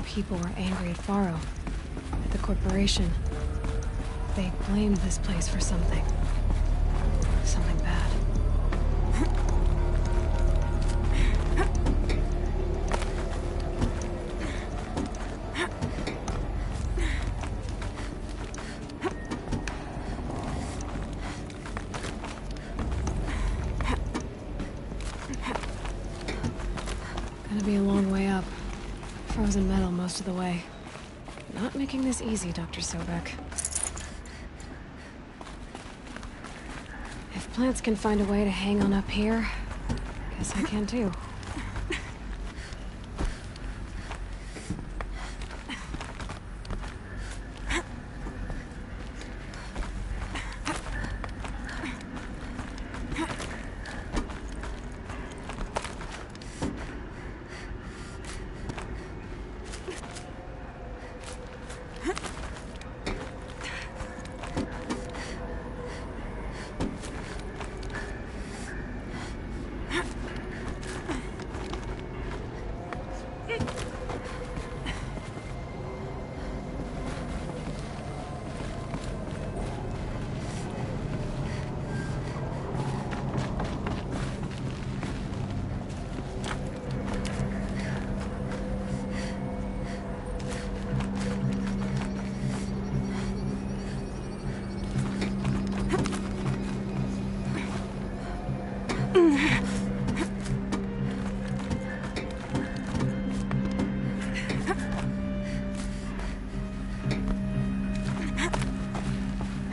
People were angry at Faro, at the corporation. They blamed this place for something. Something bad. frozen metal most of the way. Not making this easy, Dr. Sobek. If plants can find a way to hang on up here, guess I can too.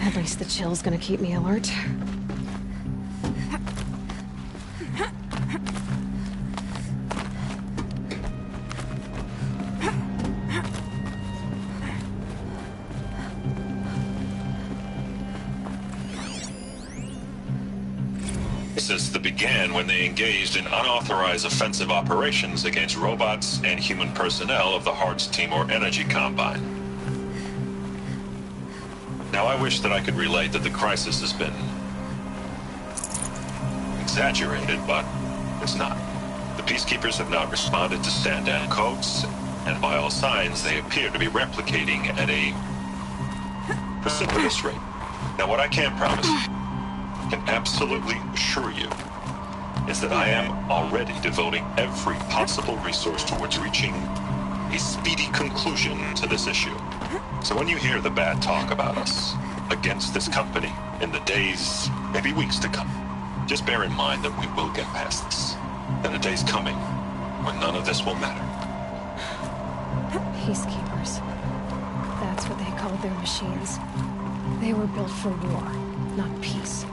At least the chill's gonna keep me alert. That began when they engaged in unauthorized offensive operations against robots and human personnel of the Hearts Timor Energy Combine. Now, I wish that I could relate that the crisis has been exaggerated, but it's not. The Peacekeepers have not responded to stand-down codes, and by all signs, they appear to be replicating at a precipitous rate. Now, what I can promise, can absolutely assure you, is that I am already devoting every possible resource towards reaching a speedy conclusion to this issue. So when you hear the bad talk about us against this company in the days, maybe weeks to come, just bear in mind that we will get past this. And a day's coming when none of this will matter. Peacekeepers. That's what they called their machines. They were built for war, not peace.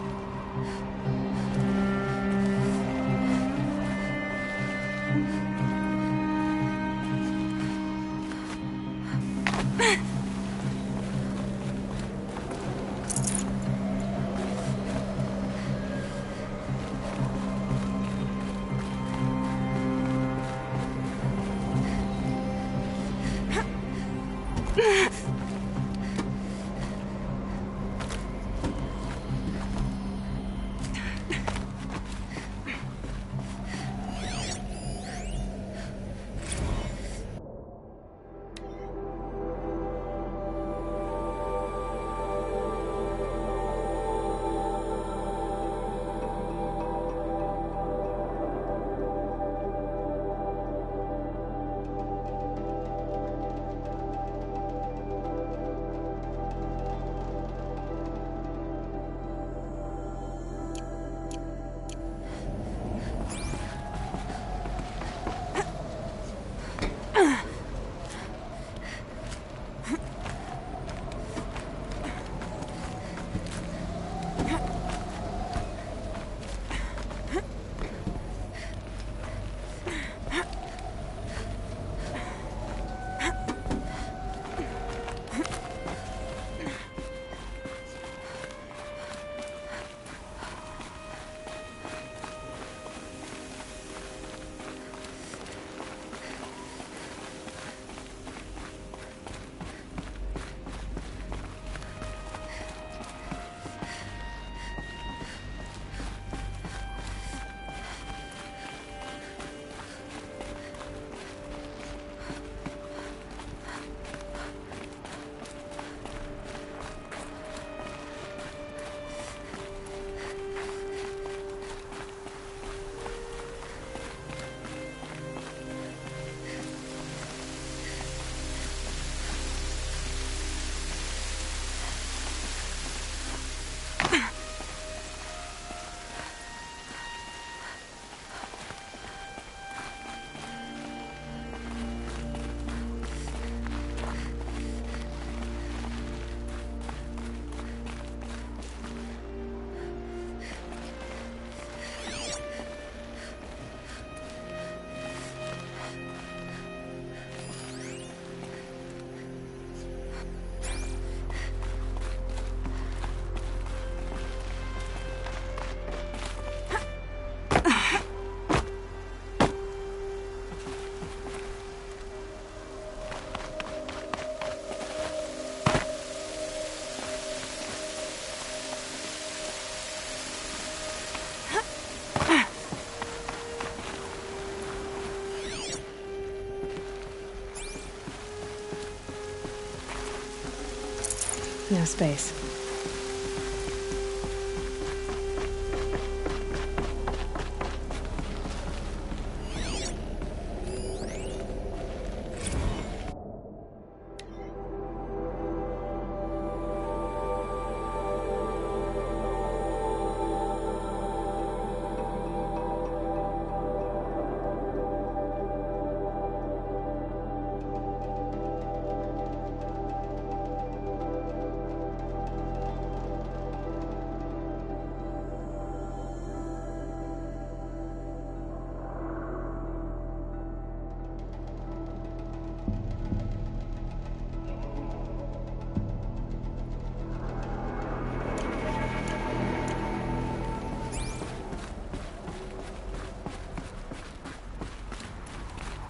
No space.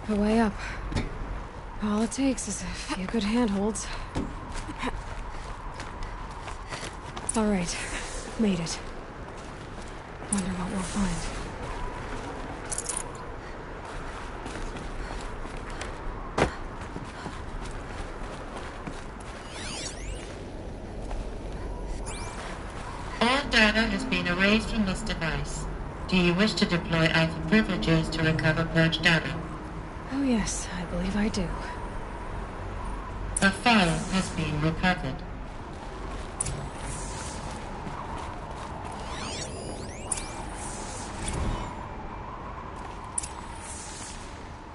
The way up. All it takes is a few good handholds. All right, made it. Wonder what we'll find. All data has been erased from this device. Do you wish to deploy Alpha privileges to recover purged data? Oh yes, I believe I do. A file has been recovered.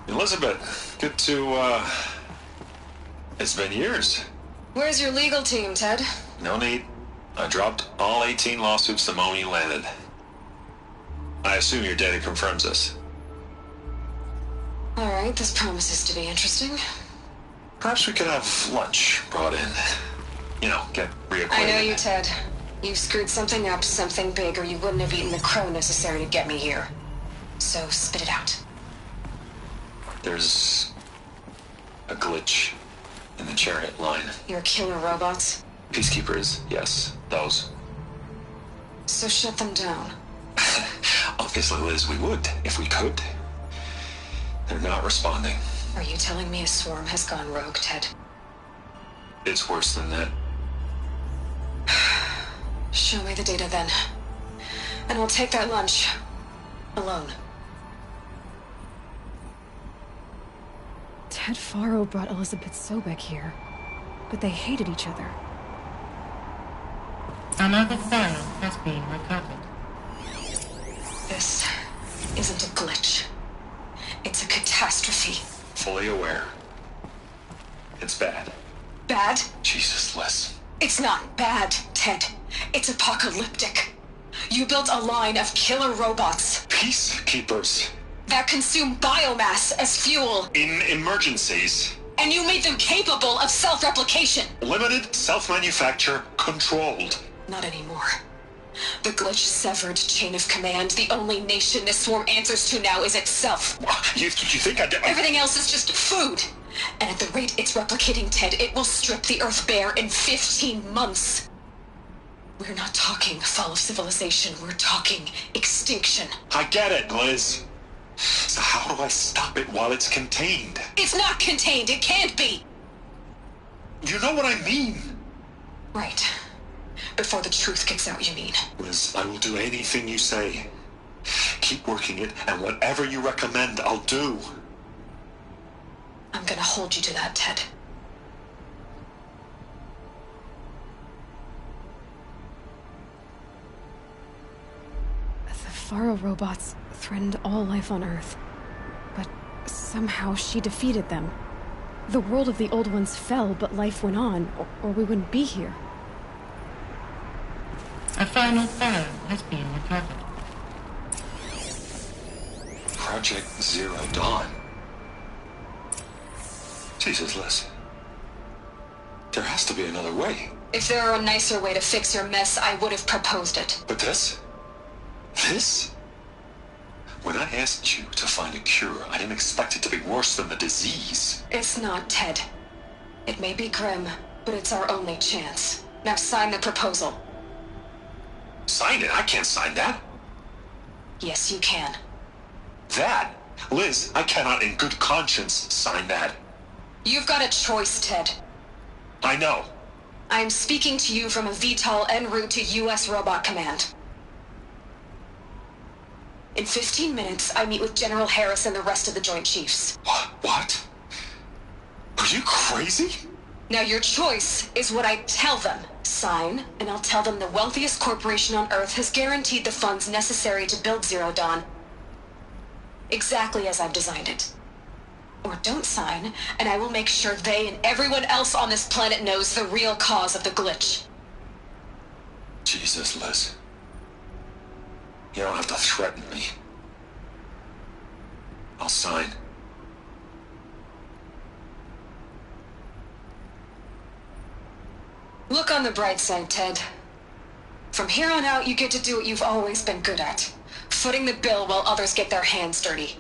Elizabeth, good to, it's been years. Where's your legal team, Ted? No need. I dropped all 18 lawsuits the moment you landed. I assume your data confirms this. All right, this promises to be interesting. Perhaps we could have lunch brought in. You know, get reacquainted. I know you, Ted. You screwed something up, something big, or you wouldn't have eaten the crow necessary to get me here. So spit it out. There's a glitch in the chariot line. Your killer robots? Peacekeepers, yes, those. So shut them down. Obviously, Liz, we would, if we could. They're not responding. Are you telling me a swarm has gone rogue, Ted? It's worse than that. Show me the data then. And I'll take that lunch. Alone. Ted Faro brought Elizabeth Sobek here. But they hated each other. Another file has been recovered. This isn't a glitch. It's a catastrophe. Fully aware. It's bad. Bad? Jesus, Liz. It's not bad, Ted. It's apocalyptic. You built a line of killer robots. Peacekeepers. That consume biomass as fuel. In emergencies. And you made them capable of self-replication. Limited, self-manufacture, controlled. Not anymore. The glitch severed chain of command. The only nation this swarm answers to now is itself. You think I did? Everything else is just food. And at the rate it's replicating, Ted, it will strip the Earth bare in 15 months. We're not talking fall of civilization. We're talking extinction. I get it, Liz. So how do I stop it while it's contained? It's not contained. It can't be. You know what I mean. Right. Before the truth gets out, you mean? Liz, I will do anything you say. Keep working it, and whatever you recommend, I'll do. I'm gonna hold you to that, Ted. The Faro robots threatened all life on Earth. But somehow she defeated them. The world of the old ones fell, but life went on, or we wouldn't be here. A final file has been recovered. Project Zero Dawn. Jesus, Liz. There has to be another way. If there were a nicer way to fix your mess, I would have proposed it. But this? This? When I asked you to find a cure, I didn't expect it to be worse than the disease. It's not, Ted. It may be grim, but it's our only chance. Now sign the proposal. Sign it? I can't sign that. Yes, you can. That? Liz, I cannot in good conscience sign that. You've got a choice, Ted. I know. I am speaking to you from a VTOL en route to U.S. Robot Command. In 15 minutes, I meet with General Harris and the rest of the Joint Chiefs. What? Are you crazy? Now your choice is what I tell them. Sign, and I'll tell them the wealthiest corporation on Earth has guaranteed the funds necessary to build Zero Dawn. Exactly as I've designed it. Or don't sign, and I will make sure they and everyone else on this planet knows the real cause of the glitch. Jesus, Liz. You don't have to threaten me. I'll sign. Look on the bright side, Ted. From here on out, you get to do what you've always been good at. Footing the bill while others get their hands dirty.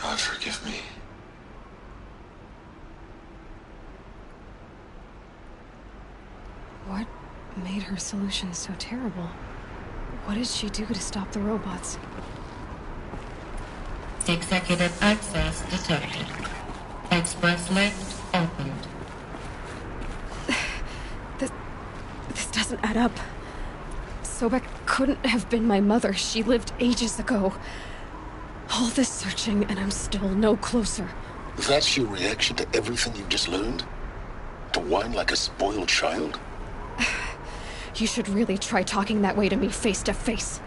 God forgive me. What made her solution so terrible? What did she do to stop the robots? Executive access detected. Express lift opened. This doesn't add up. Sobek couldn't have been my mother. She lived ages ago. All this searching, and I'm still no closer. That's your reaction to everything you've just learned? To whine like a spoiled child? You should really try talking that way to me face to face.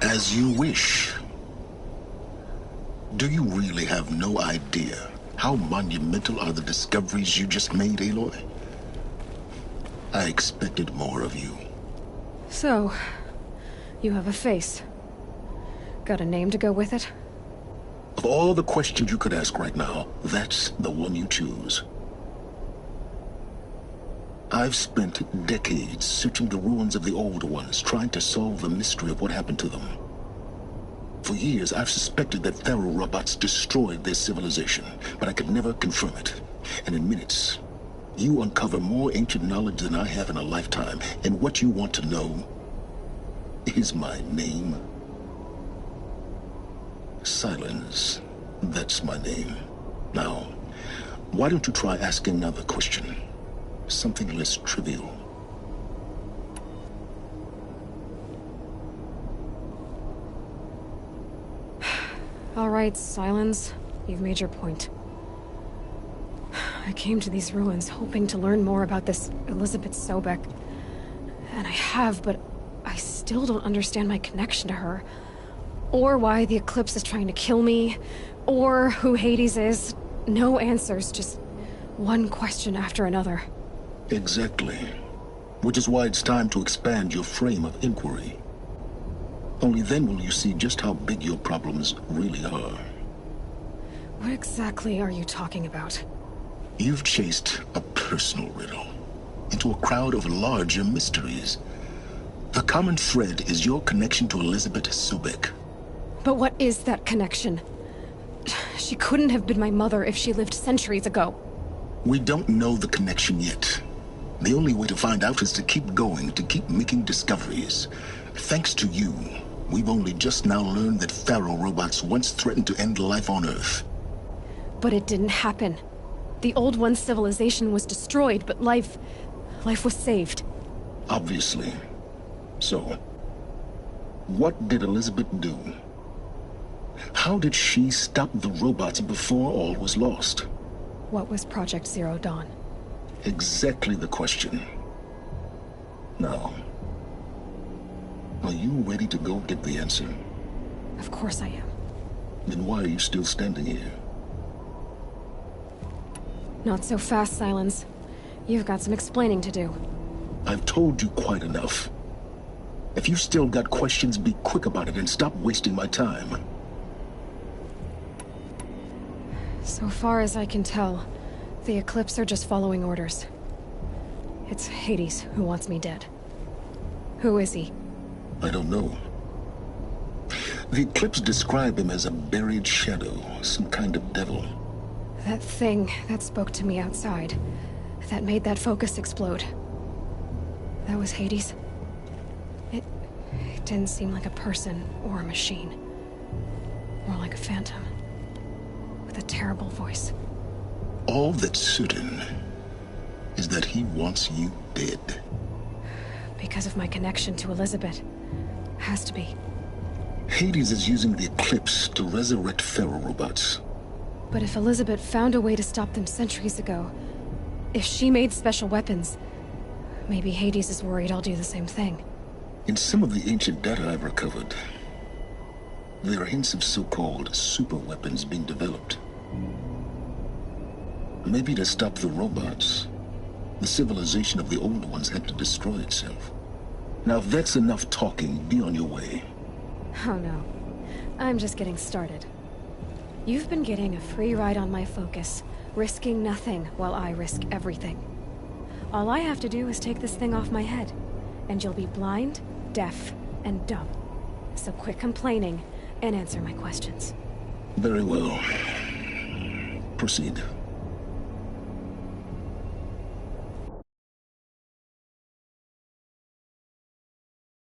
As you wish. Do you really have no idea how monumental are the discoveries you just made, Aloy? I expected more of you. So, you have a face. Got a name to go with it? Of all the questions you could ask right now, that's the one you choose. I've spent decades searching the ruins of the older ones, trying to solve the mystery of what happened to them. For years, I've suspected that Pharaoh robots destroyed their civilization, but I could never confirm it. And in minutes, you uncover more ancient knowledge than I have in a lifetime, and what you want to know is my name. Silence. That's my name. Now, why don't you try asking another question? Something less trivial. All right, Silence. You've made your point. I came to these ruins hoping to learn more about this Elizabeth Sobek. And I have, but I still don't understand my connection to her. Or why the Eclipse is trying to kill me. Or who Hades is. No answers, just one question after another. Exactly. Which is why it's time to expand your frame of inquiry. Only then will you see just how big your problems really are. What exactly are you talking about? You've chased a personal riddle into a crowd of larger mysteries. The common thread is your connection to Elizabeth Sobek. But what is that connection? She couldn't have been my mother if she lived centuries ago. We don't know the connection yet. The only way to find out is to keep going, to keep making discoveries. Thanks to you, we've only just now learned that Pharaoh robots once threatened to end life on Earth. But it didn't happen. The Old One's civilization was destroyed, but life was saved. Obviously. So, what did Elizabeth do? How did she stop the robots before all was lost? What was Project Zero Dawn? Exactly the question. Now, are you ready to go get the answer? Of course I am. Then why are you still standing here? Not so fast, Silence. You've got some explaining to do. I've told you quite enough. If you've still got questions, be quick about it and stop wasting my time. So far as I can tell, the Eclipse are just following orders. It's Hades who wants me dead. Who is he? I don't know. The Eclipse describe him as a buried shadow, some kind of devil. That thing that spoke to me outside, that made that focus explode. That was Hades? It didn't seem like a person or a machine. More like a phantom. With a terrible voice. All that's certain is that he wants you dead. Because of my connection to Elizabeth. Has to be. Hades is using the Eclipse to resurrect Pharaoh robots. But if Elizabeth found a way to stop them centuries ago, if she made special weapons, maybe Hades is worried I'll do the same thing. In some of the ancient data I've recovered, there are hints of so-called super weapons being developed. Maybe to stop the robots, the civilization of the old ones had to destroy itself. Now if that's enough talking, be on your way. Oh no. I'm just getting started. You've been getting a free ride on my focus, risking nothing while I risk everything. All I have to do is take this thing off my head, and you'll be blind, deaf, and dumb. So quit complaining and answer my questions. Very well. Proceed.